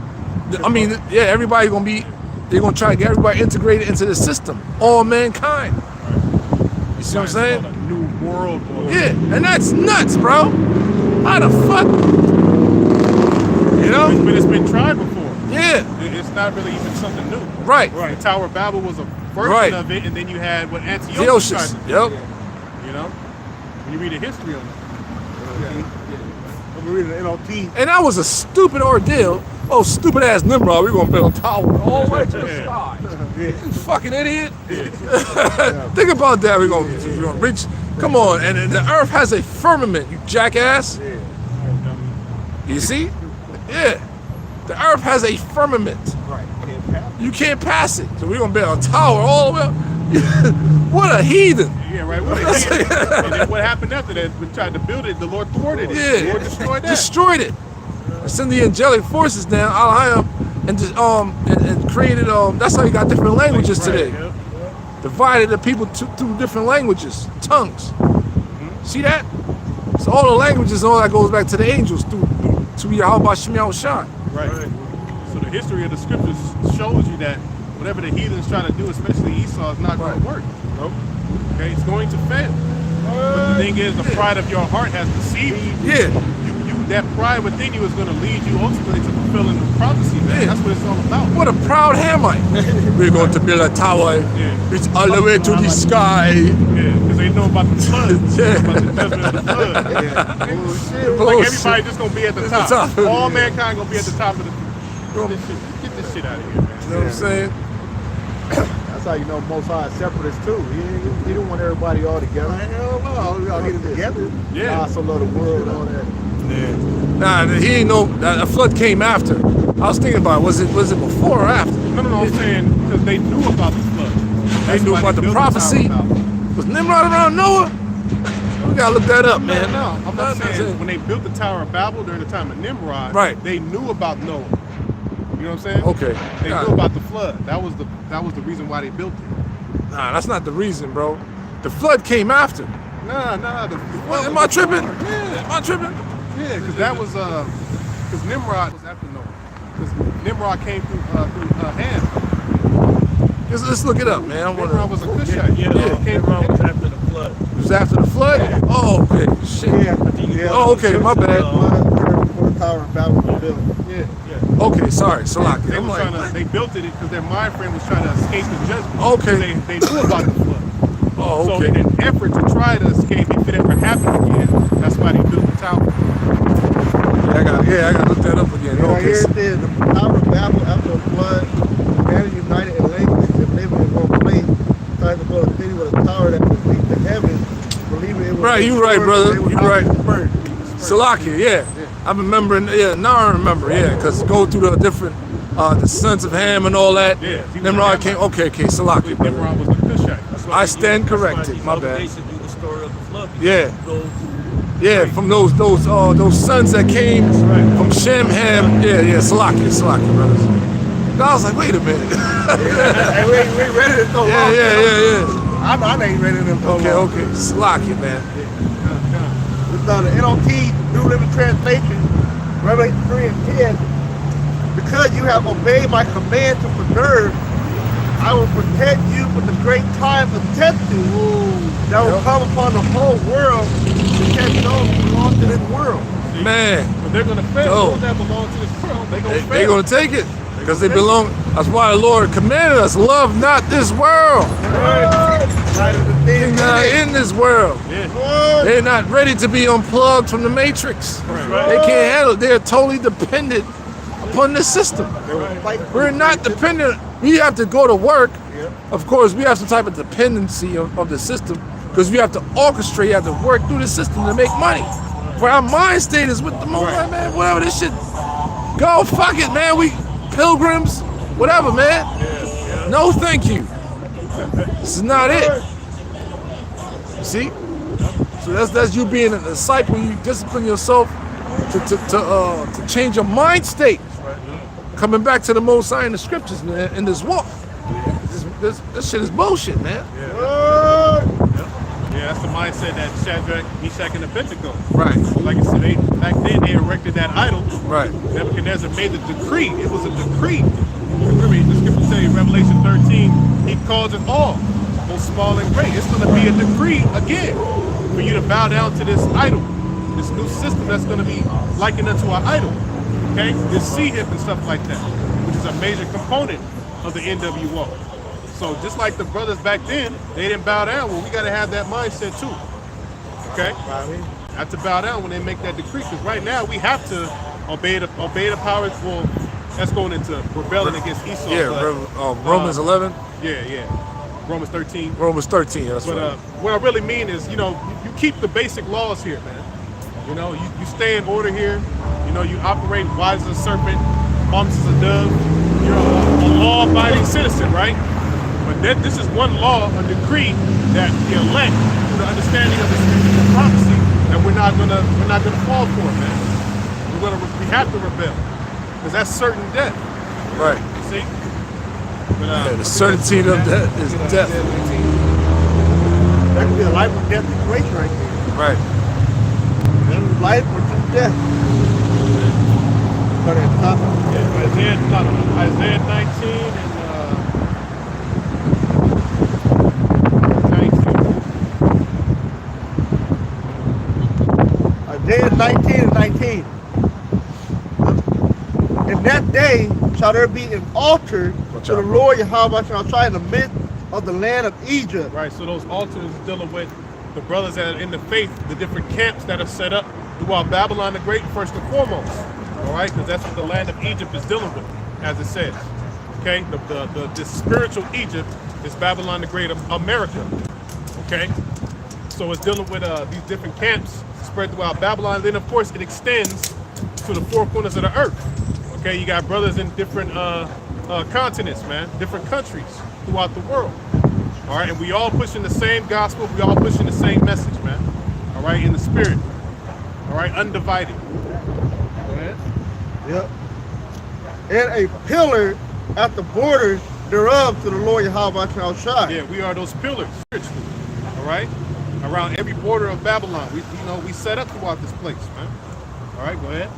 Everybody's going to be. They're going to try to get everybody integrated into the system. All mankind. You see what I'm saying? A new world order. Yeah, and that's nuts, bro. How the fuck? But it's been tried before. Yeah. It's not really even something new. Right. The Tower of Babel was a version of it, and then you had what Antiochus tried to do. Yep. When you read the history of it. I'm reading the NLT. And that was a stupid ordeal. Oh, stupid ass Nimrod, we're gonna build a tower all the way to the sky. You fucking idiot. Think about that. We're gonna reach. Come on, and the earth has a firmament, you jackass. You see? Yeah. The earth has a firmament. Right. You can't pass it. So we're gonna build a tower all the way up. What a heathen. Yeah, right. And then what happened after that? We tried to build it, the Lord thwarted it. Yeah. The Lord destroyed that. Destroyed it. Send the angelic forces down, Al-Hayam, and just and created that's how you got different languages today. Yep. Divided the people through different languages, tongues. See that? So all the languages and all that goes back to the angels through Yahweh Shem Yahushua. Right. So the history of the scriptures shows you that whatever the heathen's trying to do, especially Esau, is not going to work. Nope. Okay, it's going to fail. But the thing is, the pride of your heart has deceived you. Yeah. That pride within you is going to lead you ultimately to fulfilling the prophecy, man. Yeah. That's what it's all about. What a proud Hamite. We're going to build a tower. Yeah. It's all the way to the sky. Yeah, because they know about the flood. Yeah. About the judgment of the flood. Like everybody just going to be at the top. All mankind going to be at the top of the... Get this shit out of here, man. You know what I'm saying? That's how you know Most High is separatist too. He don't want everybody all together. Hell no, we all get it together. Yeah. God so love the world, all that. Yeah. Nah, he ain't know that a flood came after. I was thinking about it. Was it before or after? No, I'm saying because they knew about the flood. They knew about the prophecy. Was Nimrod around Noah? We gotta look that up, man. No, I'm not saying when they built the Tower of Babel during the time of Nimrod, right? They knew about Noah. You know what I'm saying? Okay. They knew about the flood. That was the reason why they built it. Nah, that's not the reason, bro. The flood came after. Nah. Am I tripping? Yeah. Am I tripping? Yeah, because that was because Nimrod was after Noah. Because Nimrod came through Ham. Let's look it up, man. Nimrod was a Cushite. Nimrod was after the flood. flood. It was after the flood? Oh, okay. Shit. Oh, okay, my bad. Before the Tower of Babel was built. Yeah. Okay, sorry, Salaki. They I'm was like, trying to, they built it because their mind frame was trying to escape the judgment. Okay. They knew about the flood. oh, So okay. in an effort to try to escape, if it ever happened again, that's why they built the tower. I gotta look that up again. Right here Okay. it says the Tower of Babel after the flood, humanity united in language and living in one place, trying to build a city with a tower that would reach the heavens, believing it was Right, you right, destroyed, brother. they would You not right. be dispersed. Salaki, yeah. I'm remembering, now I remember, because go through the different, the sons of Ham and all that. Yeah, he was Nimrod a came, Hamite. okay, Salaki, brother. Nimrod was the Cushite. That's why I they stand used- corrected, my bad. They should do the story of the flood. Yeah. Those, Yeah, from those sons that came from Shem, Ham, Salaki, brothers. And I was like, wait a minute. Hey, we ain't ready to go long. yeah. I ain't ready to go long. Okay, Salaki, man. It's the NLT, New Living Translation, Revelation 3 and 10. Because you have obeyed my command to preserve, I will protect you from the great time of testing that will come upon the whole world to catch those who belong to this world. Man, But they're gonna fail. Oh. Those that belong to this world, they gonna fail. they're going to take it because they belong. That's why the Lord commanded us, love not this world. Right of the things Not in this world. Yeah. They're not ready to be unplugged from the matrix. They can't handle it. They're totally dependent upon the system. We're not dependent. We have to go to work. Of course, we have some type of dependency of the system because we have to orchestrate, you have to work through the system to make money. Where our mind state is with the moment, man, whatever this shit. Go, fuck it, man. We pilgrims, whatever, man. No, thank you. This is not it. See? So that's you being a disciple. You discipline yourself to change your mind state. Coming back to the Most High in the scriptures, man, in this walk. This shit is bullshit, man. Yeah, that's the mindset that Shadrach, Meshach, and Abednego. Right. Like I said, back then they erected that idol. Right. Nebuchadnezzar made the decree. It was a decree. Remember, the scripture say in Revelation 13, he calls it all, both small and great. It's going to be a decree again for you to bow down to this idol, this new system that's going to be likened unto our idol. Okay, this sea hip and stuff like that, which is a major component of the NWO. So just like the brothers back then, they didn't bow down. Well, we got to have that mindset too. Okay, have to bow down when they make that decree. Because right now we have to obey the powers. Well, that's going into rebelling against Esau. Yeah, Romans 11. Yeah. Romans 13. Romans 13, that's But right. what I really mean is, you keep the basic laws here, man. You stay in order here. You operate wise as a serpent, harmless as a dove. You're a law-abiding citizen, right? But this is one law, a decree that the elect, through the understanding of the scriptures and prophecy, that we're not gonna fall for, man. We have to rebel, because that's certain death. Right. You see? But, The certainty of death is death. That could be a life or death situation right there. Right. Life or death. But it's not. Isaiah 19 and 19. Isaiah 19 and 19. In that day shall there be an altar to the Lord Yahweh shall try in the midst of the land of Egypt. Right, so those altars is dealing with the brothers that are in the faith, the different camps that are set up throughout Babylon the Great, first and foremost. All right, because that's what the land of Egypt is dealing with, as it says. Okay, the spiritual Egypt is Babylon the Great, America. Okay, so it's dealing with these different camps spread throughout Babylon. And then, of course, it extends to the four corners of the earth. Okay, you got brothers in different continents, man, different countries throughout the world. All right, and we all pushing the same gospel. We all pushing the same message, man. All right, in the spirit. All right, undivided. Go ahead. Yep. And a pillar at the borders thereof to the Lord Yahweh shall shine. Yeah, we are those pillars spiritually. All right, around every border of Babylon. We set up throughout this place, man. All right, go ahead.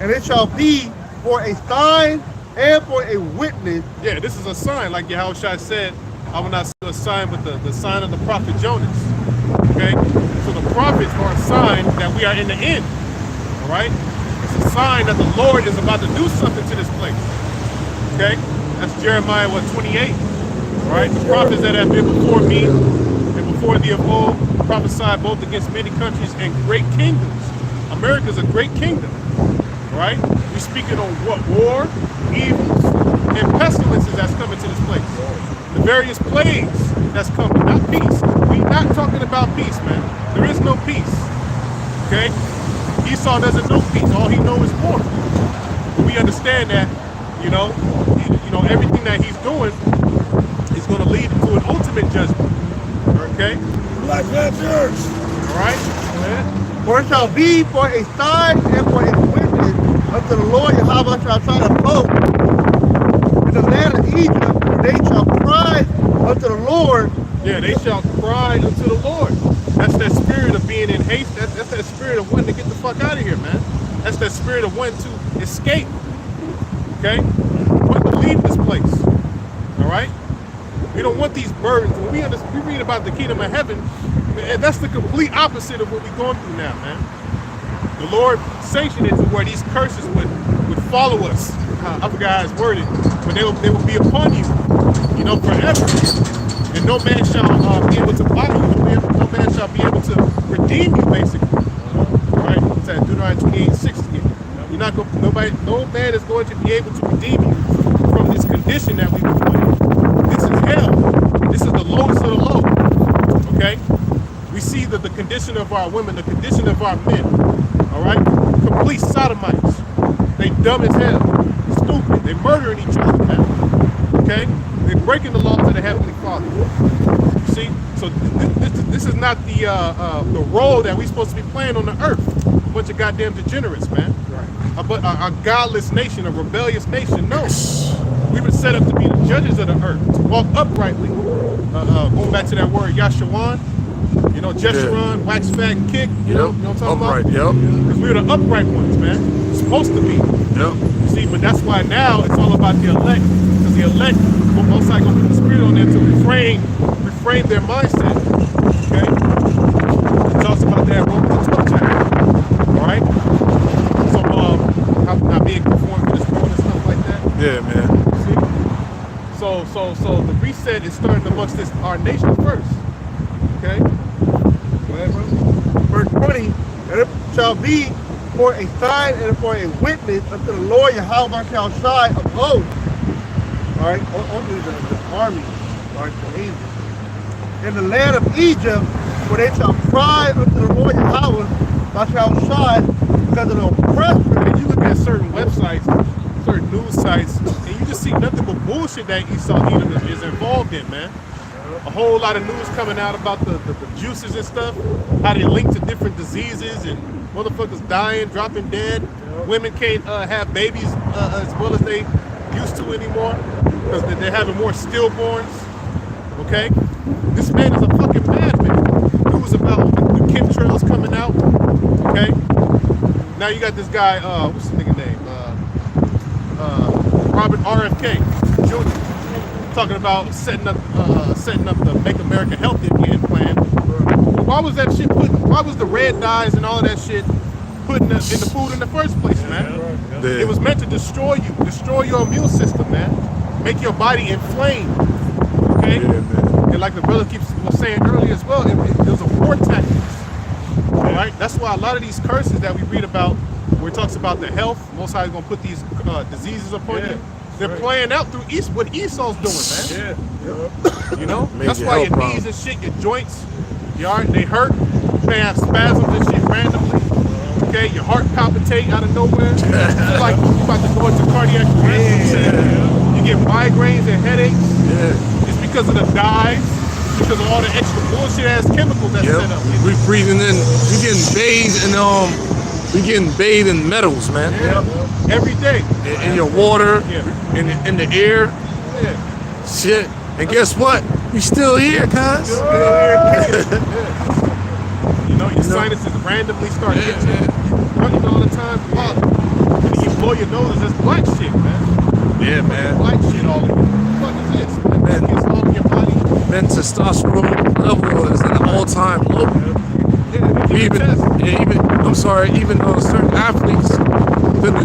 And it shall be for a sign and for a witness. Yeah, this is a sign, like Yahushua said. I will not see a sign but the sign of the prophet Jonas. Okay? So the prophets are a sign that we are in the end. All right? It's a sign that the Lord is about to do something to this place. Okay? That's Jeremiah 28. All right? The prophets that have been before me and before thee of old prophesied both against many countries and great kingdoms. America's a great kingdom. All right? We're speaking on what? War, evils, and pestilences that's coming to this place. The various plagues that's coming, not peace. We're not talking about peace, man. There is no peace. Okay? Esau doesn't know peace. All he knows is war. But we understand that, you know, everything that he's doing is going to lead to an ultimate judgment. Okay? Black Panthers. All right? For it shall be for a sign and for a witness unto the Lord Yahweh shall try to vote in the land of Egypt, for they shall cry unto the Lord. Yeah, they shall cry unto the Lord. That's that spirit of being in haste. That's that spirit of wanting to get the fuck out of here, man. That's that spirit of wanting to escape. Okay? Wanting to leave this place. All right? We don't want these burdens. When we read about the kingdom of heaven, man, that's the complete opposite of what we're going through now, man. The Lord sanctioned it to where these curses would follow us. I forgot how it's worded, but they will be upon you, you know, forever. And no man shall be able to buy you. No man shall be able to redeem you, basically. All right? It's at Deuteronomy 28:60. You're not going. No man is going to be able to redeem you from this condition that we were put in. This is hell. This is the lowest of the low. Okay? We see that the condition of our women, the condition of our men. All right? Complete sodomites. They dumb as hell. Stupid. They murdering each other, man. Okay? They're breaking the laws of the Heavenly Father. You see? So this is not the role that we're supposed to be playing on the earth. A bunch of goddamn degenerates, man. Right. A godless nation, a rebellious nation. No. We've been set up to be the judges of the earth, to walk uprightly. Going back to that word, Yashawan. You know, Jeshurun, wax, fat, and kick. You know what I'm talking upright, about? Yep. Because we're the upright ones, man. It's supposed to be. Yep. You see, but that's why now it's all about the elect. Because the elect, most likely gonna put the spirit on them to reframe their mindset. Okay? It talks about that Romans 12 chapter. Alright? So not being conformed to this world and stuff like that. Yeah, man. See? So the reset is starting amongst our nation first. Okay? Go ahead, brother. Verse 20, and it shall be for a sign and for a witness unto the Lord Yahweh shall shine of oath. All right, only the army, all right, the angels. In the land of Egypt, where they shall cry unto the Lord Yahweh, thou shalt shine because of the oppressor. And you look at certain websites, certain news sites, and you just see nothing but bullshit that Esau Edom is involved in, man. A whole lot of news coming out about the juices and stuff, how they link to different diseases and motherfuckers dying, dropping dead. Women can't have babies as well as they used to anymore because they're having more stillborns. Okay? This man is a fucking madman. News about the chemtrails coming out. Okay? Now you got this guy, what's the nigga name? Robert RFK Jr. talking about setting up the Make America Healthy Again plan. Why was that shit why was the red dyes and all of that shit put in the food in the first place, man? Yeah. It was meant to destroy your immune system, man. Make your body inflamed. Okay? Yeah, man. And like the brother was saying earlier as well, it was a war tactic. All right? That's why a lot of these curses that we read about, where it talks about the health, Most High is going to put these diseases upon you. They're playing out through what Esau's doing, man. Yeah. You know? That's why your knees and shit, your joints, they hurt. You may have spasms and shit randomly. Okay? Your heart palpitate out of nowhere. It's like you're about to go into cardiac arrest. You get migraines and headaches. Yeah. It's because of the dyes. It's because of all the extra bullshit ass chemicals that's set up. We breathing in, we getting bathed in metals, man. Yeah. Every day. In your water, Yeah. in the air, Yeah. shit. And guess what? We still here, cuz. You know, your sinuses randomly start itching, running all the time. Fuck. And you blow your nose, that's black shit, man. Yeah, man. Black shit all in you. What the fuck is this? Man, it's all in your body. men's testosterone level is at an all-time low. I'm sorry, even certain athletes within the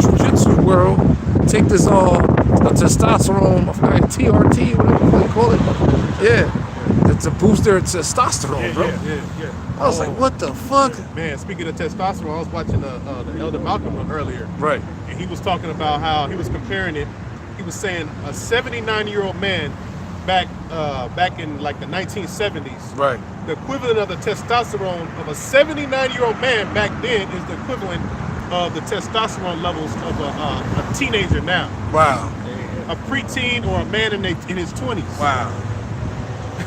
jiu-jitsu world take this the testosterone, I forgot, TRT, whatever they call it. Yeah, to boost their testosterone, bro. Yeah. I was like, what the fuck? Man, speaking of testosterone, I was watching the Elder Malcolm one earlier. Right. And he was talking about how he was comparing it. He was saying a 79-year-old man back in like the 1970s. Right. The equivalent of the testosterone of a 79-year-old man back then is the equivalent of the testosterone levels of a teenager now. Wow. A preteen or a man in his 20s. Wow.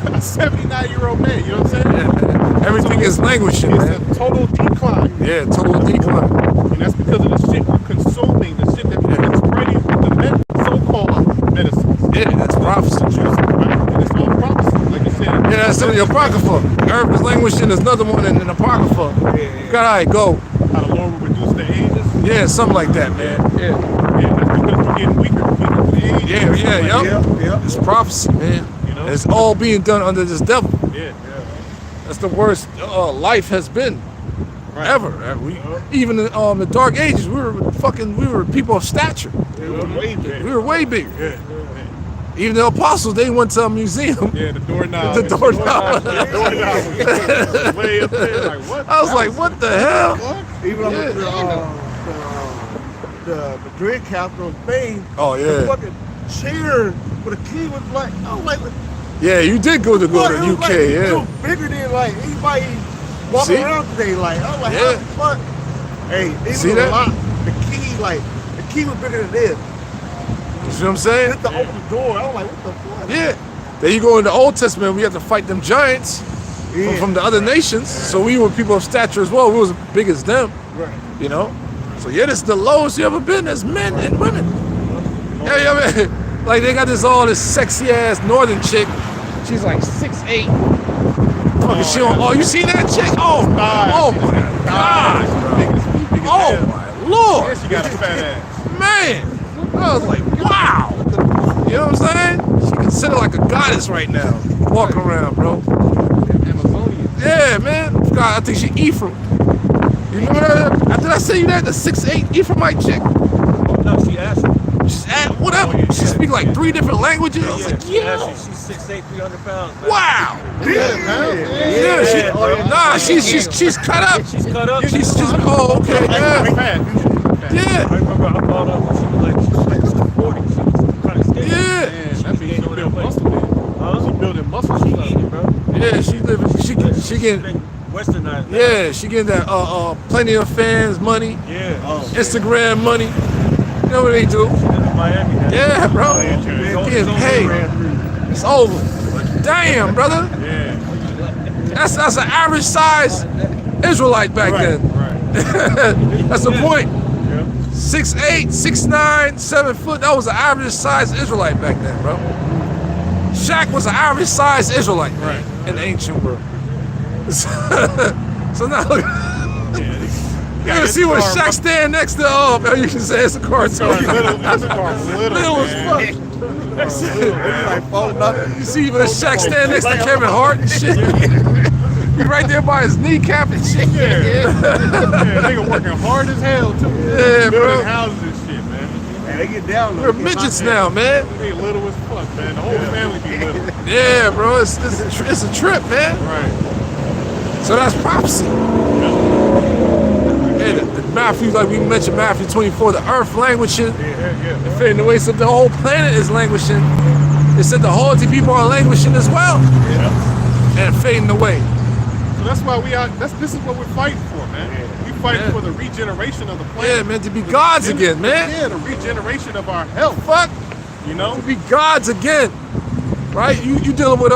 A 79-year-old man, you know what I'm saying? Yeah, man. Everything is languishing, It's man. a total decline. Yeah, total decline. And that's because of the shit we're consuming, the shit that we're spreading with the so-called medicines. Yeah, that's prophecy. And it's all prophecy, like you said. Yeah, that's in the Apocrypha. Herb is languishing, there's another one in the Apocrypha. God, all right, go. How the Lord will reduce the ages. Yeah, something like that, man. Yeah, that's because we're getting weaker with the age. Yeah. It's prophecy, man. You know? It's all being done under this devil. Yeah. That's the worst life has been Right. ever. Even in the Dark Ages, we were people of stature. We We were way bigger. Yeah. Even the apostles, they went to a museum. Yeah, the doorknob. The doorknob. The doorknob was way up there. Like, what? I was like, what the hell? Even Yeah. the Madrid capital of Spain. Oh, yeah. The fucking chair with a key was like, I was like, Yeah, you did go to it was UK, like, it yeah. was bigger than like anybody walking See? around today. Like, I was like, Yeah. how the fuck? Hey, even See a that? lot. The key was bigger than this. You see what I'm saying? Just to open the door. I was like, what the fuck? Yeah. Then you go in the Old Testament, we had to fight them giants from the other nations. So we were people of stature as well. We was as big as them, Right. you know? So yeah, this is the lowest you ever been as men and women. Yeah, man. Like they got this sexy ass northern chick. She's like 6'8". You see that chick? Oh my God. Oh my Lord. She got a fat ass. Man. I was like, wow. You know what I'm saying? She considered like a goddess right now. Walking around, bro. Amazonian. Yeah, man. God, I think she Ephraim. You remember that? Did I say you that? The 6'8" Ephraimite chick? No, she asked you. She's whatever. She speaks like 3 different languages. I was like, She asked yeah. you. She's 6'8", 300 pounds. Man. Wow. Yeah, She's cut up. She's cut up. She's okay. Yeah. I Yeah. remember I brought up when she was like 40. She was kind of skinny. Yeah. Man, that means she She built muscle, man. Huh? She building muscle. She eating, bro. Yeah, she living. She getting. been westernized. now. Yeah, she getting that plenty of fans money, Yeah. Instagram money. You know what they do? She live in Miami now. Yeah, bro. It's Getting paid. It's over. Damn, brother. Yeah. That's an average size Israelite back then. Right. That's the point. Yeah. 6'8", 6'9", 7 foot. That was an average size Israelite back then, bro. Shaq was an average size Israelite in the ancient world. So now look. You ever see when Shaq stand next to you can say it's a cartoon. That's a car. Little as fuck. Like falling up. You see when Shaq stand next to Kevin Hart and shit. He right there by his kneecap and shit. Yeah, nigga working hard as hell too. Yeah, Building bro. houses and shit, man. And they get down. We're midgets now, man. They little as fuck, man. The whole family be little. Yeah, bro. It's a trip, man. Right. So that's prophecy. And Matthew, like we mentioned, Matthew 24, the earth languishing, and fading away. So the whole planet is languishing. It said the Houthi people are languishing as well, and fading away. So that's why this is what we're fighting for, man. We fighting for the regeneration of the planet. Yeah, man, to be gods again, man. Yeah, the regeneration of our health. Fuck, You know? to be gods again, right? You dealing with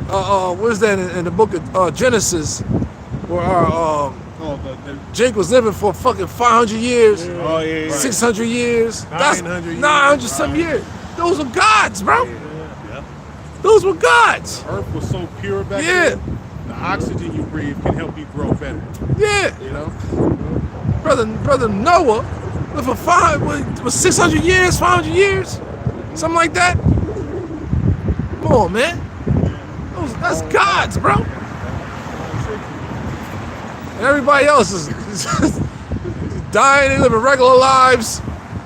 what is that in the book of Genesis, where our Jake was living for fucking 500 years, Oh, yeah. 600 years, 900 years. 900 some years. Those were gods, bro. Those were gods. Earth was so pure back Yeah. then. The oxygen you breathe can help you grow better. Yeah, You know? brother Noah lived for 600 years, 500 years, something like that. on, man. That's God's, bro. And everybody else is dying and living regular lives.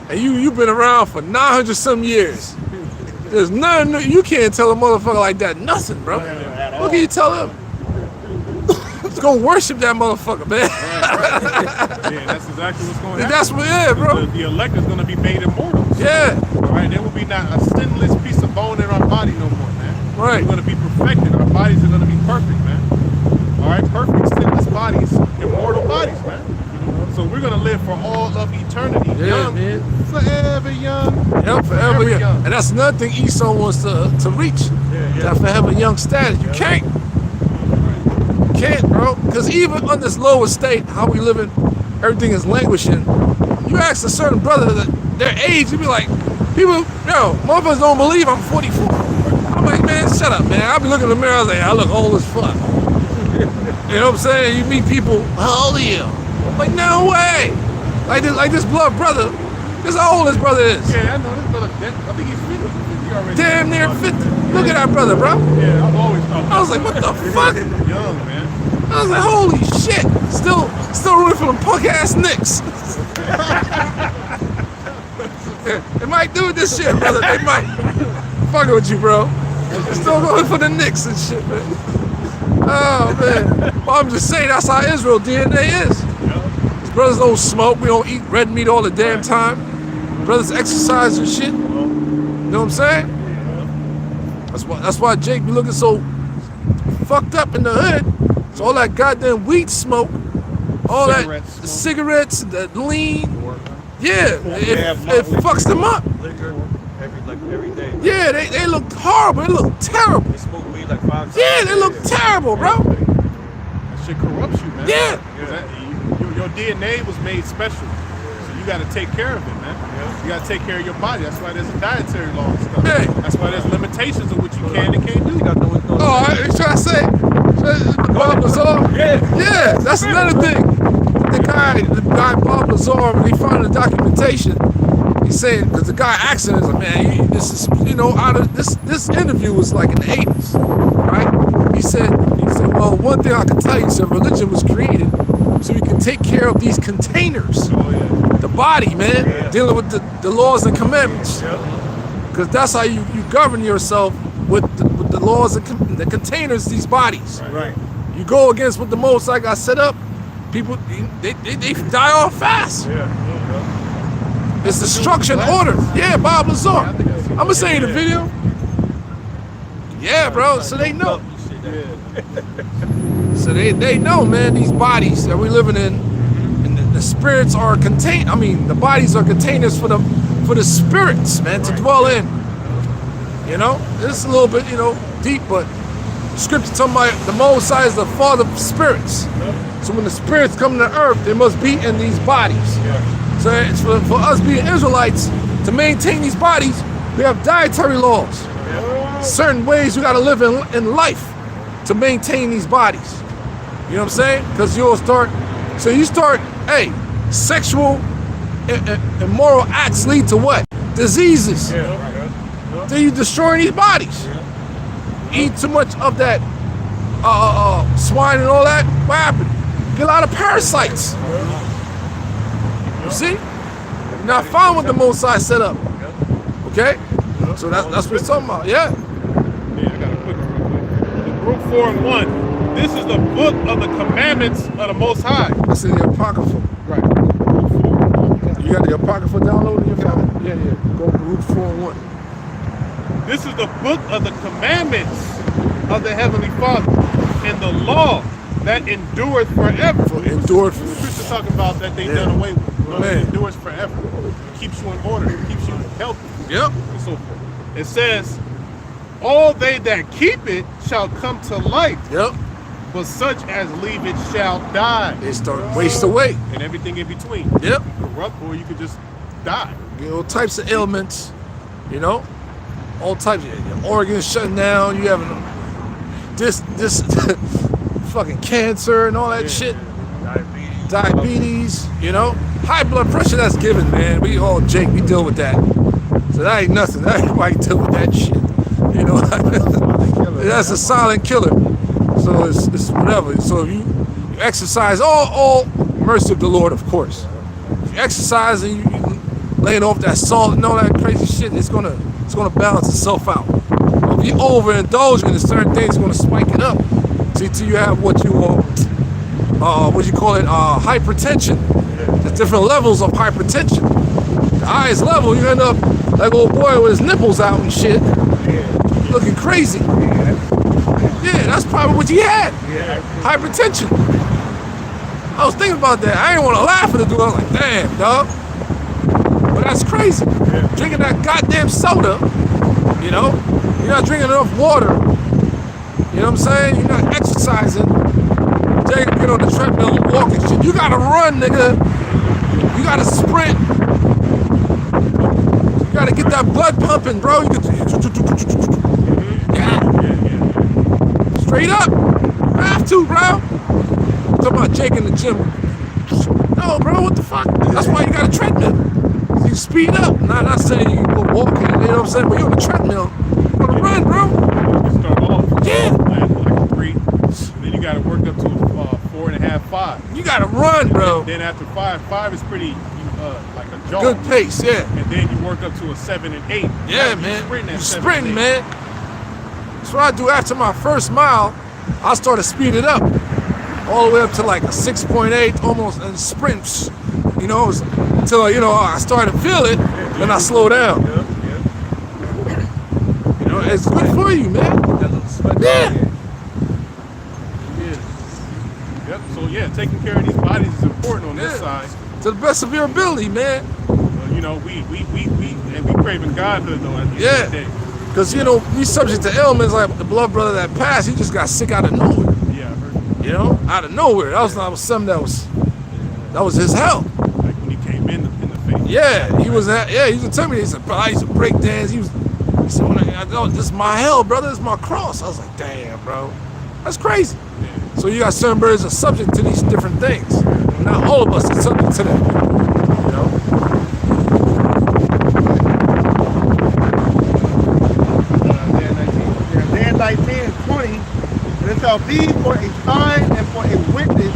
And you've been around for 900 some years. There's nothing, you can't tell a motherfucker like that nothing, bro. What can you tell him? Just go worship that motherfucker, man. Yeah, that's exactly what's going to happen. That's what, yeah, bro. The elect is going to be made immortal. Yeah. All right, there will be not a sinless piece of bone in our body no more, man. Right. We're going to be perfected. Our bodies are going to be perfect, man. All right, perfect, sinless bodies, immortal bodies, man. So we're going to live for all of eternity. Yeah, young, man. forever young. Yep, forever young. And that's another thing Esau wants to reach. That forever young status. You can't. You can't, bro. Because even on this lower state, how we living, everything is languishing. You ask a certain brother that their age, you be like, people, motherfuckers don't believe I'm 44. I'm like, man, shut up, man. I be looking in the mirror, I was like, I look old as fuck. You know what I'm saying? You meet people, how old are you? I'm like, no way. Like this blood brother, this how old this brother is. Yeah, I know this brother. I think he's 50 already. Damn near 50. Look at that brother, bro. Yeah, I've always thought that. I was like, what the fuck? Young, man. I was like, holy shit. Still rooting for them punk ass Knicks. They might do this shit, brother. They might. Fucking with you, bro. Still going for the Knicks and shit, man. Oh, man. Well, I'm just saying that's how Israel DNA is. These brothers don't smoke. We don't eat red meat all the damn time. Brothers exercise and shit. You know what I'm saying? That's why Jake be looking so fucked up in the hood. It's all that goddamn weed smoke. All that cigarettes, that lean. Yeah, it fucks them up. Liquor every day. Yeah, they look horrible. They look terrible. They smoke weed like 5 times. Yeah, they look terrible, bro. That shit corrupts you, man. Yeah. Your DNA was made special. So you got to take care of it, man. You got to take care of your body. That's why there's a dietary law and stuff. Hey. That's why there's limitations of what you can and can't do. You got to know what's going Oh, I try to say, Bob Lazar. Yeah, that's another thing. The guy Bob Lazar, when he found the documentation, he said, because the guy asked him, like, man, this is, out of this interview was like in the 80s, right? He said, well, one thing I can tell you, he said, religion was created so we can take care of these containers, the body, man, dealing with the laws and commandments, because that's how you govern yourself with the laws and the containers, these bodies. Right. You go against what the Most High got set up, people they die off fast. It's the structure and order. Yeah, Bob Lazar. I'm gonna send you the video. Yeah, bro. So they know. So they know, man. These bodies that we're living in, and the spirits are contained. I mean, the bodies are containers for the spirits, man, to dwell in. This is a little bit, deep, but Scripture talking about the Most High is the Father of spirits. So when the spirits come to earth, they must be in these bodies. So it's for us being Israelites to maintain these bodies. We have dietary laws, certain ways we got to live in life to maintain these bodies. You know what I'm saying? Because you start, sexual and immoral acts lead to what? Diseases. Then you destroy these bodies. Eat too much of that swine and all that, what happened? Get a lot of parasites. You see? You're not found what the Most High set up. Okay? So that's what we're talking about. Yeah. Yeah, I got a quick one. Group 4 and 1. This is the book of the commandments of the Most High. That's in the Apocrypha. Right. Group 4 and 1. You got the Apocrypha downloaded in your phone? Yeah. Go to Group 4 and 1. This is the book of the commandments of the Heavenly Father and the law that endureth forever. Scripture talking about that they done away with. It endures forever. It keeps you in order. It keeps you healthy. Yep. And so forth. It says, all they that keep it shall come to life. Yep. But such as leave it shall die. They start waste away. And everything in between. Yep. Corrupt, or you could just die. All types of ailments, all types. Your organs shutting down. You having this fucking cancer and all that shit. Diabetes, high blood pressure, that's given, man. We deal with that. So that ain't nothing. Everybody deal with that shit. You know, that's a silent killer. So it's whatever. So if you exercise, all mercy of the Lord, of course. If you exercise and you laying off that salt and all that crazy shit, it's gonna balance itself out. If you overindulging in certain things, it's gonna spike it up. See, till you have what you call it, hypertension. There's different levels of hypertension. The highest level, you end up like old boy with his nipples out and shit, looking crazy. Yeah, that's probably what he had. Hypertension. I was thinking about that. I didn't want to laugh at it, dude. I was like, damn, dog. But that's crazy. Drinking that goddamn soda, you know? You're not drinking enough water. You know what I'm saying? You're not exercising. Jay can get on the treadmill and walk and shit. You gotta run, nigga. You gotta sprint. You gotta get that blood pumping, bro. Straight up. You have to, bro. Talking about Jake in the gym. No, bro, what the fuck? That's why you got a treadmill. You speed up. Not saying you go walking, you know what I'm saying? But you're on the treadmill. You gotta run, bro. You start off Yeah. like a 3, and then you got to work up to a 4.5, 5. You gotta run, bro. Then after 5 is pretty like a jog. Good pace, yeah. And then you work up to a 7 and 8. Yeah, Now man. sprinting You at 7 sprinting, and 8. man. That's what I do after my first mile. I started speeding up. All the way up to like a 6.8, almost, and sprints. You know, until, you know, I started to feel it, then I slow down. You know, it's good for you, man. Yeah. Yep. So yeah, taking care of these bodies is important on this side. To the best of your ability, man. You know, we craving godhood though at the end of the day. Because, you know, we subject to ailments like the blood brother that passed, he just got sick out of nowhere. Yeah, I heard. You know, out of nowhere. That was something that was his health. Like when he came in the face. Yeah, he was he tell me, he said, bro, I used to break dance. He said, this is my hell, brother, this is my cross. I was like, damn, bro. That's crazy. Yeah. So you got certain birds that are subject to these different things. Not all of us are subject to them. You know? Dan 19 and 20, and it shall be for a sign and for a witness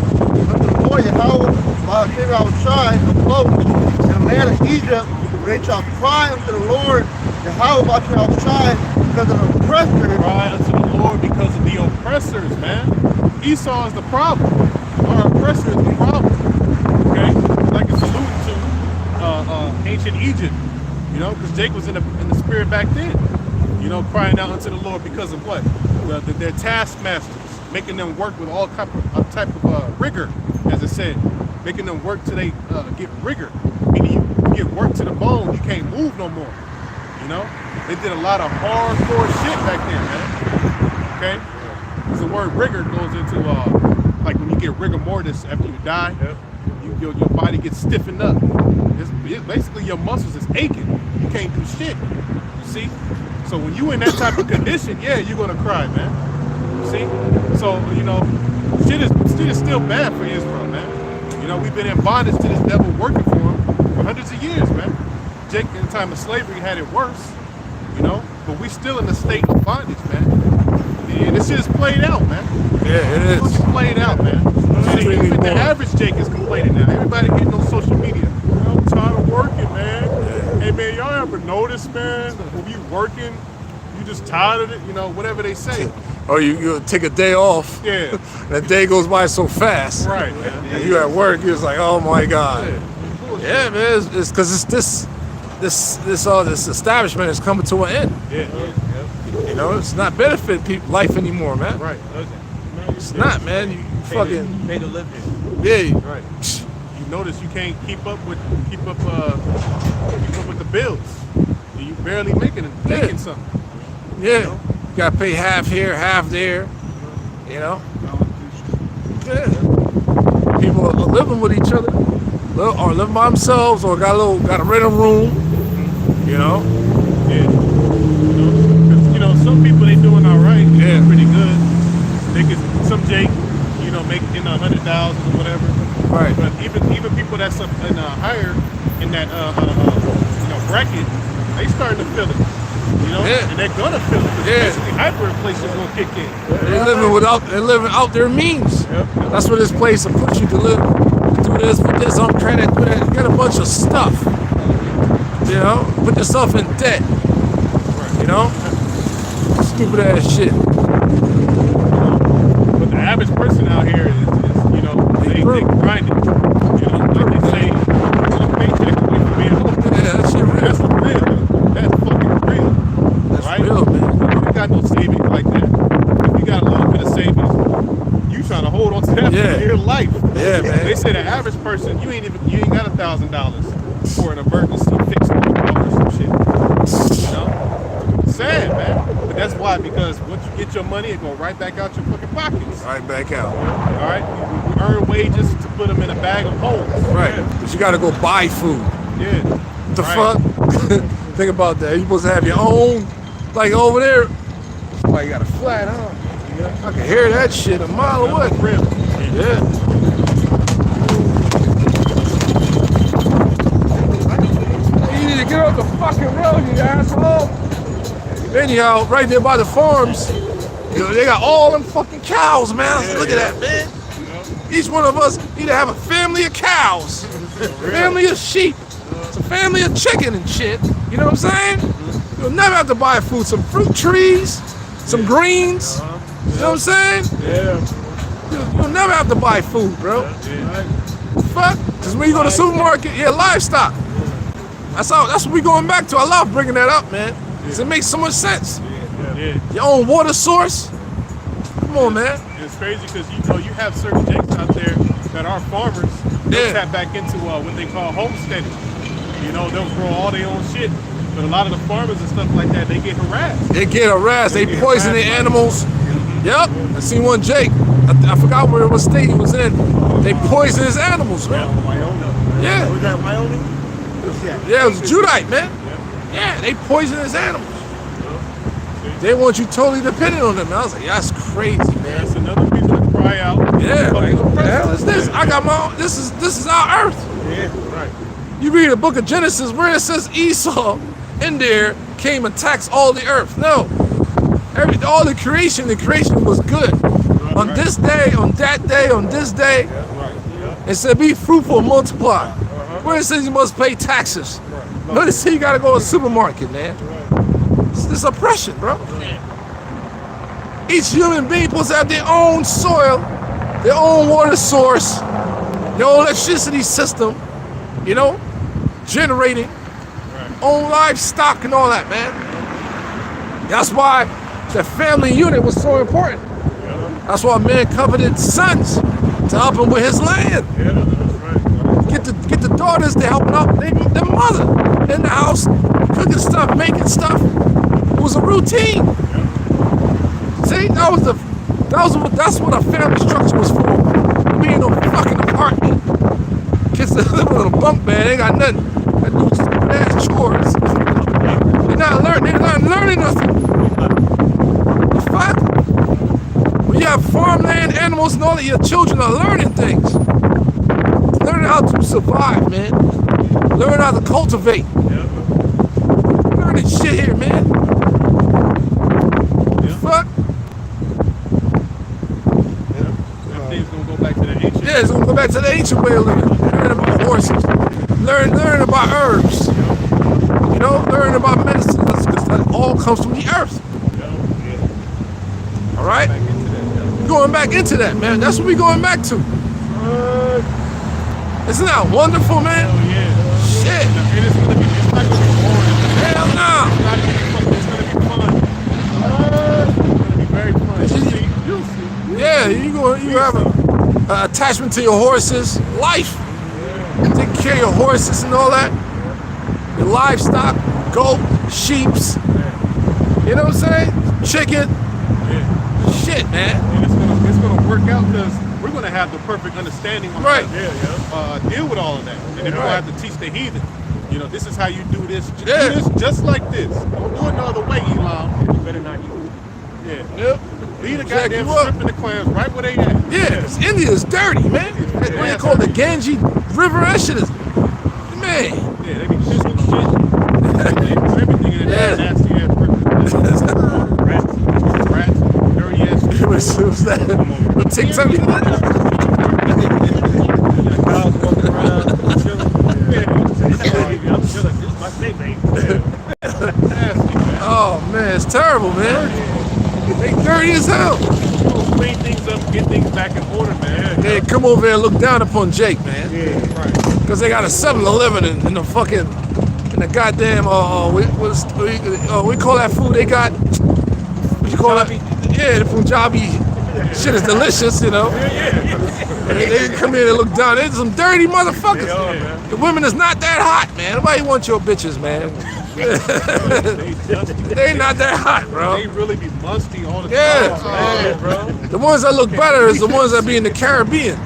unto the Lord Yahweh while Pharaoh shine approach, and the land of Egypt, where they shall cry unto the Lord Yahweh while Pharaoh shine because of the oppressors. Cry unto the Lord because of the oppressors, man. Esau is the problem. Our oppressor is the problem. Okay? Like it's alluding to ancient Egypt. You know, because Jake was in the spirit back then. You know, crying out unto the Lord because of what? Their taskmasters, making them work with all type of rigor, as I said, making them work till they get rigor. Meaning you get work to the bone, you can't move no more. You know, they did a lot of hardcore shit back then, man. Okay, because the word rigor goes into like when you get rigor mortis after you die, your body gets stiffened up. It's basically your muscles is aching. You can't do shit. You see? So when you in that type of condition, yeah, you're gonna cry, man. You see? So, you know, shit is still bad for Israel, man. You know, we've been in bondage to this devil working for him for hundreds of years, man. Jake in the time of slavery had it worse, you know, but we still in a state of bondage, man. And this shit is played out, man. Yeah, it is. It's played out, man. And even the average Jake is complaining now. Everybody getting on social media. I'm tired of working, man. Hey, man, y'all ever notice, man, when you working, you just tired of it, you know, whatever they say. Or you take a day off. Yeah. That day goes by so fast. Right, man. And you at work, you're just like, oh my God. Yeah, man, it's because this establishment is coming to an end. Yeah. You know, it's not benefit people life anymore, man. Right. It's not, man. You fucking Made a living. yeah. Right. You notice you can't keep up with the bills. You barely making something. Yeah. You gotta pay half here, half there. You know? Yeah. People are living with each other, or living by themselves, or got a rental room. You know? Yeah. You know, some people they doing all right. Yeah. Pretty good. They could some Jake, you know, make in 100,000 or whatever. Right. But even people that's up in higher in that you know bracket, they starting to feel it. You know, Yeah. and they're gonna feel it. Because Yeah. eventually hyperinflation is gonna kick in. They're living out their means. That's what this place will push you to live. Do this, put this on credit, do that. Get a bunch of stuff. You know, put yourself in debt. You know, stupid ass shit. But the average person out here is you know, they grind it. You know, like they say, it's a paycheck away from being home. Yeah, that shit real. That's real. That's fucking real. That's right? real, man. If you got no savings like that, if you got a little bit of savings, you trying to hold on to that Yeah. for your life. Yeah, man. They say the average person, you ain't got $1,000 for an emergency fix on your car or some shit. You know? Sad, man. But that's why, because once you get your money, it go right back out your fucking pockets. Right back out. All right? We earn wages to put them in a bag of holes. Right. But you gotta go buy food. Yeah. The Right. fuck? Think about that. You supposed to have your own, like over there. Somebody got a flat, huh? I can hear that shit a mile away. Real. Yeah. You need to get off the fucking road, you asshole. Anyhow, right there by the farms, you know, they got all them fucking cows, man. Look at that, man. Each one of us need to have a family of cows, a family of sheep, a family of chicken and shit. You know what I'm saying? You'll never have to buy food. Some fruit trees, some greens. You know what I'm saying? Yeah. You'll never have to buy food, bro. Fuck. Because when you go to the supermarket, yeah, livestock. That's what we going back to. I love bringing that up, man. Because it makes so much sense. Yeah. Your own water source. Come on, man. It's crazy because you know you have certain jakes out there that are farmers. They'll Yeah. tap back into what they call homesteading. You know, they'll grow all their own shit. But a lot of the farmers and stuff like that, they get harassed. They get harassed. They get poison harassed their by- animals. Yep. I seen one Jake. I forgot what state he was in. They poison his animals, man. Yeah. Was that Wyoming? Yeah, it was Judite, man. Yeah, they poison his animals. They want you totally dependent on them. I was like, that's crazy, man. That's another reason to cry out. Yeah, Fucking like, what the hell is oppressors. this? I got my own, this is our earth. Yeah, right. You read the book of Genesis where it says Esau in there came and taxed all the earth. No. All the creation was good. On this day, on that day, on this day, it said be fruitful and multiply. Where it says you must pay taxes. Where it says you gotta go to the supermarket, man. It's this oppression, bro. Each human being supposed to have their own soil, their own water source, their own electricity system, you know, generating, own livestock and all that, man. That's why the family unit was so important. That's why man coveted sons to help him with his land. Get the daughters to help out their mother in the house, cooking stuff, making stuff. It was a routine. See, that's what a family structure was for. We ain't no fucking apartment. Kids that live in a bunk bed, they got nothing. They do stupid ass chores. They're not learning nothing. The fuck? When you have farmland, animals, and all that, your children are learning things. Learning how to survive, man. Learn how to cultivate. Learning shit here, man. Fuck. Everything's gonna go back to the ancient. Yeah, it's gonna go back to the ancient way of living. Learn about horses. Learn about herbs. You know, learn about medicine, because that all comes from the earth. All right? We're going back into that, man. That's what we're going back to. Isn't that wonderful, man? Oh yeah. Shit. And it's not gonna be boring. Hell no. It's gonna be fun. It's gonna be very fun. You'll see. Yeah, you have a attachment to your horses, life. Take care of your horses and all that. Your livestock, goat, sheeps. You know what I'm saying? Chicken. Shit, man. And it's gonna work out because we're gonna have the perfect understanding on Right. how to deal with all of that. And then we're gonna have to teach the heathen. You know, this is how you do this. Yeah. Do this just like this. Don't do it no other way, Elon. You better not use it. Yeah. Yep. Leave the Exactly goddamn what. strip and the clams right where they at. Yeah, 'cause India is dirty, man. What they call the Ganges River, that shit is, man. Yeah, they be pissing shit. Everything in Yeah. that nasty ass What's that? The TikTok. Guys walking around chilling. I'm chilling. This is my safe mate. Oh man, it's terrible, man. They dirty as hell. Clean things up, get things back in order, man. They come over here and look down upon Jake, man. Yeah, right. Because they got a 7-Eleven in the fucking, in the goddamn, we call that food they got? What you call that? Yeah, the Punjabi shit is delicious, you know. And they come here and look down. They're some dirty motherfuckers. The women is not that hot, man. Nobody wants your bitches, man. They ain't not that hot, bro. They really be musty all the time. Yeah. Man, bro. The ones that look better is the ones that be in the Caribbean.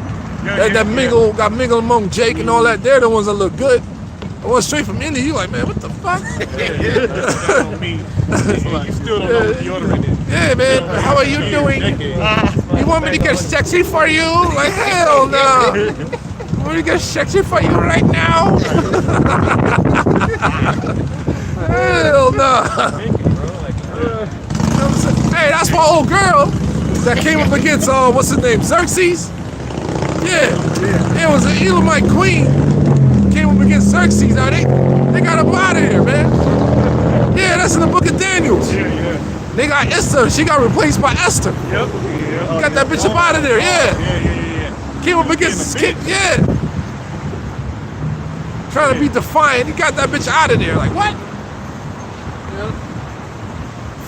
That mingle among Jake and all that. They're the ones that look good. The ones straight from India, you like, man, what the fuck? That don't mean you still don't know what deodorant is. Yeah, man, how are you doing? You want me to get sexy for you? Like, hell no. You want me to get sexy for you right now? Hell no. Hey, that's my old girl that came up against, what's his name, Xerxes? Yeah, it was an Elamite queen. Came up against Xerxes. Now they got him out of here, man. Yeah, that's in the book of Daniel. They got Esther. She got replaced by Esther. Got that bitch up out of there. Yeah. Came up against trying to be defiant. He got that bitch out of there. Like what?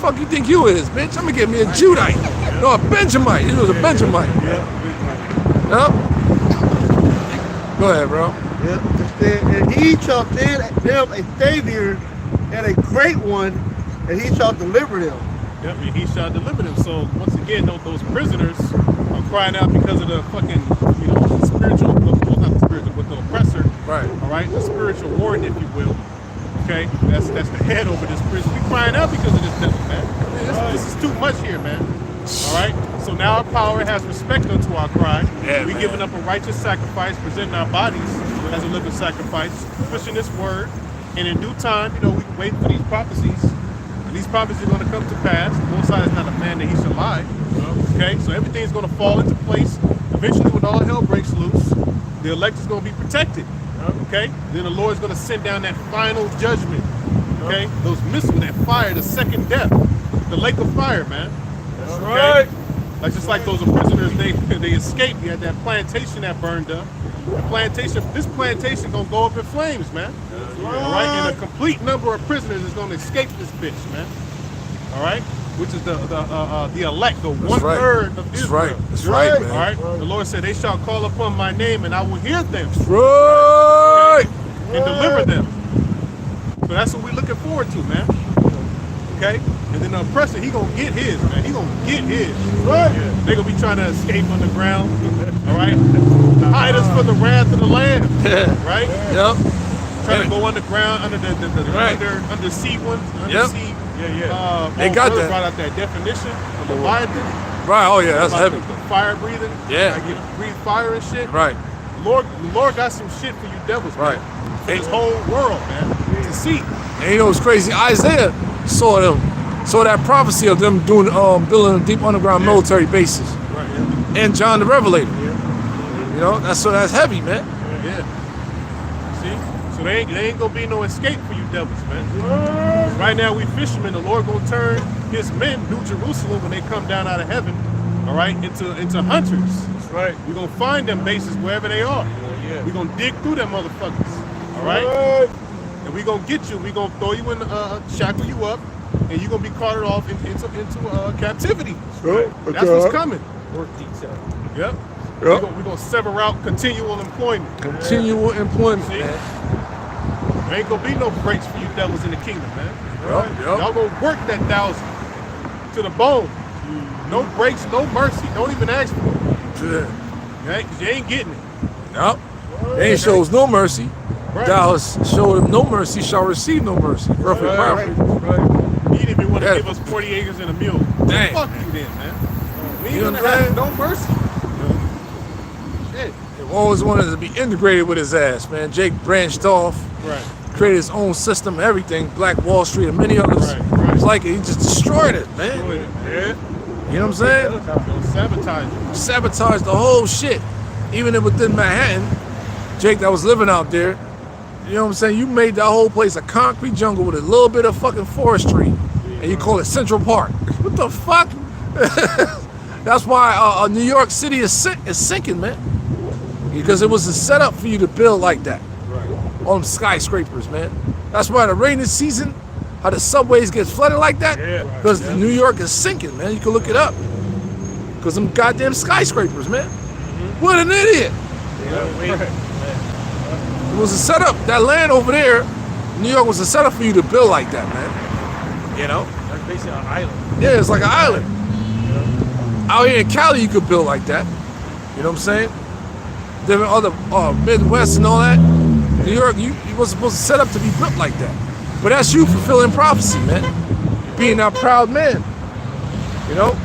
Fuck you think you is, bitch? I'm gonna get me a Judite. No, a Benjamite. It was a Benjamite. Yep. Go ahead, bro. And he shall send them a savior and a great one, and he shall deliver them. Yep, and he shall deliver them. So once again, those prisoners are crying out because of the fucking, the spiritual, well, not the spiritual, but the oppressor. Right. All right, the spiritual warden, if you will. Okay, that's the head over this prison. We crying out because of this devil, man. This is too much here, man. All right. So now our power has respect unto our cry. Yeah, we giving up a righteous sacrifice, presenting our bodies as a living sacrifice, pushing this word, and in due time, we can wait for these prophecies. And these prophecies are going to come to pass. The Most High is not a man that he should lie. Okay, so everything's going to fall into place. Eventually, when all hell breaks loose, the elect is going to be protected. Okay, then the Lord is going to send down that final judgment. Okay, those missiles, that fire, the second death, the lake of fire, man. That's right. Like just like those prisoners, they escaped. You had that plantation that burned up. This plantation gonna go up in flames, man. All right, and a complete number of prisoners is gonna escape this bitch, man. All right, which is the elect, the 1/3 of Israel. That's right, man. All right, the Lord said, "They shall call upon my name, and I will hear them." Right. And deliver them. So that's what we're looking forward to, man. Okay? And then the oppressor, he gonna get his, man. He gonna get his. Right? They gonna be trying to escape underground. All right? Hide us from the wrath of the Lamb. Right? Yep. Trying to go underground under the under sea ones. Under sea. They got that. Brought out that definition of Leviathan. Right. Oh yeah, that's heavy. The fire breathing. Yeah. Like you breathe fire and shit. Right. The Lord got some shit for you devils, man. Right. For this whole world, man. To see. And you know what's crazy? Isaiah saw that prophecy of them doing building deep underground military bases. Right. And John the Revelator. That's heavy, man. Yeah. See? So there ain't gonna be no escape for you devils, man. Right now we fishermen, the Lord gonna turn his men, New Jerusalem, when they come down out of heaven, all right, into hunters. That's right. We're gonna find them bases wherever they are. Yeah. We're gonna dig through them motherfuckers. All right? And we're gonna get you. We're gonna throw you in, shackle you up, and you're gonna be carted off into captivity. That's what's coming. Work detail. Yep. We're gonna sever out continual employment. Continual employment, See? man. There ain't gonna be no breaks for you devils in the kingdom, man. Yep. Y'all gonna work that 1,000 to the bone. No breaks, no mercy. Don't even ask for it. Okay? 'Cause you ain't getting it. Nope. They ain't shows no mercy. Right. Thou show them no mercy, shall receive no mercy. Perfect prophet. You didn't even want to give us 40 acres and a mule. Dang. Fuck you then, man. We ain't You know gonna what I'm have no mercy. Shit. They always wanted to be integrated with his ass, man. Jake branched off, Right. created his own system, everything. Black Wall Street and many others. Right. It's like he just destroyed it, man. Yeah. You know what I'm saying? They'll sabotage you. Sabotage the whole shit. Even within Manhattan, Jake that was living out there, you know what I'm saying? You made that whole place a concrete jungle with a little bit of fucking forestry, and you call it Central Park. What the fuck? That's why New York City is sinking, man. Because it was set up for you to build like that. Right. On skyscrapers, man. That's why the rainy season, how the subways get flooded like that, because New York is sinking, man. You can look it up. Because them goddamn skyscrapers, man. What an idiot. It was a setup. That land over there, New York was a setup for you to build like that, man. You know? That's basically an island. Yeah, it's like an island. Out here in Cali, you could build like that. You know what I'm saying? Different other Midwest and all that. New York, you was supposed to set up to be built like that. But that's you fulfilling prophecy, man. Being that proud man. You know?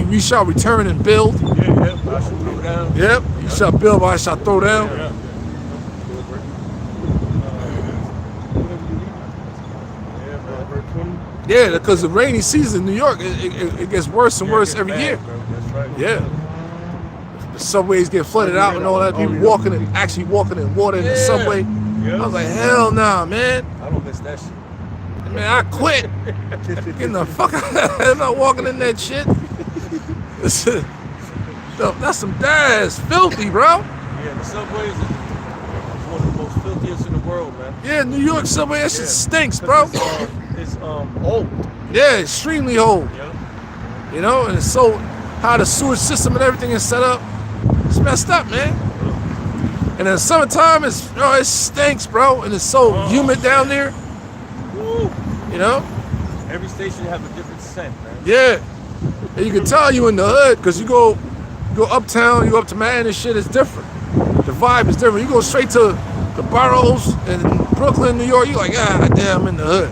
We shall return and build. Yeah, I should throw down. Yep, you shall build, but I shall throw down. Yeah, because the rainy season in New York, it gets worse and worse every year. That's right. Yeah. The subways get flooded out and all that. People actually walking in water in the subway. I was like, hell nah, man. I don't miss that shit. Man, I quit. Getting the fuck out. I'm not walking in that shit. That's some that's filthy, bro. Yeah, the subways is one of the most filthiest in the world, man. Yeah, New York subway, that shit stinks, bro. It's old. Yeah, extremely old. Yeah. You know, and it's so how the sewage system and everything is set up, it's messed up, man. And in the summertime, it stinks, bro, and it's so humid down there. Woo. You know? Every station have a different scent, man. Yeah. And you can tell you in the hood, because you go uptown, you go up to Manhattan, and shit is different. The vibe is different. You go straight to the boroughs in Brooklyn, New York, you're like, damn, I'm in the hood.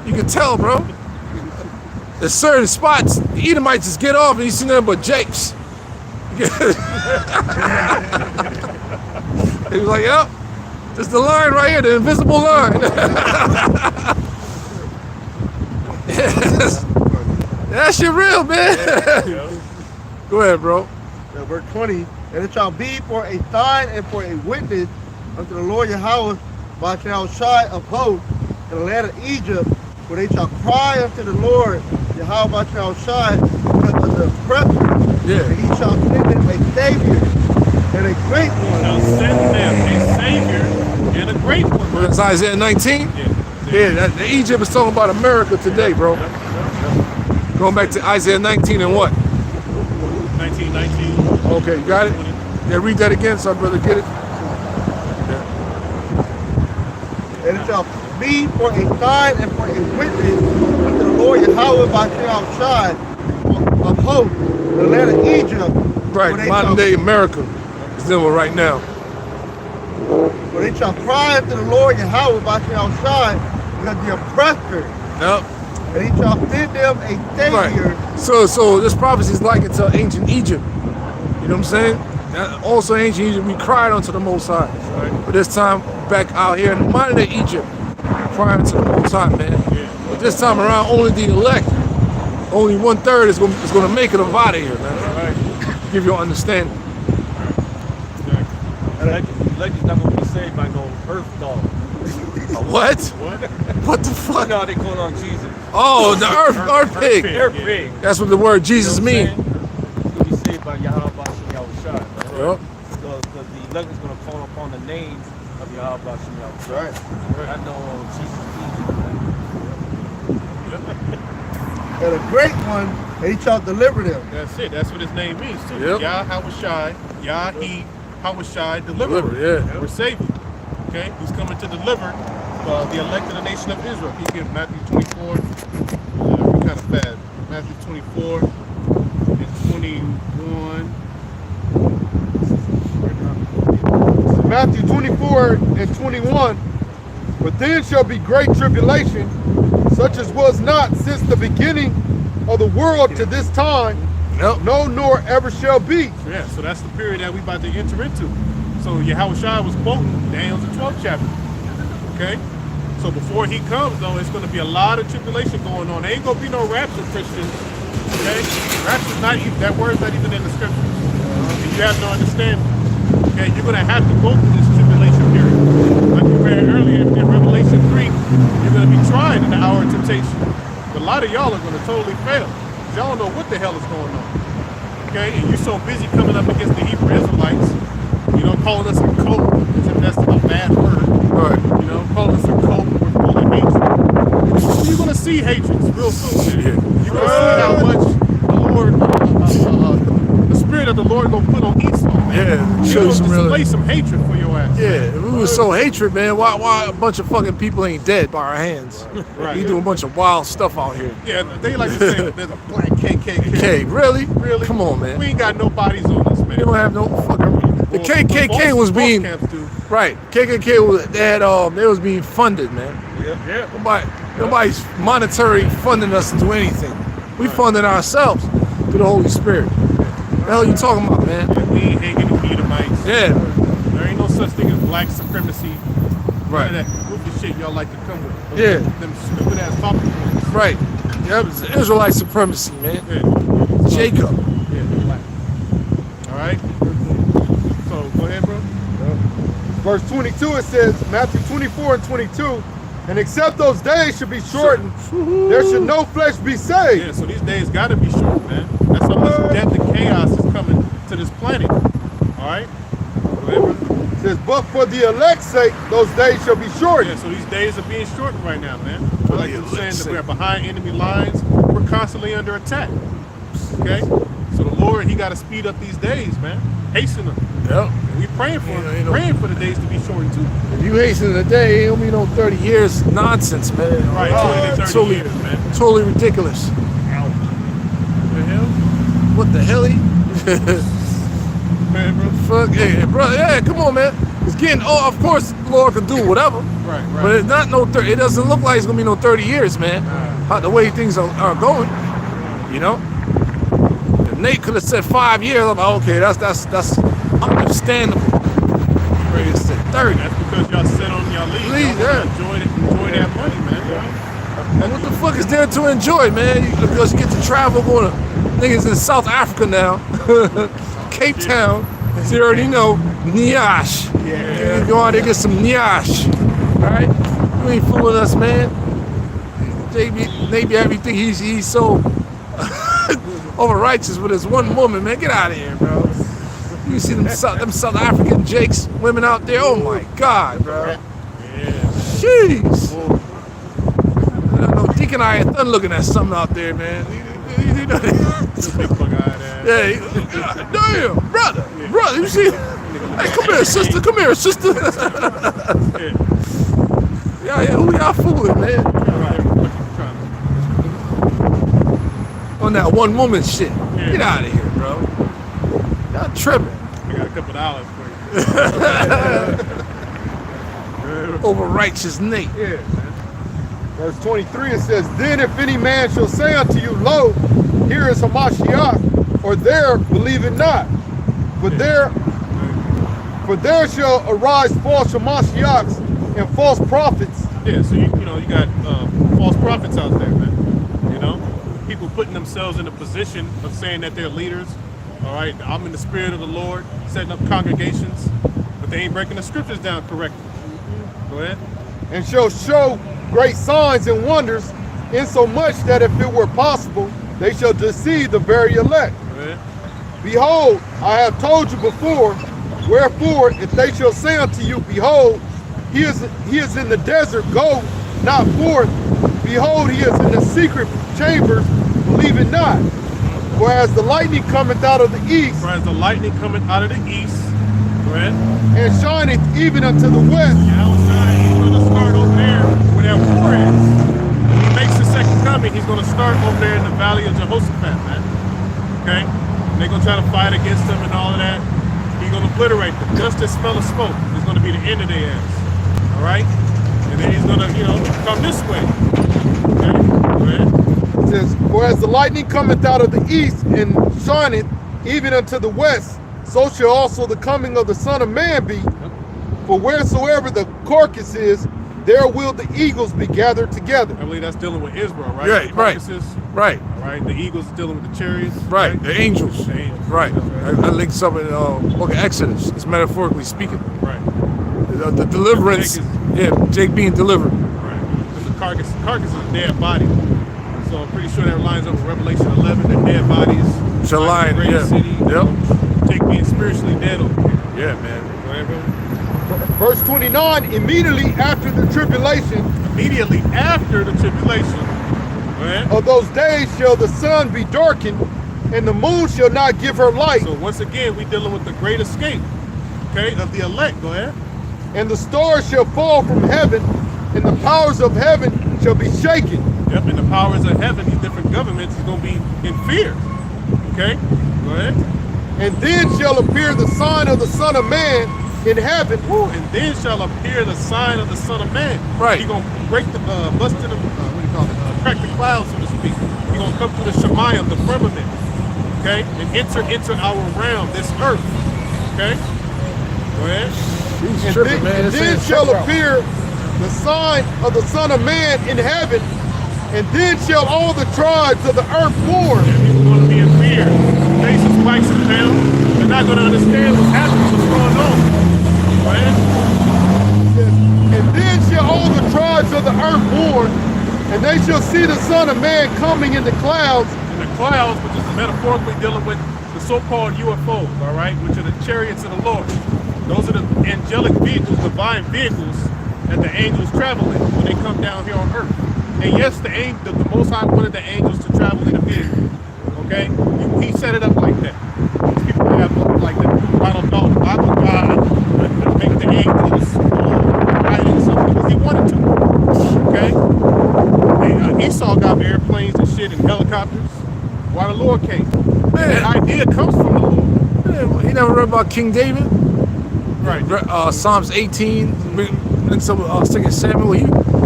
You can tell, bro. There's certain spots, the Edomites just get off and you see nothing but Jakes. He was like, yep, there's the line right here, the invisible line. That shit real, man. Go ahead, bro. Verse 20, and it shall be for a sign and for a witness unto the Lord Yahweh by shall Shai of hosts in the land of Egypt, where they shall cry unto the Lord Yahweh by shall Shai because of the oppressor. Yeah. And he shall send them a savior and a great one. Shall send them a savior and a great one. That's Isaiah 19? Yeah, the Egypt is talking about America today, bro. Going back to Isaiah 19 and what? 1919. Okay, you got it? Yeah, read that again so brother get it. And it shall be for a sign and for a witness unto the Lord Yahweh by shall Shai of hosts in the land of Egypt. Right, modern day America is doing it right now. For they shall cry unto the Lord Yahweh by shall Shai because the oppressor. Yep. And he shall send them a savior. Right. So this prophecy is like into ancient Egypt. You know what I'm saying? Also ancient Egypt, we cried unto the Most High. Right. But this time back out here in modern day Egypt, crying unto the Most High, man. Yeah. But this time around, only the elect, only 1/3 is going to make it out of here, man. Right. Give you an understanding. The elect is not going to be saved by no earth dog. What? What the fuck? No, they call on Jesus. Oh, the earth pig. Earth pig. That's what the word Jesus means. You'll be saved by Yahweh Bashem Yahushua. Yep. The elect is going to call upon the name of Yahweh Bashem Yahushua. Right. I know Jesus And a great one, and he shall deliver them. That's it. That's what his name means too. Yep. Yah Hawashai, Yah He Hawashai, deliverer. Yeah. We're Savior. Okay, he's coming to deliver the elect of the nation of Israel. He gives Matthew 24. Kind of fast. Matthew 24 and 21. Matthew 24 and 21. But then shall be great tribulation, such as was not since the beginning of the world to this time. Nope. No, nor ever shall be. Yeah, so that's the period that we about to enter into. So Yahushua was quoting Daniel's 12th chapter. Okay? So before he comes, though, it's going to be a lot of tribulation going on. There ain't going to be no rapture, Christian. Okay? Rapture's not even, that word's not even in the scriptures. And you have no understanding. Okay? You're going to have to go through this tribulation period. Like we read earlier in Revelation 3, you're going to be tried in the hour of temptation. But a lot of y'all are going to totally fail. Y'all don't know what the hell is going on. Okay? And you're so busy coming up against the Hebrew Israelites, you know, calling us a cult, as if that's a bad word. Right. You know, calling us a cult, we're full of hatred. You're going to see hatreds real soon. Yeah. You're going to see how much the Lord, the Spirit of the Lord going to put on Esau, man. Yeah, He's show going you to some display real. some hatred for your ass. Yeah, if we was so hatred, man, why a bunch of fucking people ain't dead by our hands? Right. We do a bunch of wild stuff out here. Yeah, they like to say there's a black KKK. Okay, really? Really? Come on, man. We ain't got no bodies on us, man. We don't have no fucking. The Well, KKK was false being camps do. right. KKK was they was being funded, man. Yeah. Nobody's monetary funding us to do anything. We funded ourselves through the Holy Spirit. The hell you talking about, man? We ain't hanging the Edomites. Yeah, There ain't no such thing as black supremacy. right, None of that goofy shit y'all like to come with. Yeah. Them stupid ass talking points. right. That was Israelite supremacy, man. Yeah. Jacob. Yeah, black. All right. So go ahead, bro. Verse 22, it says, Matthew 24 and 22, and except those days should be shortened, there should no flesh be saved. Yeah. So these days got to be short, man. That's how much death and chaos is coming to this planet. All right. Go ahead, bro. It says, but for the elect's sake, those days shall be Yeah, shortened. so these days are being shortened right now, man. For Like the you saying elect's that sake. we're behind enemy lines, we're constantly under attack. Okay? So the Lord, he got to speed up these days, man. Hasten them. Yep. And we praying for Ain't no- praying for the days to be shortened too. If you hasten the day, it don't be no 30 years nonsense, man. Right, 20 to 30 totally, years, man. totally ridiculous. The hell? What the hell? Man, bro. Fuck, hey, bro, yeah, come on, man. It's getting, of course, the Lord can do whatever. Right, right. But it's not no 30, it doesn't look like it's gonna be no 30 years, man. How the way things are going, you know? If Nate could have said 5 years, I'm like, okay, that's understandable. Ready to say 30. That's because y'all sit on y'all leave. Leave, Y'all yeah. enjoy that money, man. And what the fuck is there to enjoy, man? Because you get to travel, going to niggas in South Africa now, Cape Town. So you already know, Niash. Yeah. You go out there get some Niash. Alright? You ain't fooling us, man. Maybe everything he's so over righteous with his one woman, man. Get out of here, bro. You see them South African jakes, women out there. Oh my God, bro. Yeah. Jeez. I know Deacon I ain't done looking at something out there, man. You know, Big bug-eyed ass. yeah, damn, brother, you see? Hey, come here, sister. Yeah, who y'all fooling, man? On that one woman shit. Get out of here, bro. Y'all tripping. I got a couple dollars for you. Over righteous Nate. Yeah, man. Verse 23, it says, then if any man shall say unto you, lo, here is Hamashiach, or there, believe it not. For there shall arise false Hamashiachs and false prophets. Yeah, so you got false prophets out there, man. You know, people putting themselves in a position of saying that they're leaders. All right, I'm in the spirit of the Lord, setting up congregations, but they ain't breaking the scriptures down correctly. Go ahead. And shall show great signs and wonders, insomuch that if it were possible, they shall deceive the very elect. Go ahead. Behold, I have told you before, wherefore, if they shall say unto you, behold, he is in the desert, go not forth. Behold, he is in the secret chambers, believe it not. For as the lightning cometh out of the east, For as the lightning cometh out of the east, go ahead. and shineth even unto the west, He's going to start over there where that war is. When he makes the second coming, he's going to start over there in the valley of Jehoshaphat, man. Okay? And they're going to try to fight against him and all of that. He's going to obliterate them. Just as smell of smoke is going to be the end of their ass. All right? And then he's going to, come this way. Okay? Go ahead. it says, for as the lightning cometh out of the east, and shineth even unto the west, so shall also the coming of the Son of Man be. For wheresoever the carcass is, there will the eagles be gathered together. I believe that's dealing with Israel, right? Yeah, The right. carcasses, Right. right? The eagles is dealing with the chariots. Right. The angels. The angels. Right. That's I linked some in book of Exodus. It's metaphorically speaking. Right. The deliverance. Jake being delivered. Right. Because the carcass is a dead body. So I'm pretty sure that lines up with Revelation 11. The dead bodies Shall line, the great yeah. city. Yep. Jake being spiritually dead over here. Yeah, man. Whatever. Verse 29, immediately after the tribulation Immediately after the tribulation, right? of those days shall the sun be darkened, and the moon shall not give her light, So once again, we dealing with the great escape, okay, of the elect. Go ahead. and the stars shall fall from heaven, and the powers of heaven shall be shaken. Yep, and the powers of heaven, these different governments, is going to be in fear. Okay, go ahead. And then shall appear the sign of the Son of Man in heaven, Woo, and then shall appear the sign of the Son of Man. Right. He gonna break the bust in the what do you call it? Crack the clouds, so to speak. He gonna come through the Shemayim, the firmament, okay, and enter into our realm, this earth. Okay. Go ahead. He's and tripping, man. It's then saying shall check out. appear the sign of the Son of Man in heaven, and then shall all the tribes of the earth mourn. People gonna be in fear. Faces waxing down. They're not gonna understand what's happening, what's going on. Go ahead. And then shall all the tribes of the earth mourn, and they shall see the Son of Man coming in the clouds. In the clouds, which is metaphorically dealing with the so-called UFOs, all right, which are the chariots of the Lord. Those are the angelic vehicles, divine vehicles that the angels travel in when they come down here on earth. And yes, the Most High wanted the angels to travel in a vehicle. Okay, he set it up like that. These people have like the final thought, Bible God, make the angels riding something because he wanted to. Okay, and, Esau got airplanes and shit and helicopters. While the Lord came, that idea comes from the Lord. Man, you never read about King David? Right. Psalms 18, links up with 2 Samuel.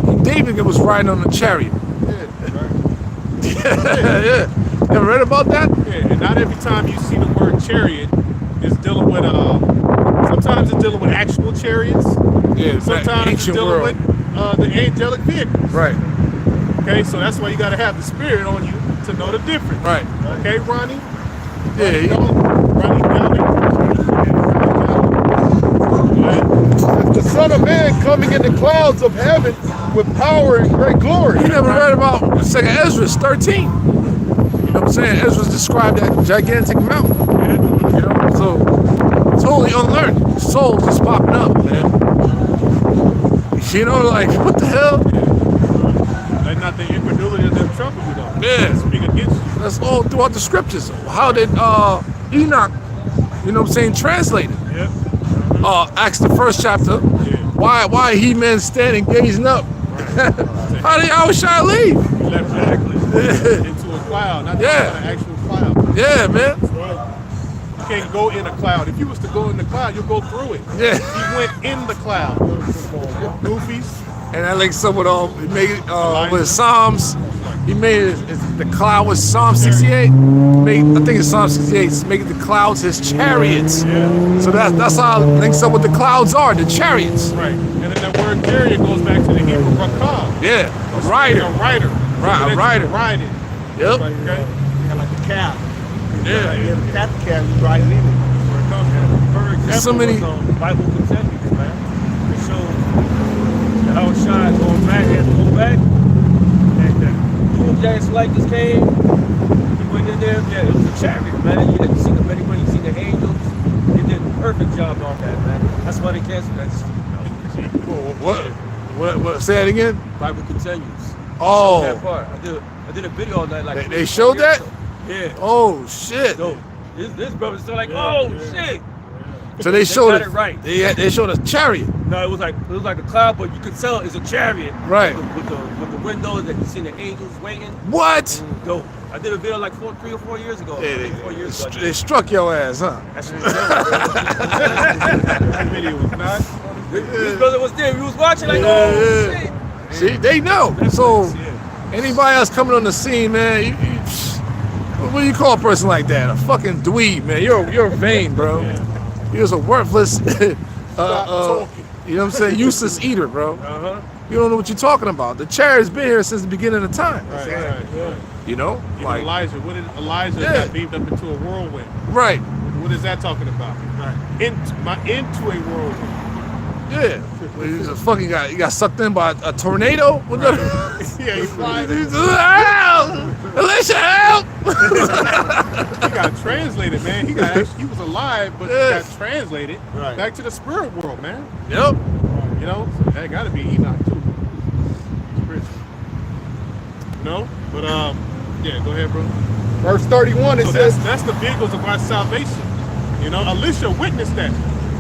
King David was riding on a chariot. Yeah. You ever read about that? Yeah, and not every time you see the word chariot is dealing with sometimes it's dealing with actual chariots. Yeah, Sometimes it's ancient dealing world. with the angelic vehicles. Right. Okay, so that's why you gotta have the spirit on you to know the difference. Right. Okay, Ronnie? Yeah. Ronnie Galvin. The Son of Man coming in the clouds of heaven with power and great glory. You never read about 2nd Ezra 13. You know what I'm saying? Ezra's described that gigantic mountain. You know, so totally unlearned. Soul just popping up, man. You know, like, what the hell? Let not the incredulity of them trouble you though. Yeah. Speak against you. That's all throughout the scriptures. How did Enoch, you know what I'm saying, translate it? Yep. Acts the 1st chapter. Yeah. Why he men standing gazing up? How did Yahushua leave? He left into a cloud, not Yeah. an actual cloud. Yeah, man. You can't go in a cloud. If you was to go in the cloud, you'll go through it. Yeah. He went in the cloud. Goofies. And I like some of he made it with Psalms. He made it, the cloud was Psalm 68. I think it's Psalm 68. Making the clouds his chariots. Yeah. So that's how it links up what the clouds are, the chariots. Right. And then that word chariot goes back to the Hebrew rakab. Yeah, a rider. A rider. Right, a rider. Riding. Yep. Okay. Yeah, like a cow. Yeah. Yeah, the cat cow, you ride it in. Where it comes from. For example, So many- was, Bible contenders, man. It shows that our shine going back and go back. And King James like this came. He went in there. Yeah, it was a chariot, man. You didn't see the many when you see the angels. They did a perfect job on that, man. That's why they canceled that. What? Say that again? Bible continues. Oh. That part. I did a video on that. Like They showed that? Yeah. Oh shit! So this brother's still like, oh shit. So they showed got it it right. They showed a chariot. No, it was like a cloud, but you could tell it's a chariot. Right. With the windows that you see the angels waiting. What? Dope. I did a video like 3 or 4 years ago. Yeah, 4 years ago. they struck your ass, huh? That That video was not. This brother was there. He was watching like, Yeah, oh yeah. shit. See, they know. So Yeah. anybody else coming on the scene, man, what do you call a person like that? A fucking dweeb, man. You're vain, bro. You're just a worthless talking. You know what I'm saying? Useless eater, bro. Uh-huh. You don't know what you're talking about. The chariot's been here since the beginning of time. Right. You know? Even Like, Elijah, what did Elijah Yeah. got beamed up into a whirlwind? right. What is that talking about? Right. Into a whirlwind. Yeah. He's a fucking guy. He got sucked in by a tornado. What the? Yeah, he's flying. He Help! Alicia, help! got translated, man. He was alive, but Yeah. he got translated back to the spirit world, man. Yep. You know, so that got to be Enoch too. Spiritual. No, but yeah, go ahead, bro. Verse 31, it So says, that's the vehicles of our salvation. You know, Alicia witnessed that.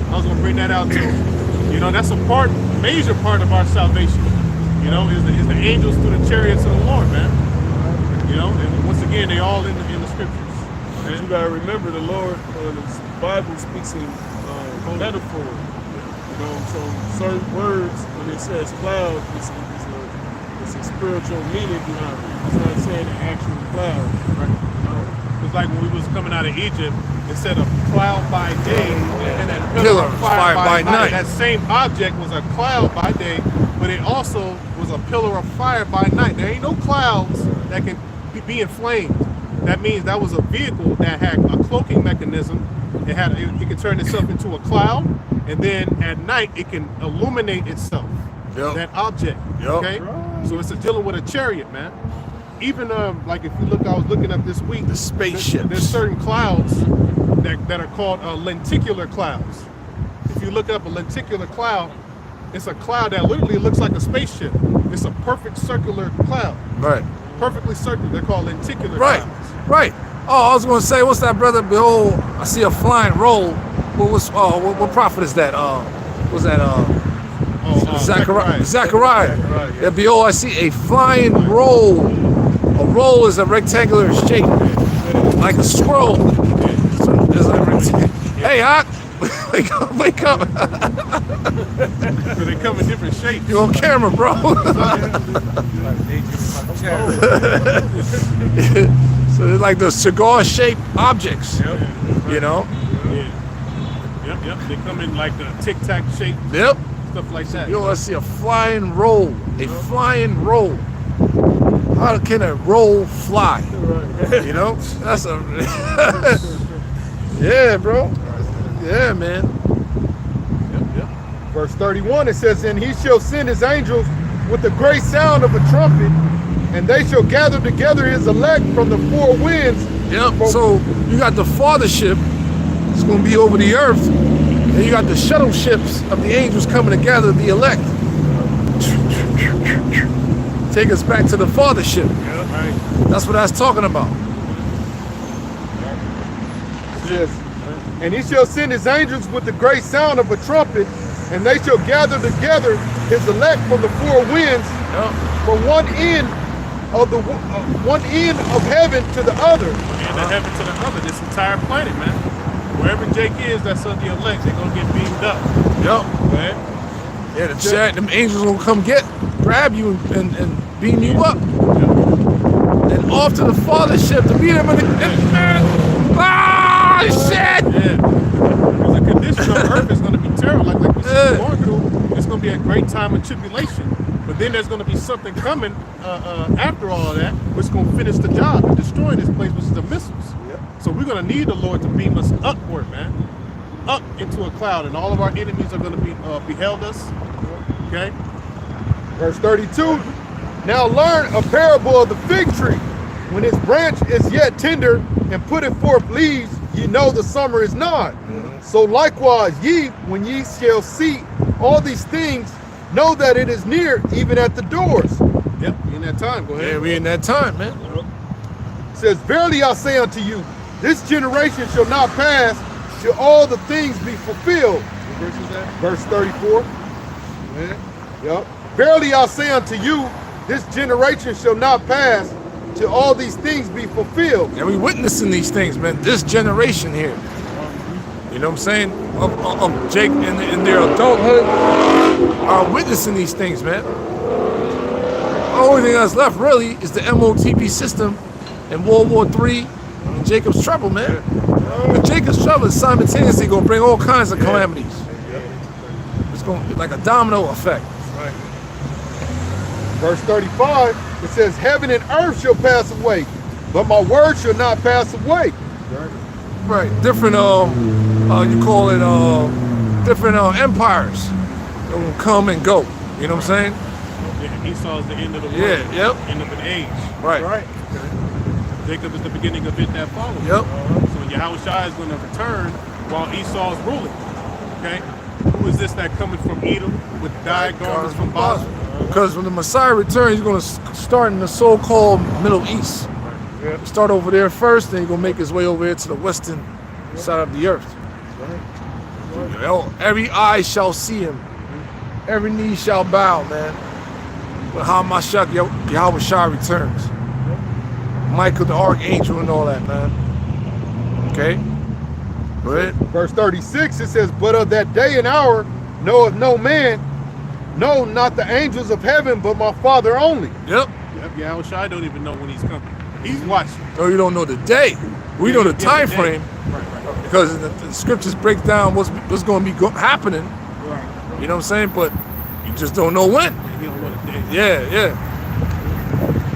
I was gonna bring that out too. You know, that's a major part of our salvation. You know, is the angels through the chariots of the Lord, man. You know, and once again, they all in the scriptures. And you gotta remember the Lord, the Bible speaks in metaphor. You know, so certain words, when it says cloud, it's a spiritual meaning behind it. It's not saying an actual cloud. Right. It's like when we was coming out of Egypt, it said a cloud by day and a pillar of fire by night. That same object was a cloud by day, but it also was a pillar of fire by night. There ain't no clouds that can be inflamed. That means that was a vehicle that had a cloaking mechanism. It could turn itself into a cloud, and then at night it can illuminate itself. Yep. That object. Yep. Okay. So it's dealing with a chariot, man. Even like if you look, I was looking up this week. The spaceships. There's certain clouds that are called lenticular clouds. If you look up a lenticular cloud, it's a cloud that literally looks like a spaceship. It's a perfect circular cloud. Right. Perfectly circular. They're called lenticular Right. clouds. Right. Oh, I was gonna say, what's that, brother? Behold, I see a flying roll. What prophet is that? Was that Zechariah? Zechariah. Yeah, behold, I see a flying roll. A roll is a rectangular shape, like a scroll. It's a rectangle. Hey, Hawk, wake up, wake up. So they come in different shapes. You on camera, bro. So they're like the cigar-shaped objects, you know? Yep. They come in like the tic-tac shape, Yep. stuff like that. Yo, I see a flying roll. A flying roll. How can a roll fly? You know? That's a... Yeah, bro. Yeah, man. Yep. verse 31, it says, and he shall send his angels with the great sound of a trumpet, and they shall gather together his elect from the four winds. Yep. So you got the fathership. It's going to be over the earth. And you got the shuttle ships of the angels coming to gather the elect. Take us back to the fathership. That's what that's talking about. It says, and he shall send his angels with the great sound of a trumpet, and they shall gather together his elect from the four winds, from one end of heaven to the other. And the heaven to the other, this entire planet, man. Wherever Jake is, that's of the elect. They're gonna get beamed up. Yep. Right? Yeah, the chat, them angels will come grab you and beam you up. And off to the fathership to meet him in the shit! Yeah. Because the condition on earth is gonna be terrible. Like we said, going through, it's gonna be a great time of tribulation. But then there's gonna be something coming after all of that, which is gonna finish the job and destroy this place, which is the missiles. So we're gonna need the Lord to beam us upward, man. Up into a cloud, and all of our enemies are gonna be beheld us. Okay? Verse 32, now learn a parable of the fig tree. When its branch is yet tender and putteth forth leaves, ye know the summer is nigh. So likewise ye, when ye shall see all these things, know that it is near, even at the doors. Yep, we in that time. Go ahead. Yeah, we in that time, man. It says, verily I say unto you, this generation shall not pass till all the things be fulfilled. What verse is that? Verse 34. Yep. Verily I say unto you, this generation shall not pass till all these things be fulfilled. And we witnessing these things, man. This generation here. You know what I'm saying? Of Jake and their adulthood are witnessing these things, man. The only thing that's left really is the MOTP system and World War III and Jacob's trouble, man. But Jacob's trouble is simultaneously gonna bring all kinds of calamities. going to like a domino effect. Right. Verse 35, it says, heaven and earth shall pass away, but my word shall not pass away. Right. Different, you call it, different empires that will come and go. You know what I'm saying? Yeah, Esau is the end of the world. Yeah, yep. End of an age. Right. Right. Jacob is the beginning of it that follows. Yep. So Yahushua is going to return while Esau is ruling. Okay? Who is this that coming from Edom with dyed garments from Basra? Because when the Messiah returns, he's going to start in the so-called Middle East. Start over there first, then he's going to make his way over here to the western side of the earth. You know, every eye shall see him. Every knee shall bow, man. When HaMashiach Yahushua returns. Michael the Archangel and all that, man. Okay? Go ahead. Verse 36, it says, but of that day and hour knoweth no man, no, not the angels of heaven, but my Father only. Yep. Yep, Yahushua don't even know when he's coming. He's watching. No, you don't know the day. We know the time day. frame Right. because the scriptures break down what's going to be happening. Right. You know what I'm saying? But you just don't know when. He don't know the day. Yeah.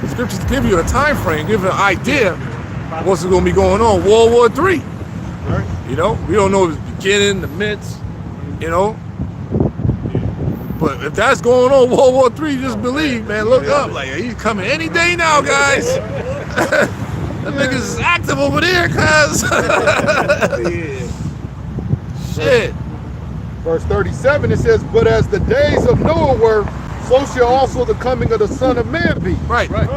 The scriptures give you a time frame, give you an idea of what's going to be going on. World War III. Right. You know, we don't know the beginning, the midst. You know. But if that's going on, World War III, just believe, man. Look up, like he's coming any day now, guys. That niggas is active over there, cuz. Shit. Verse 37, it says, but as the days of Noah were, so shall also the coming of the Son of Man be. Right. Right.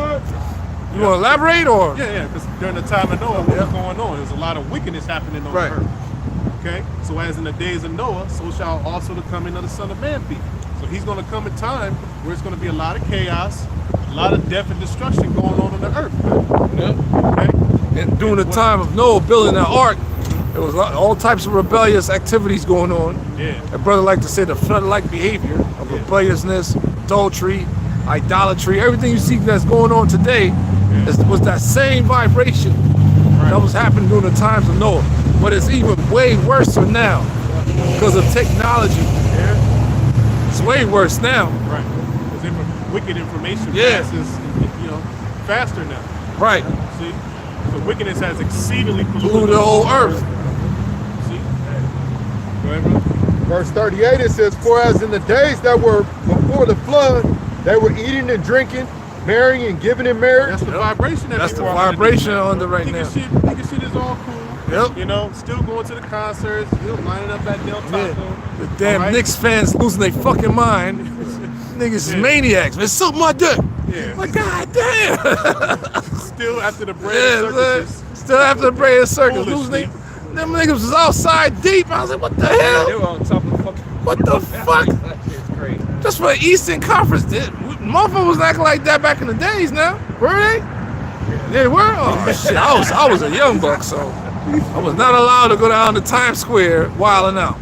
You want to elaborate or? Yeah, because during the time of Noah, what was going on? There's a lot of wickedness happening on Right. the earth. Okay? So as in the days of Noah, so shall also the coming of the Son of Man be. So he's going to come a time where it's going to be a lot of chaos, a lot of death and destruction going on the earth. Yep. Okay? And during the time of Noah building that ark, there was all types of rebellious activities going on. Yeah. A brother like to say the flood-like behavior of rebelliousness, adultery, idolatry, everything you see that's going on today was that same vibration that was happening during the times of Noah. But it's even way worse now because of technology. Yeah. It's way worse now. Right. Because wicked information passes, faster now. Right. See? So wickedness has exceedingly Polluted the whole earth. See? Go ahead, brother. Verse 38, it says, for as in the days that were before the flood, they were eating and drinking, marrying and giving in marriage. That's the vibration that That's the people are vibration underneath, under right man. now. Nigga shit is all cool. Yep. You know, still going to the concerts, lining up at Del Taco. Yeah. The damn All right? Knicks fans losing their fucking mind. Niggas is maniacs, man. Suck my dick. Yeah. Like, god damn. Still after the bread Yeah, circuses. man. Still after the Braid Circus. Foolishly. Them niggas was outside deep. I was like, what the They hell? were on top of the fucking. What the fuck? That shit's crazy. Just for Eastern Conference. Motherfuckers was acting like that back in the days now. Were they? They were? Oh, shit. I was a young buck, so I was not allowed to go down to Times Square wilding out.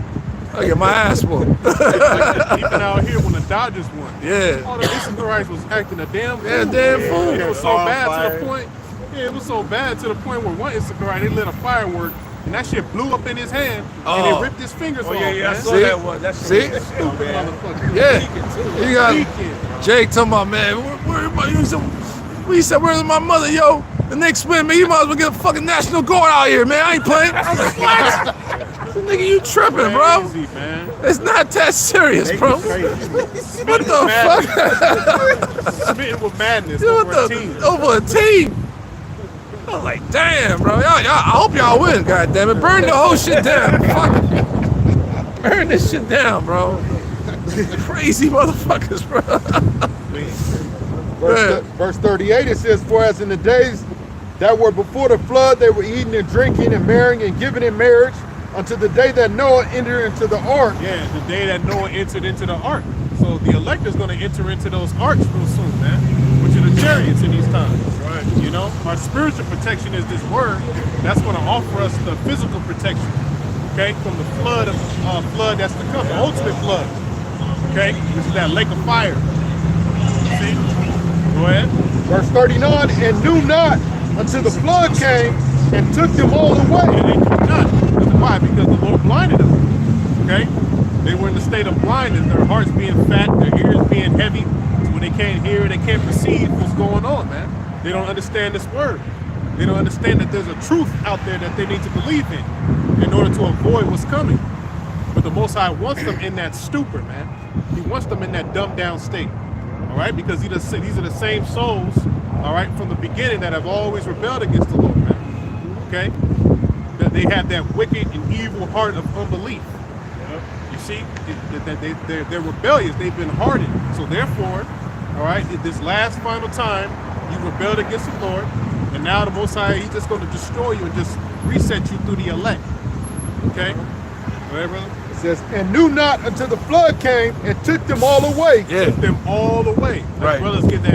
I get my ass whooped. Even out here when the Dodgers won. Yeah. All the Instagrams was acting a damn fool. Yeah, damn fool. It was so bad to the point. Yeah, it was so bad to the point where one Instagram, they lit a firework and that shit blew up in his hand and Oh. it ripped his fingers off. Oh yeah, I man. saw See? that one. That shit See? was Stupid motherfucker. Yeah. You got Weekend. Jake talking about, man, where he said, where's my mother, yo? The Knicks win, man. You might as well get a fucking National Guard out here, man. I ain't playing. I was like, what? Nigga, you tripping, bro. Crazy, man. It's not that serious, bro. What the fuck? Smitten with madness What over a the- team. over a team. I was like, damn, bro. I hope y'all win, goddammit. Burn the whole shit down. Fuck it. Burn this shit down, bro. Crazy motherfuckers, bro. Verse 38, it says, for as in the days that were before the flood, they were eating and drinking and marrying and giving in marriage until the day that Noah entered into the ark. Yeah, the day that Noah entered into the ark. So the elect is going to enter into those arks real soon, man. Which are the chariots in these times. Right. You know, our spiritual protection is this word. That's going to offer us the physical protection. Okay, from the flood that's to come, the ultimate flood. Okay, which is that lake of fire. See? Go ahead. Verse 39, and knew not until the flood came and took them all away. And they do not. Because why? Because the Lord blinded them. Okay? They were in a state of blindness, their hearts being fat, their ears being heavy, so when they can't hear, they can't perceive what's going on, man. They don't understand this word. They don't understand that there's a truth out there that they need to believe in order to avoid what's coming. But the Most High wants them in that stupor, man. He wants them in that dumbed down state, all right? Because these are the same souls, all right, from the beginning that have always rebelled against the Lord, man, okay? That they have that wicked and evil heart of unbelief. You see, they're rebellious. They've been hardened. So therefore, all right, this last final time, you rebelled against the Lord, and now the Most High, He's just going to destroy you and just reset you through the elect. Okay? All right, brother? It says, and knew not until the flood came and took them all away. Yeah. Took them all away. Like Right. brothers give that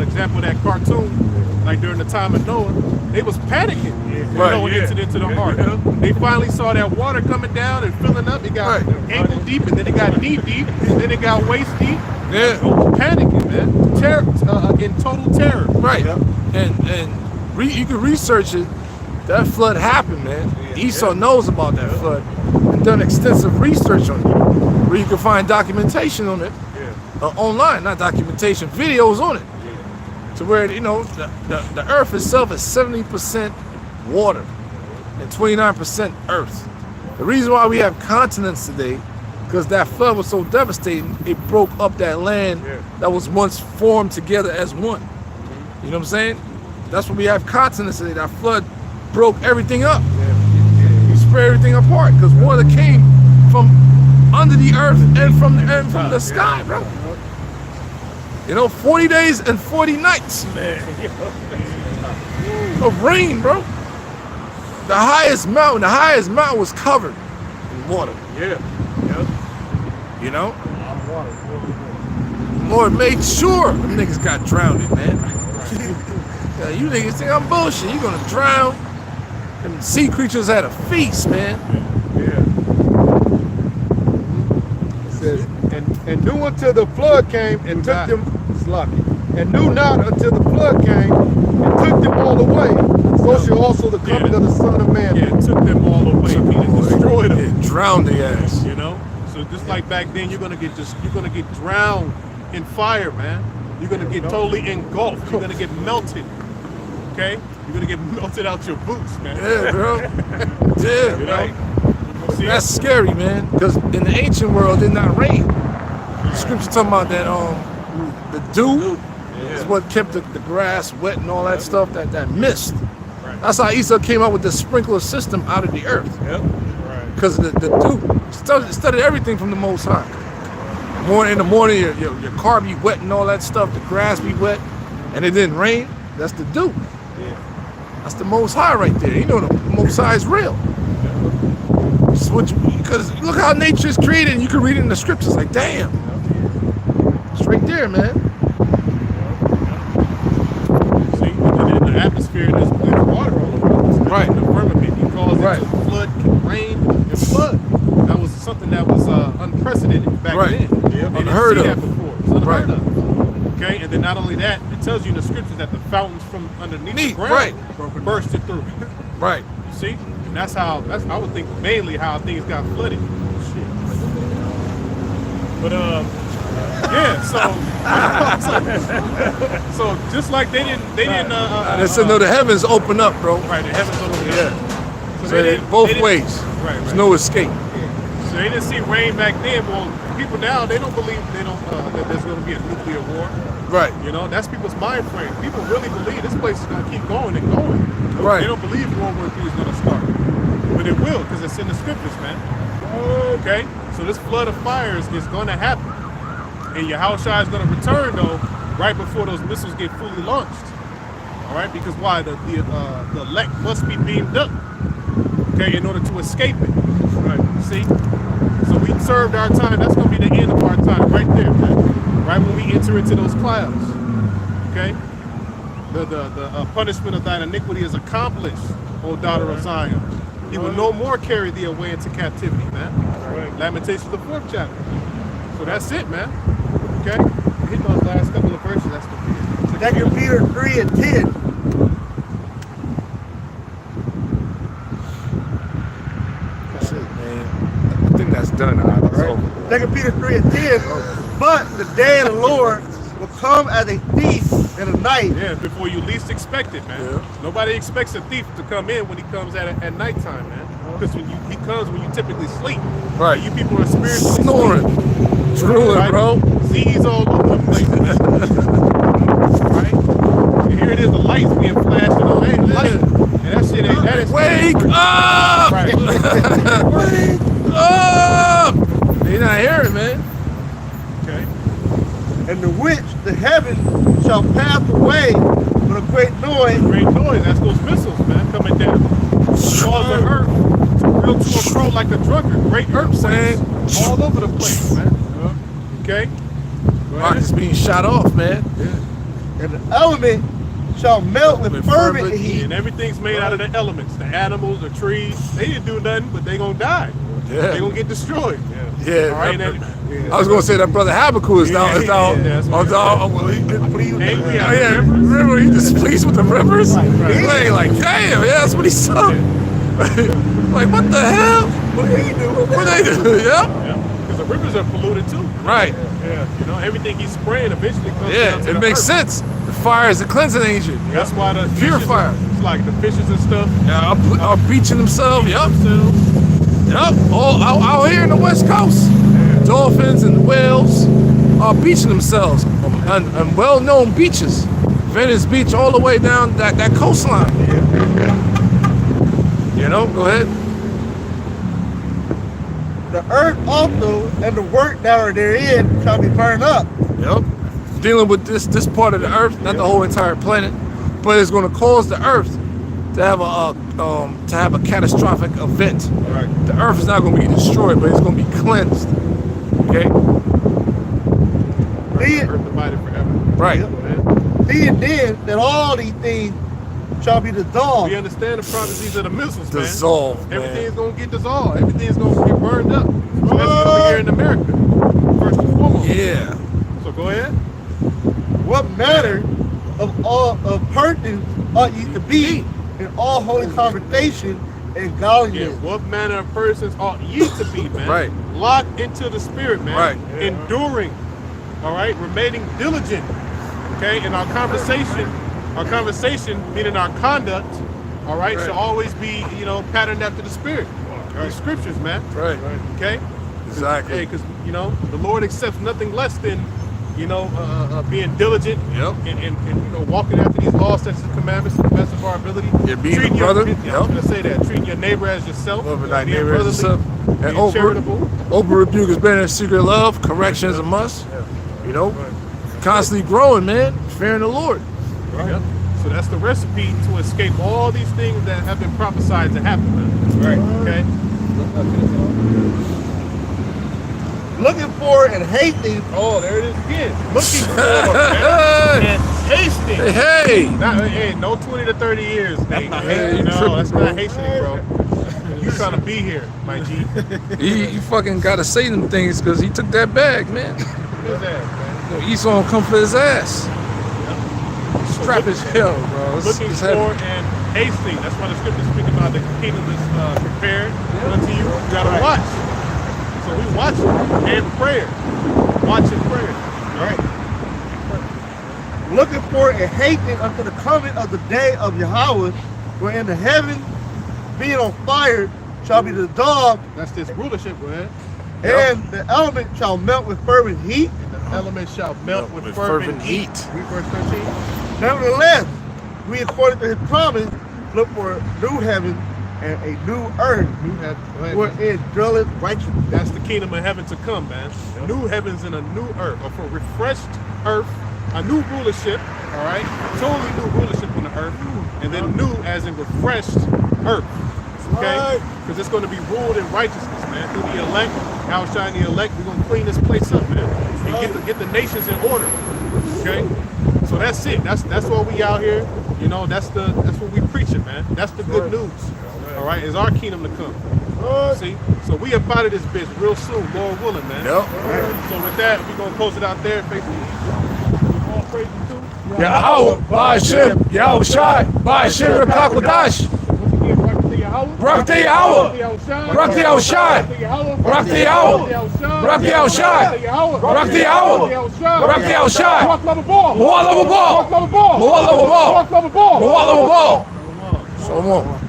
example of that cartoon, like during the time of Noah, they was panicking. Right, Noah entered into the ark. They finally saw that water coming down and filling up. It got ankle deep, and then it got knee deep, and then it got waist deep. Yeah. Panicking, man. Terror, in total terror. Right. And you can research it. That flood happened, man. Esau knows about that flood and done extensive research on it, where you can find documentation on it online, not documentation, videos on it. To where, you know, the earth itself is 70% water and 29% earth. The reason why we have continents today, because that flood was so devastating, it broke up that land that was once formed together as one. You know what I'm saying? That's why we have continents today. That flood broke everything up. You spread everything apart because water came from under the earth and from the sky, bro. You know, 40 days and 40 nights of rain, bro. The highest mountain was covered in water. You know? Lord made sure them niggas got drowned, man. Yeah, you niggas think I'm bullshit. You gonna drown. Them sea creatures had a feast, man. It says, and knew until the flood came and took them, and knew not until the flood came and took them all away. So shall also the coming of the Son of Man. Yeah, it took them all away. He destroyed them. Yeah, drowned their ass. You know? So just like back then, you're gonna get drowned in fire, man. You're gonna get totally engulfed. You're gonna get melted. Okay? You're gonna get melted out your boots, man. Yeah, bro. Yeah, You know? See? that's scary, man. Because in the ancient world, it did not rain. The scripture talking about that the dew is what kept the grass wet and all that stuff. That mist. That's how Esau came up with the sprinkler system out of the earth. Because the dew studied everything from the Most High. In the morning, your car be wet and all that stuff. The grass be wet, and it didn't rain. That's the dew. That's the Most High right there. You know the Most High is real. Because look how nature is created, and you can read it in the scriptures. Like, damn, it's right there, man. See, and in the atmosphere, there's water all over. Right. In the firmament, he calls Right. it flood, rain, and flood. That was something that was unprecedented back then. They didn't Unheard see of. that before. It was unheard Right. of. Okay, and then not only that, it tells you in the scriptures that the fountains from underneath the ground bursted through. Right. You see? And that's I would think mainly how things got flooded. But yeah, so just like they didn't They said no, the heavens open up, bro. right, the heavens opened up. Yeah. So So they didn't, both they didn't- ways. Right, There's right. no escape. So they didn't see rain back then. Well, people now they don't believe that there's going to be a nuclear war. Right. You know, that's people's mind frame. People really believe this place is going to keep going and going. Right. They don't believe World War III is going to start, but it will because it's in the scriptures, man. Okay, so this flood of fires is going to happen, and Yahushua is going to return though right before those missiles get fully launched. All right, because why the elect must be beamed up, okay, in order to escape it. Right. See, so we served our time. That's going to be the end of our time, right there, man. Right when we enter into those clouds. Okay, the punishment of thine iniquity is accomplished, O daughter of Zion. He will no more carry thee away into captivity, man. Lamentations, the 4th chapter. So that's it, man. Okay, hit those last couple of verses. That's the 2 Peter 3 and 10. That's it, man. I think that's done. All right. 2 Peter 3 and 10. But the day of the Lord will come as a thief in the night. Yeah, before you least expect it, man. Yeah. Nobody expects a thief to come in when he comes at nighttime, man. Because he comes when you typically sleep. Right. And you people are spiritually Snoring, drooling, right? bro. Z's all over the place, man. Right? And here it is, the lights being flashed on the light. And that shit ain't that is Wake up! Right. Wake up! They not hearing, man. Okay. And the which the heaven shall pass away with a great noise. Great noise. That's those missiles, man, coming down. Cause the earth to reel to and fro like a drunkard. Great earthquakes all over the place, man. Okay. Go ahead. Rockets being shot off, man. And the element shall melt with fervent heat. And everything's made out of the elements. The animals, the trees. They didn't do nothing, but they gonna die. Yeah. They gonna get destroyed. Yeah. All right. I was gonna say that brother Habakkuk is down. that's what He displeased with Angry the, at the rivers. river. He displeased with the rivers. Like, damn, yeah, that's what he saw. Like, what the hell? What did he do? What they do? Yeah. Because the rivers are polluted too. Right. Yeah. You know, everything he's spraying eventually comes down Yeah, to it the makes earth. sense. The fire is a cleansing agent. That's why the Purifier. fishes, it's like the fishes and stuff. Yeah, are beaching themselves. Yep. Themselves. Yep. All out here in the West Coast. Dolphins and whales are beaching themselves on well-known beaches. Venice Beach all the way down that coastline. You know, go ahead. The earth also and the work that are therein shall be burned up. Yep. Dealing with this part of the earth, not the whole entire planet, but it's going to cause the earth to have a catastrophic event. Right. The earth is not going to be destroyed, but it's going to be cleansed. Okay. Right. Earth divided forever. Right. Seeing then that all these things shall be dissolved. We understand the prophecies of the missiles, man. Dissolve, man. Everything's gonna get dissolved. Everything's gonna get burned up. Especially over here in America. First and foremost. Yeah. So go ahead. What manner of persons ought ye to be in all holy conversation and Yeah. godliness? What manner of persons ought ye to be, man? Right. Locked into the spirit, man. Right. Enduring. All right. Remaining diligent. Okay. In our conversation meaning our conduct, all right, should always be, you know, patterned after the spirit. The scriptures, man. Right. Okay. Exactly. Because you know the Lord accepts nothing less than, you know, being diligent. Yep. And you know, walking after these laws, statutes, and commandments to the best of our ability. Yeah, being Treating a brother. I was gonna say that. Treating your neighbor as yourself. Loving thy being neighbor as brotherly, yourself. And being charitable. over rebuke is better than secret love. Correction is a must. You know, constantly growing, man. Fearing the Lord. Right. Yep. So that's the recipe to escape all these things that have been prophesied to happen, man. Right. Okay. Looking for and hating. Oh, there it is again. Looking for man, and tasting. Hey. Hey, no 20 to 30 years, Nate. Hey, you No, tripping, that's bro. not hastening, bro. You trying to be here, my G. He fucking gotta say them things because he took that bag, man. What is that, man? You know, Esau come for his ass. Strap his hell, bro. Looking It's for heavy. and hasting. That's why the scriptures speak about the kingdom is prepared unto you. You gotta watch. So we watch and prayer. Watch and prayer. Right. Looking for and hating unto the coming of the day of Yahweh, wherein the heaven being on fire shall be dissolved, That's this rulership, go ahead. and the element shall melt with fervent heat. The elements shall melt with fervent heat. Read verse 13. Nevertheless, we according to his promise look for a new heaven and a new earth, New heaven. Go ahead. wherein dwelleth righteousness. That's the kingdom of heaven to come, man. New heavens and a new earth, or for refreshed earth, a new rulership, all right? Totally new rulership on the earth, and then new as in refreshed earth, okay? Because it's going to be ruled in righteousness, man. Through the elect, outshine the elect, we're going to clean this place up, man, and get the nations in order, okay? So that's it. That's why we out here. You know, that's what we preaching, man. That's the good news. All right, is our kingdom to come. See, so we up out of this bitch real soon, Lord willing, man. Yep. All right. So with that, we're gonna close it out there. Faithful. All praise too. Yahweh, Ba'Shem, Yahweh Shai, Ba'Shem, Kakwadash. Once again, right to the Barak the Yahweh. Barak the El Shai. Barak the Yahweh. Barak the El Shai. Barak the Yahweh. Barak the El Shai. More love a ball. More love a ball. More love a ball. More love a ball. So more.